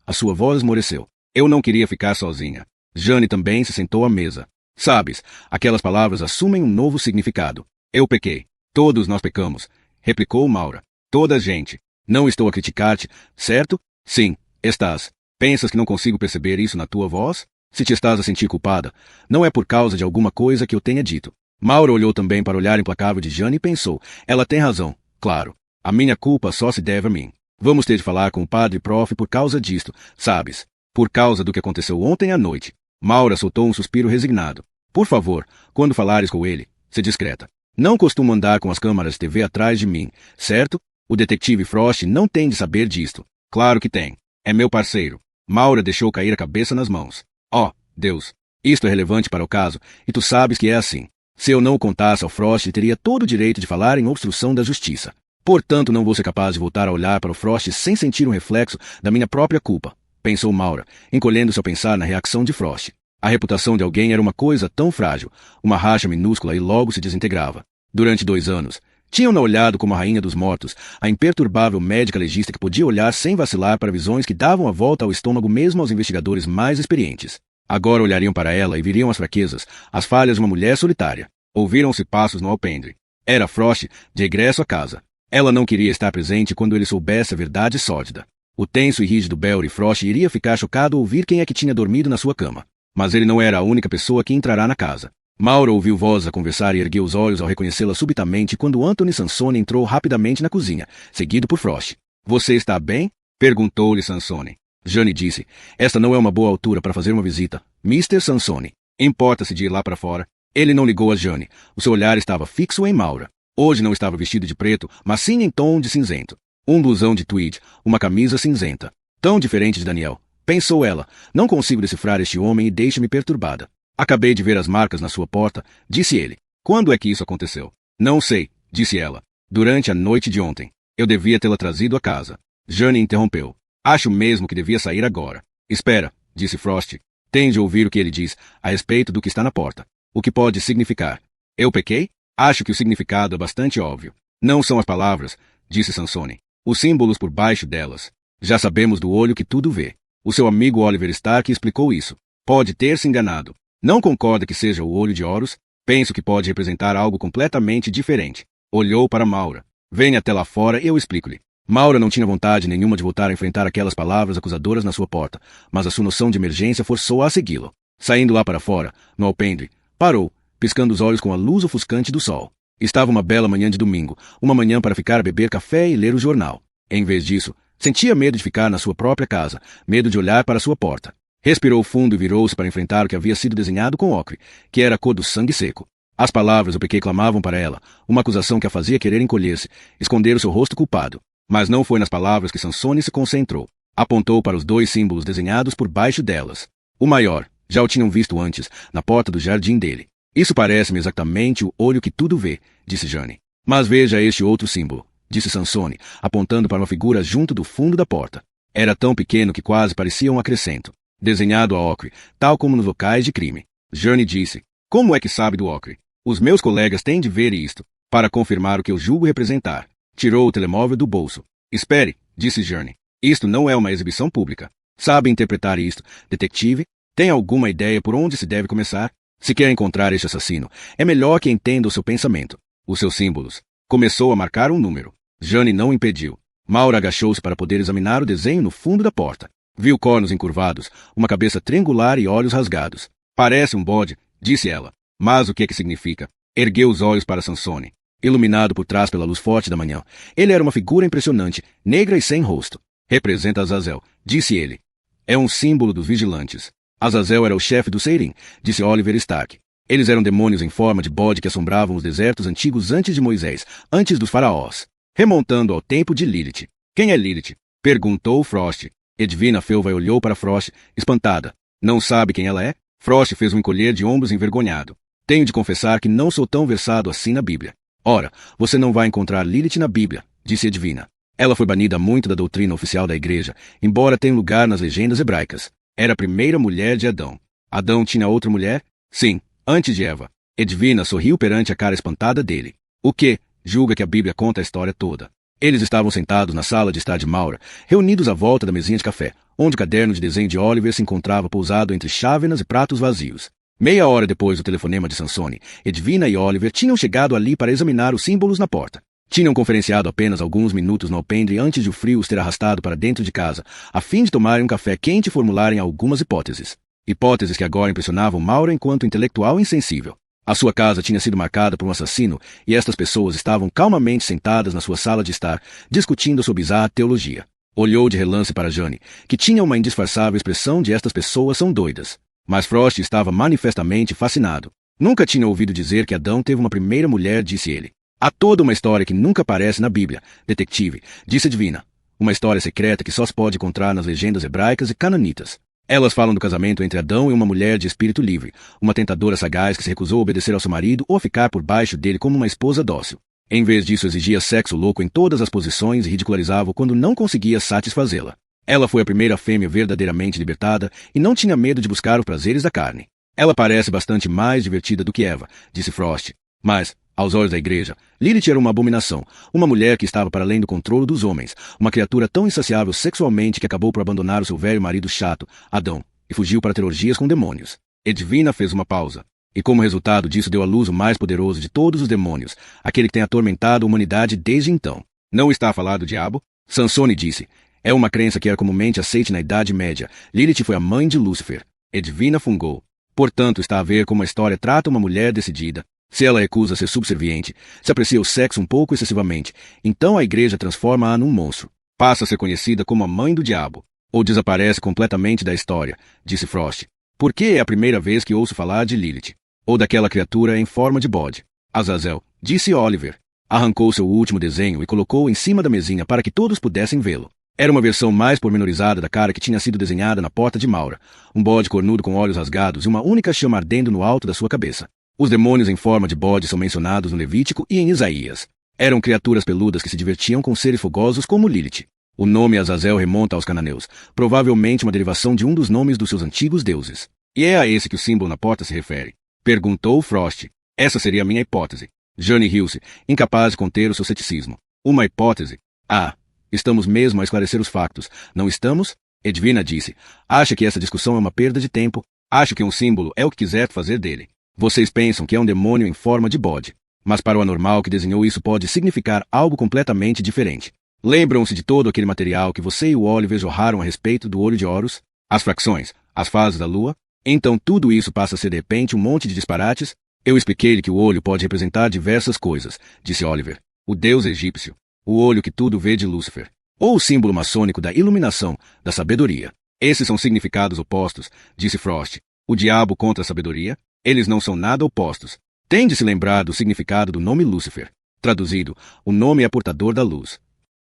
A sua voz esmoreceu. Eu não queria ficar sozinha. Jane também se sentou à mesa. Sabes, aquelas palavras assumem um novo significado. Eu pequei. Todos nós pecamos, replicou Maura. Toda a gente. Não estou a criticar-te, certo? Sim, estás. Pensas que não consigo perceber isso na tua voz? Se te estás a sentir culpada, não é por causa de alguma coisa que eu tenha dito. Maura olhou também para o olhar implacável de Jane e pensou, ela tem razão, claro. A minha culpa só se deve a mim. Vamos ter de falar com o padre Prof por causa disto, sabes? Por causa do que aconteceu ontem à noite. Maura soltou um suspiro resignado. Por favor, quando falares com ele, se discreta. Não costumo andar com as câmaras de TV atrás de mim, certo? O detetive Frost não tem de saber disto. Claro que tem. É meu parceiro. Maura deixou cair a cabeça nas mãos. Oh, Deus. Isto é relevante para o caso, e tu sabes que é assim. Se eu não o contasse ao Frost, teria todo o direito de falar em obstrução da justiça. Portanto, não vou ser capaz de voltar a olhar para o Frost sem sentir um reflexo da minha própria culpa, pensou Maura, encolhendo-se ao pensar na reação de Frost. A reputação de alguém era uma coisa tão frágil, uma racha minúscula e logo se desintegrava. Durante 2 anos, tinham-na olhado como a rainha dos mortos, a imperturbável médica legista que podia olhar sem vacilar para visões que davam a volta ao estômago mesmo aos investigadores mais experientes. Agora olhariam para ela e viriam as fraquezas, as falhas de uma mulher solitária. Ouviram-se passos no alpendre. Era Frost, de regresso à casa. Ela não queria estar presente quando ele soubesse a verdade sórdida. O tenso e rígido Belry Frost iria ficar chocado ao ouvir quem é que tinha dormido na sua cama. Mas ele não era a única pessoa que entrará na casa. Maura ouviu vozes a conversar e ergueu os olhos ao reconhecê-la subitamente quando Anthony Sansone entrou rapidamente na cozinha, seguido por Frost. Você está bem? Perguntou-lhe Sansone. Jane disse, esta não é uma boa altura para fazer uma visita. Mr. Sansone. Importa-se de ir lá para fora? Ele não ligou a Jane. O seu olhar estava fixo em Maura. Hoje não estava vestido de preto, mas sim em tom de cinzento. Um blusão de tweed, uma camisa cinzenta. Tão diferente de Daniel. Pensou ela. Não consigo decifrar este homem e deixa-me perturbada. Acabei de ver as marcas na sua porta, disse ele. Quando é que isso aconteceu? Não sei, disse ela. Durante a noite de ontem. Eu devia tê-la trazido a casa. Jane interrompeu. Acho mesmo que devia sair agora. Espera, disse Frost. Tem de ouvir o que ele diz a respeito do que está na porta. O que pode significar? Eu pequei? Acho que o significado é bastante óbvio. Não são as palavras, disse Sansone. Os símbolos por baixo delas. Já sabemos do olho que tudo vê. O seu amigo Oliver Stark explicou isso. Pode ter se enganado. Não concorda que seja o olho de Horus? Penso que pode representar algo completamente diferente. Olhou para Maura. Venha até lá fora e eu explico-lhe. Maura não tinha vontade nenhuma de voltar a enfrentar aquelas palavras acusadoras na sua porta, mas a sua noção de emergência forçou-a a segui-lo. Saindo lá para fora, no alpendre, parou, piscando os olhos com a luz ofuscante do sol. Estava uma bela manhã de domingo, uma manhã para ficar a beber café e ler o jornal. Em vez disso, sentia medo de ficar na sua própria casa, medo de olhar para sua porta. Respirou fundo e virou-se para enfrentar o que havia sido desenhado com ocre, que era a cor do sangue seco. As palavras do pequeno clamavam para ela, uma acusação que a fazia querer encolher-se, esconder o seu rosto culpado. Mas não foi nas palavras que Sansone se concentrou. Apontou para os 2 símbolos desenhados por baixo delas. O maior, já o tinham visto antes, na porta do jardim dele. Isso parece-me exatamente o olho que tudo vê, disse Jane. Mas veja este outro símbolo, disse Sansone, apontando para uma figura junto do fundo da porta. Era tão pequeno que quase parecia um acrescento. Desenhado a ocre, tal como nos locais de crime. Jane disse, como é que sabe do ocre? Os meus colegas têm de ver isto, para confirmar o que eu julgo representar. Tirou o telemóvel do bolso. Espere, disse Jane. Isto não é uma exibição pública. Sabe interpretar isto, detetive? Tem alguma ideia por onde se deve começar? Se quer encontrar este assassino, é melhor que entenda o seu pensamento, os seus símbolos. Começou a marcar um número. Jane não impediu. Maura agachou-se para poder examinar o desenho no fundo da porta. Viu cornos encurvados, uma cabeça triangular e olhos rasgados. Parece um bode, disse ela. Mas o que significa? Ergueu os olhos para Sansone. Iluminado por trás pela luz forte da manhã, ele era uma figura impressionante, negra e sem rosto. Representa Azazel, disse ele. É um símbolo dos vigilantes. Azazel era o chefe do Seirim, disse Oliver Stark. Eles eram demônios em forma de bode que assombravam os desertos antigos antes de Moisés, antes dos faraós. Remontando ao tempo de Lilith. Quem é Lilith? Perguntou Frost. Edwina Felva olhou para Frost, espantada. Não sabe quem ela é? Frost fez um encolher de ombros envergonhado. Tenho de confessar que não sou tão versado assim na Bíblia. Ora, você não vai encontrar Lilith na Bíblia, disse Edwina. Ela foi banida muito da doutrina oficial da igreja, embora tenha lugar nas legendas hebraicas. Era a primeira mulher de Adão. Adão tinha outra mulher? Sim, antes de Eva. Edwina sorriu perante a cara espantada dele. O quê? Julga que a Bíblia conta a história toda. Eles estavam sentados na sala de estar de Maura, reunidos à volta da mesinha de café, onde o caderno de desenho de Oliver se encontrava pousado entre chávenas e pratos vazios. Meia hora depois do telefonema de Sansone, Edwina e Oliver tinham chegado ali para examinar os símbolos na porta. Tinham conferenciado apenas alguns minutos no alpendre antes de o frio os ter arrastado para dentro de casa, a fim de tomarem um café quente e formularem algumas hipóteses. Hipóteses que agora impressionavam Maura enquanto intelectual insensível. A sua casa tinha sido marcada por um assassino e estas pessoas estavam calmamente sentadas na sua sala de estar, discutindo sua bizarra teologia. Olhou de relance para Jane, que tinha uma indisfarçável expressão de estas pessoas são doidas. Mas Frost estava manifestamente fascinado. Nunca tinha ouvido dizer que Adão teve uma primeira mulher, disse ele. Há toda uma história que nunca aparece na Bíblia, detetive, disse Edwina. Uma história secreta que só se pode encontrar nas legendas hebraicas e cananitas. Elas falam do casamento entre Adão e uma mulher de espírito livre, uma tentadora sagaz que se recusou a obedecer ao seu marido ou ficar por baixo dele como uma esposa dócil. Em vez disso, exigia sexo louco em todas as posições e ridicularizava-o quando não conseguia satisfazê-la. Ela foi a primeira fêmea verdadeiramente libertada e não tinha medo de buscar os prazeres da carne. Ela parece bastante mais divertida do que Eva, disse Frost. Mas, aos olhos da igreja, Lilith era uma abominação, uma mulher que estava para além do controle dos homens, uma criatura tão insaciável sexualmente que acabou por abandonar o seu velho marido chato, Adão, e fugiu para ter orgias com demônios. Edwina fez uma pausa, e como resultado disso deu à luz o mais poderoso de todos os demônios, aquele que tem atormentado a humanidade desde então. Não está a falar do diabo? Sansone disse. É uma crença que era comumente aceite na Idade Média. Lilith foi a mãe de Lúcifer. Edwina fungou. Portanto, está a ver como a história trata uma mulher decidida. Se ela recusa ser subserviente, se aprecia o sexo um pouco excessivamente, então a igreja transforma-a num monstro. Passa a ser conhecida como a mãe do diabo. Ou desaparece completamente da história, disse Frost. Por que é a primeira vez que ouço falar de Lilith? Ou daquela criatura em forma de bode? Azazel, disse Oliver. Arrancou seu último desenho e colocou-o em cima da mesinha para que todos pudessem vê-lo. Era uma versão mais pormenorizada da cara que tinha sido desenhada na porta de Maura. Um bode cornudo com olhos rasgados e uma única chama ardendo no alto da sua cabeça. Os demônios em forma de bode são mencionados no Levítico e em Isaías. Eram criaturas peludas que se divertiam com seres fogosos como Lilith. O nome Azazel remonta aos cananeus, provavelmente uma derivação de um dos nomes dos seus antigos deuses. E é a esse que o símbolo na porta se refere. Perguntou Frost. Essa seria a minha hipótese. Jane riu-se, incapaz de conter o seu ceticismo. Uma hipótese? Ah, estamos mesmo a esclarecer os factos, não estamos? Edwina disse. Acha que essa discussão é uma perda de tempo? Acho que um símbolo é o que quiser fazer dele. Vocês pensam que é um demônio em forma de bode. Mas para o anormal que desenhou isso pode significar algo completamente diferente. Lembram-se de todo aquele material que você e o Oliver jorraram a respeito do olho de Horus? As frações, as fases da lua? Então tudo isso passa a ser de repente um monte de disparates? Eu expliquei-lhe que o olho pode representar diversas coisas, disse Oliver. O deus egípcio, o olho que tudo vê de Lúcifer, ou o símbolo maçônico da iluminação, da sabedoria. Esses são significados opostos, disse Frost. O diabo contra a sabedoria? Eles não são nada opostos. Tem de se lembrar do significado do nome Lúcifer. Traduzido, o nome é portador da luz.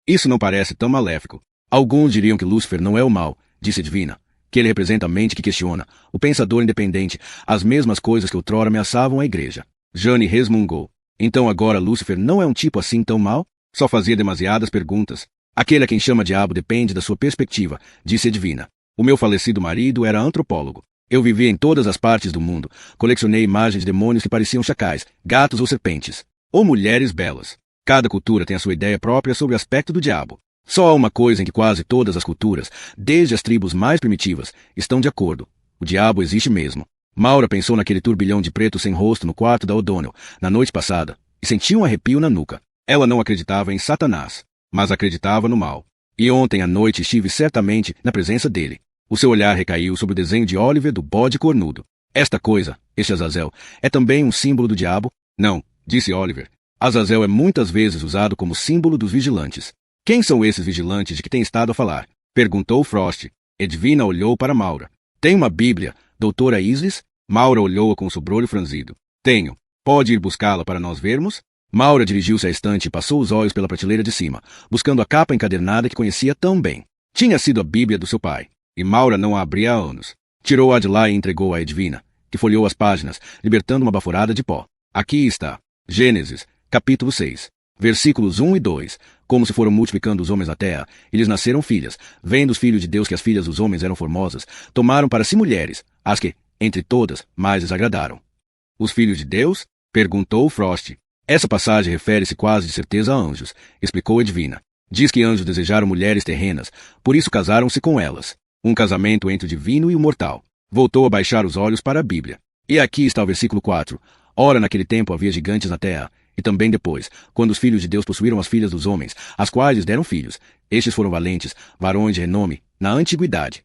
Isso não parece tão maléfico. Alguns diriam que Lúcifer não é o mal, disse Edwina, que ele representa a mente que questiona, o pensador independente, as mesmas coisas que outrora ameaçavam a igreja. Jane resmungou. Então agora Lúcifer não é um tipo assim tão mau? Só fazia demasiadas perguntas. Aquele a quem chama diabo depende da sua perspectiva, disse Edwina. O meu falecido marido era antropólogo. Eu vivi em todas as partes do mundo, colecionei imagens de demônios que pareciam chacais, gatos ou serpentes, ou mulheres belas. Cada cultura tem a sua ideia própria sobre o aspecto do diabo. Só há uma coisa em que quase todas as culturas, desde as tribos mais primitivas, estão de acordo. O diabo existe mesmo. Maura pensou naquele turbilhão de preto sem rosto no quarto da O'Donnell, na noite passada, e sentiu um arrepio na nuca. Ela não acreditava em Satanás, mas acreditava no mal. E ontem à noite estive certamente na presença dele. O seu olhar recaiu sobre o desenho de Oliver do bode cornudo. Esta coisa, este Azazel, é também um símbolo do diabo? Não, disse Oliver. Azazel é muitas vezes usado como símbolo dos vigilantes. Quem são esses vigilantes de que tem estado a falar? Perguntou Frost. Edwina olhou para Maura. Tem uma Bíblia, doutora Isles? Maura olhou-a com o sobrolho franzido. Tenho. Pode ir buscá-la para nós vermos? Maura dirigiu-se à estante e passou os olhos pela prateleira de cima, buscando a capa encadernada que conhecia tão bem. Tinha sido a Bíblia do seu pai, e Maura não a abria há anos. Tirou-a de lá e entregou a Edwina, que folheou as páginas, libertando uma baforada de pó. Aqui está. Gênesis, capítulo 6. Versículos 1 e 2. Como se foram multiplicando os homens na terra, e lhes nasceram filhas. Vendo os filhos de Deus que as filhas dos homens eram formosas, tomaram para si mulheres, as que, entre todas, mais lhes agradaram. Os filhos de Deus? Perguntou Frost. Essa passagem refere-se quase de certeza a anjos, explicou Edwina. Diz que anjos desejaram mulheres terrenas, por isso casaram-se com elas. Um casamento entre o divino e o mortal. Voltou a baixar os olhos para a Bíblia. E aqui está o versículo 4. Ora, naquele tempo havia gigantes na terra, e também depois, quando os filhos de Deus possuíram as filhas dos homens, as quais lhes deram filhos. Estes foram valentes, varões de renome, na antiguidade.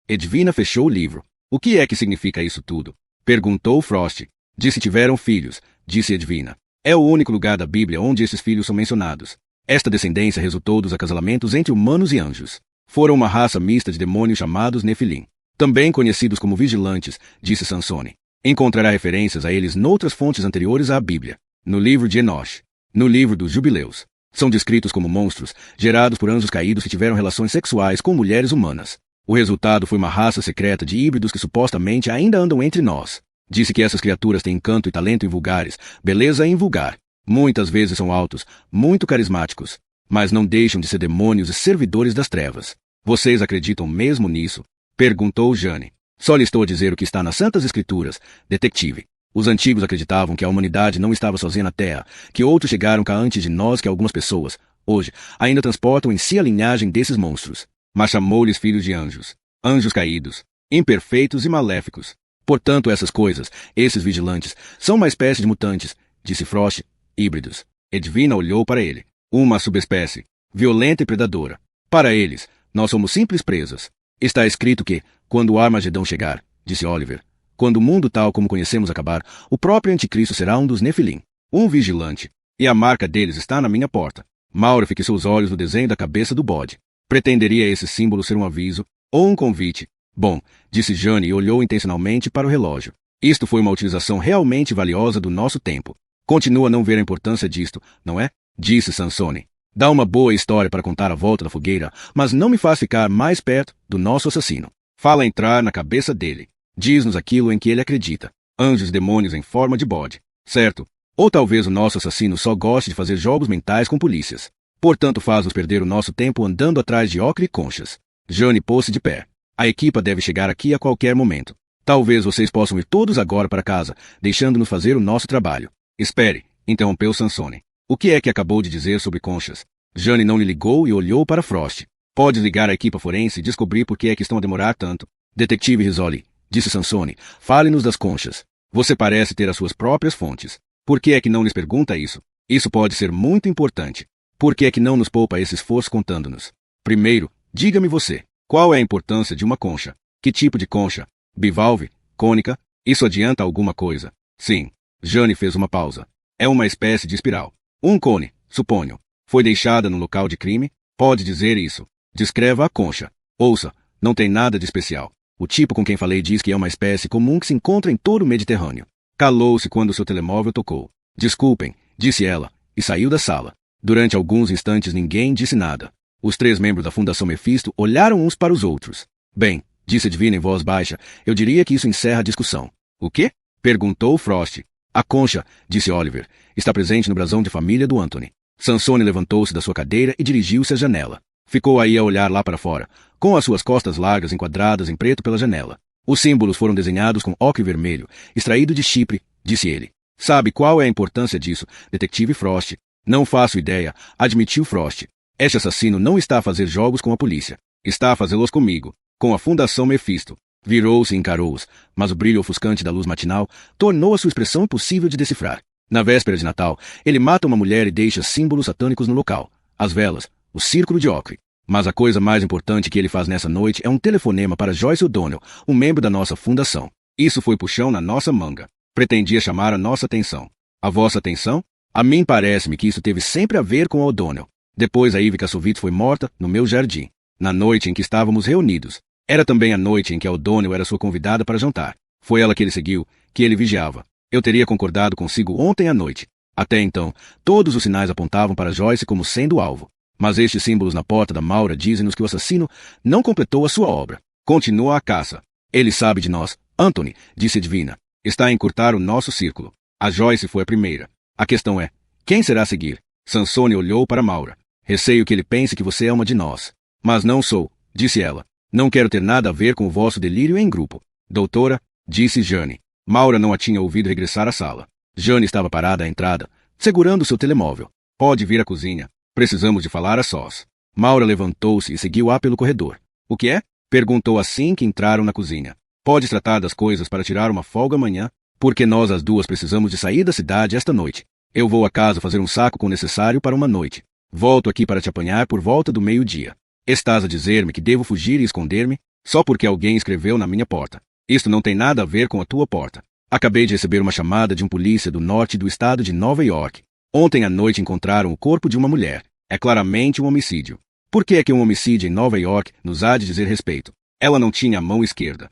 Edwina fechou o livro. O que é que significa isso tudo? Perguntou Frost. Disse tiveram filhos, disse Edwina. É o único lugar da Bíblia onde esses filhos são mencionados. Esta descendência resultou dos acasalamentos entre humanos e anjos. Foram uma raça mista de demônios chamados Nefilim, também conhecidos como vigilantes, disse Sansone. Encontrará referências a eles noutras fontes anteriores à Bíblia. No livro de Enoch, no livro dos Jubileus. São descritos como monstros, gerados por anjos caídos que tiveram relações sexuais com mulheres humanas. O resultado foi uma raça secreta de híbridos que supostamente ainda andam entre nós. Disse que essas criaturas têm encanto e talento invulgares, beleza invulgar. Muitas vezes são altos, muito carismáticos, mas não deixam de ser demônios e servidores das trevas. Vocês acreditam mesmo nisso? Perguntou Jane. Só lhe estou a dizer o que está nas Santas Escrituras, detetive. Os antigos acreditavam que a humanidade não estava sozinha na Terra, que outros chegaram cá antes de nós, que algumas pessoas, hoje, ainda transportam em si a linhagem desses monstros. Mas chamou-lhes filhos de anjos. Anjos caídos, imperfeitos e maléficos. Portanto, essas coisas, esses vigilantes, são uma espécie de mutantes, disse Frost, híbridos. Edwina olhou para ele. Uma subespécie, violenta e predadora. Para eles, nós somos simples presas. Está escrito que, quando o Armagedão chegar, disse Oliver, quando o mundo tal como conhecemos acabar, o próprio anticristo será um dos Nefilim, um vigilante, e a marca deles está na minha porta. Maura fixou os olhos no desenho da cabeça do bode. Pretenderia esse símbolo ser um aviso, ou um convite? Bom, disse Jane e olhou intencionalmente para o relógio. Isto foi uma utilização realmente valiosa do nosso tempo. Continua a não ver a importância disto, não é? Disse Sansone. Dá uma boa história para contar à volta da fogueira, mas não me faz ficar mais perto do nosso assassino. Fala entrar na cabeça dele. Diz-nos aquilo em que ele acredita. Anjos e demônios em forma de bode. Certo? Ou talvez o nosso assassino só goste de fazer jogos mentais com polícias. Portanto, faz-nos perder o nosso tempo andando atrás de ocre e conchas. Jane pôs-se de pé. A equipa deve chegar aqui a qualquer momento. Talvez vocês possam ir todos agora para casa, deixando-nos fazer o nosso trabalho. Espere, interrompeu Sansone. O que é que acabou de dizer sobre conchas? Jane não lhe ligou e olhou para Frost. Pode ligar à equipa forense e descobrir por que é que estão a demorar tanto. Detetive Rizzoli, disse Sansone, fale-nos das conchas. Você parece ter as suas próprias fontes. Por que é que não lhes pergunta isso? Isso pode ser muito importante. Por que é que não nos poupa esse esforço contando-nos? Primeiro, diga-me você, qual é a importância de uma concha? Que tipo de concha? Bivalve? Cônica? Isso adianta alguma coisa? Sim. Jane fez uma pausa. É uma espécie de espiral. Um cone, suponho. Foi deixada no local de crime? Pode dizer isso. Descreva a concha. Ouça, não tem nada de especial. O tipo com quem falei diz que é uma espécie comum que se encontra em todo o Mediterrâneo. Calou-se quando seu telemóvel tocou. Desculpem, disse ela, e saiu da sala. Durante alguns instantes ninguém disse nada. Os três membros da Fundação Mephisto olharam uns para os outros. Bem, disse Edwina em voz baixa, eu diria que isso encerra a discussão. O quê? Perguntou Frost. A concha, disse Oliver, está presente no brasão de família do Anthony. Sansone levantou-se da sua cadeira e dirigiu-se à janela. Ficou aí a olhar lá para fora, com as suas costas largas enquadradas em preto pela janela. Os símbolos foram desenhados com ocre vermelho, extraído de Chipre, disse ele. Sabe qual é a importância disso, detetive Frost? Não faço ideia, admitiu Frost. Este assassino não está a fazer jogos com a polícia. Está a fazê-los comigo, com a Fundação Mephisto. Virou-se e encarou-os, mas o brilho ofuscante da luz matinal tornou a sua expressão impossível de decifrar. Na véspera de Natal, ele mata uma mulher e deixa símbolos satânicos no local. As velas, o círculo de ocre. Mas a coisa mais importante que ele faz nessa noite é um telefonema para Joyce O'Donnell, um membro da nossa fundação. Isso foi puxão na nossa manga. Pretendia chamar a nossa atenção. A vossa atenção? A mim parece-me que isso teve sempre a ver com a O'Donnell. Depois a Ivy Kassovitz foi morta no meu jardim, na noite em que estávamos reunidos. Era também a noite em que a O'Donnell era sua convidada para jantar. Foi ela que ele seguiu, que ele vigiava. Eu teria concordado consigo ontem à noite. Até então, todos os sinais apontavam para Joyce como sendo o alvo. Mas estes símbolos na porta da Maura dizem-nos que o assassino não completou a sua obra. Continua a caça. Ele sabe de nós. Anthony, disse Edwina, está a encurtar o nosso círculo. A Joyce foi a primeira. A questão é, quem será a seguir? Sansone olhou para Maura. Receio que ele pense que você é uma de nós. Mas não sou, disse ela. Não quero ter nada a ver com o vosso delírio em grupo. Doutora, disse Jane. Maura não a tinha ouvido regressar à sala. Jane estava parada à entrada, segurando seu telemóvel. Pode vir à cozinha. Precisamos de falar a sós. Maura levantou-se e seguiu-a pelo corredor. O que é? Perguntou assim que entraram na cozinha. Pode tratar das coisas para tirar uma folga amanhã, porque nós as duas precisamos de sair da cidade esta noite. Eu vou a casa fazer um saco com o necessário para uma noite. Volto aqui para te apanhar por volta do meio-dia. Estás a dizer-me que devo fugir e esconder-me, só porque alguém escreveu na minha porta. Isto não tem nada a ver com a tua porta. Acabei de receber uma chamada de um polícia do norte do estado de Nova York. Ontem à noite encontraram o corpo de uma mulher. É claramente um homicídio. Por que é que um homicídio em Nova York nos há de dizer respeito? Ela não tinha a mão esquerda.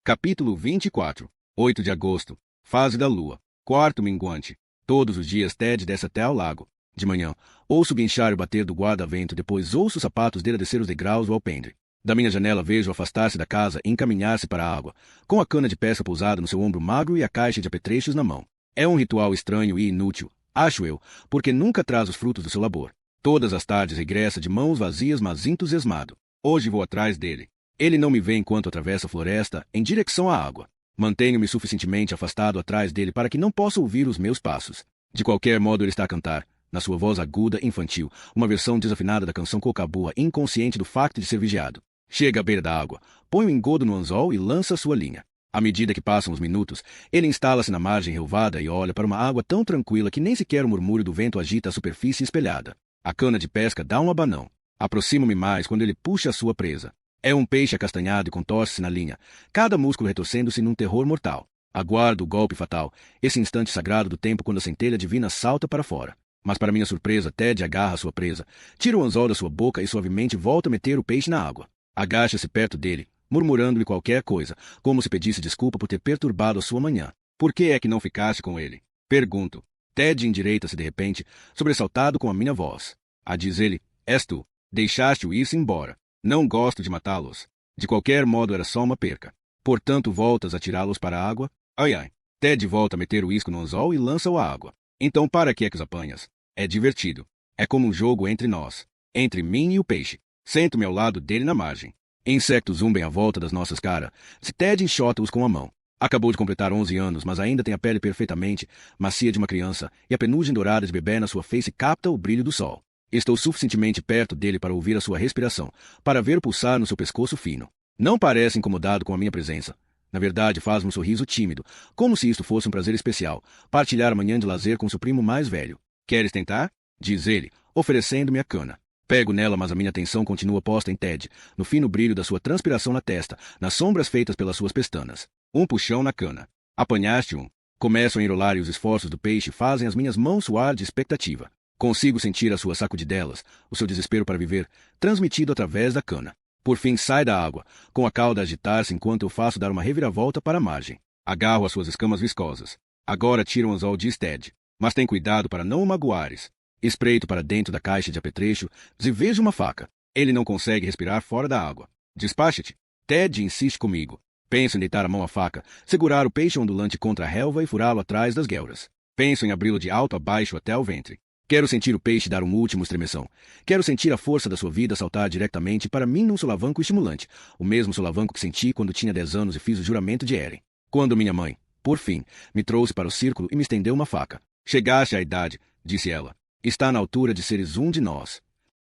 Capítulo 24. 8 de agosto. Fase da lua. Quarto minguante. Todos os dias Ted desce até ao lago. De manhã, ouço o guinchar e o bater do guarda-vento, depois ouço os sapatos dele a descer os degraus do alpendre. Da minha janela vejo afastar-se da casa e encaminhar-se para a água, com a cana de pesca pousada no seu ombro magro e a caixa de apetrechos na mão. É um ritual estranho e inútil, acho eu, porque nunca traz os frutos do seu labor. Todas as tardes regressa de mãos vazias, mas entusiasmado. Hoje vou atrás dele. Ele não me vê enquanto atravessa a floresta em direção à água. Mantenho-me suficientemente afastado atrás dele para que não possa ouvir os meus passos. De qualquer modo ele está a cantar, na sua voz aguda e infantil, uma versão desafinada da canção Cocaboa, inconsciente do facto de ser vigiado. Chega à beira da água, põe o engodo no anzol e lança sua linha. À medida que passam os minutos, ele instala-se na margem relvada e olha para uma água tão tranquila que nem sequer o murmúrio do vento agita a superfície espelhada. A cana de pesca dá um abanão. Aproximo-me mais quando ele puxa a sua presa. É um peixe acastanhado e contorce-se na linha, cada músculo retorcendo-se num terror mortal. Aguardo o golpe fatal, esse instante sagrado do tempo quando a centelha divina salta para fora. Mas para minha surpresa, Ted agarra a sua presa, tira o anzol da sua boca e suavemente volta a meter o peixe na água. Agacha-se perto dele, murmurando-lhe qualquer coisa, como se pedisse desculpa por ter perturbado a sua manhã. Por que é que não ficaste com ele? Pergunto. Ted endireita-se de repente, sobressaltado com a minha voz. Diz ele, és tu. Deixaste-o ir-se embora. Não gosto de matá-los. De qualquer modo era só uma perca. Portanto, voltas a tirá-los para a água? Ai, ai. Ted volta a meter o isco no anzol e lança-o à água. Então para que é que os apanhas? É divertido. É como um jogo entre nós. Entre mim e o peixe. Sento-me ao lado dele na margem. Insectos zumbem à volta das nossas caras. Se Ted enxota-os com a mão. Acabou de completar 11 anos, mas ainda tem a pele perfeitamente macia de uma criança e a penugem dourada de bebê na sua face capta o brilho do sol. Estou suficientemente perto dele para ouvir a sua respiração, para ver o pulsar no seu pescoço fino. Não parece incomodado com a minha presença. Na verdade, faz-me um sorriso tímido, como se isto fosse um prazer especial, partilhar a manhã de lazer com seu primo mais velho. Queres tentar? Diz ele, oferecendo-me a cana. Pego nela, mas a minha atenção continua posta em Ted, no fino brilho da sua transpiração na testa, nas sombras feitas pelas suas pestanas. Um puxão na cana. Apanhaste um. Começam a enrolar e os esforços do peixe fazem as minhas mãos suar de expectativa. Consigo sentir a sua sacudidelas, o seu desespero para viver, transmitido através da cana. Por fim sai da água, com a cauda a agitar-se enquanto eu faço dar uma reviravolta para a margem. Agarro as suas escamas viscosas. Agora tiro o anzol, diz Ted. Mas tem cuidado para não o magoares. Espreito para dentro da caixa de apetrecho e vejo uma faca. Ele não consegue respirar fora da água. Despacha-te. Ted insiste comigo. Penso em deitar a mão à faca, segurar o peixe ondulante contra a relva e furá-lo atrás das guelras. Penso em abri-lo de alto a baixo até o ventre. Quero sentir o peixe dar um último estremeção. Quero sentir a força da sua vida saltar diretamente para mim num solavanco estimulante, o mesmo solavanco que senti quando tinha 10 anos e fiz o juramento de Eren. Quando minha mãe, por fim, me trouxe para o círculo e me estendeu uma faca. Chegaste à idade, disse ela. Está na altura de seres um de nós.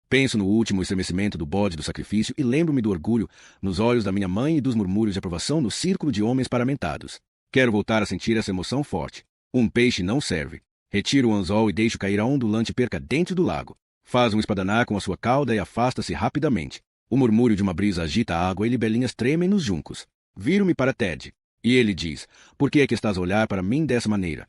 Penso no último estremecimento do bode do sacrifício e lembro-me do orgulho nos olhos da minha mãe e dos murmúrios de aprovação no círculo de homens paramentados. Quero voltar a sentir essa emoção forte. Um peixe não serve. Retira o anzol e deixo cair a ondulante perca dentro do lago. Faz um espadanar com a sua cauda e afasta-se rapidamente. O murmúrio de uma brisa agita a água e libelinhas tremem nos juncos. Viro-me para Ted. E ele diz, por que é que estás a olhar para mim dessa maneira?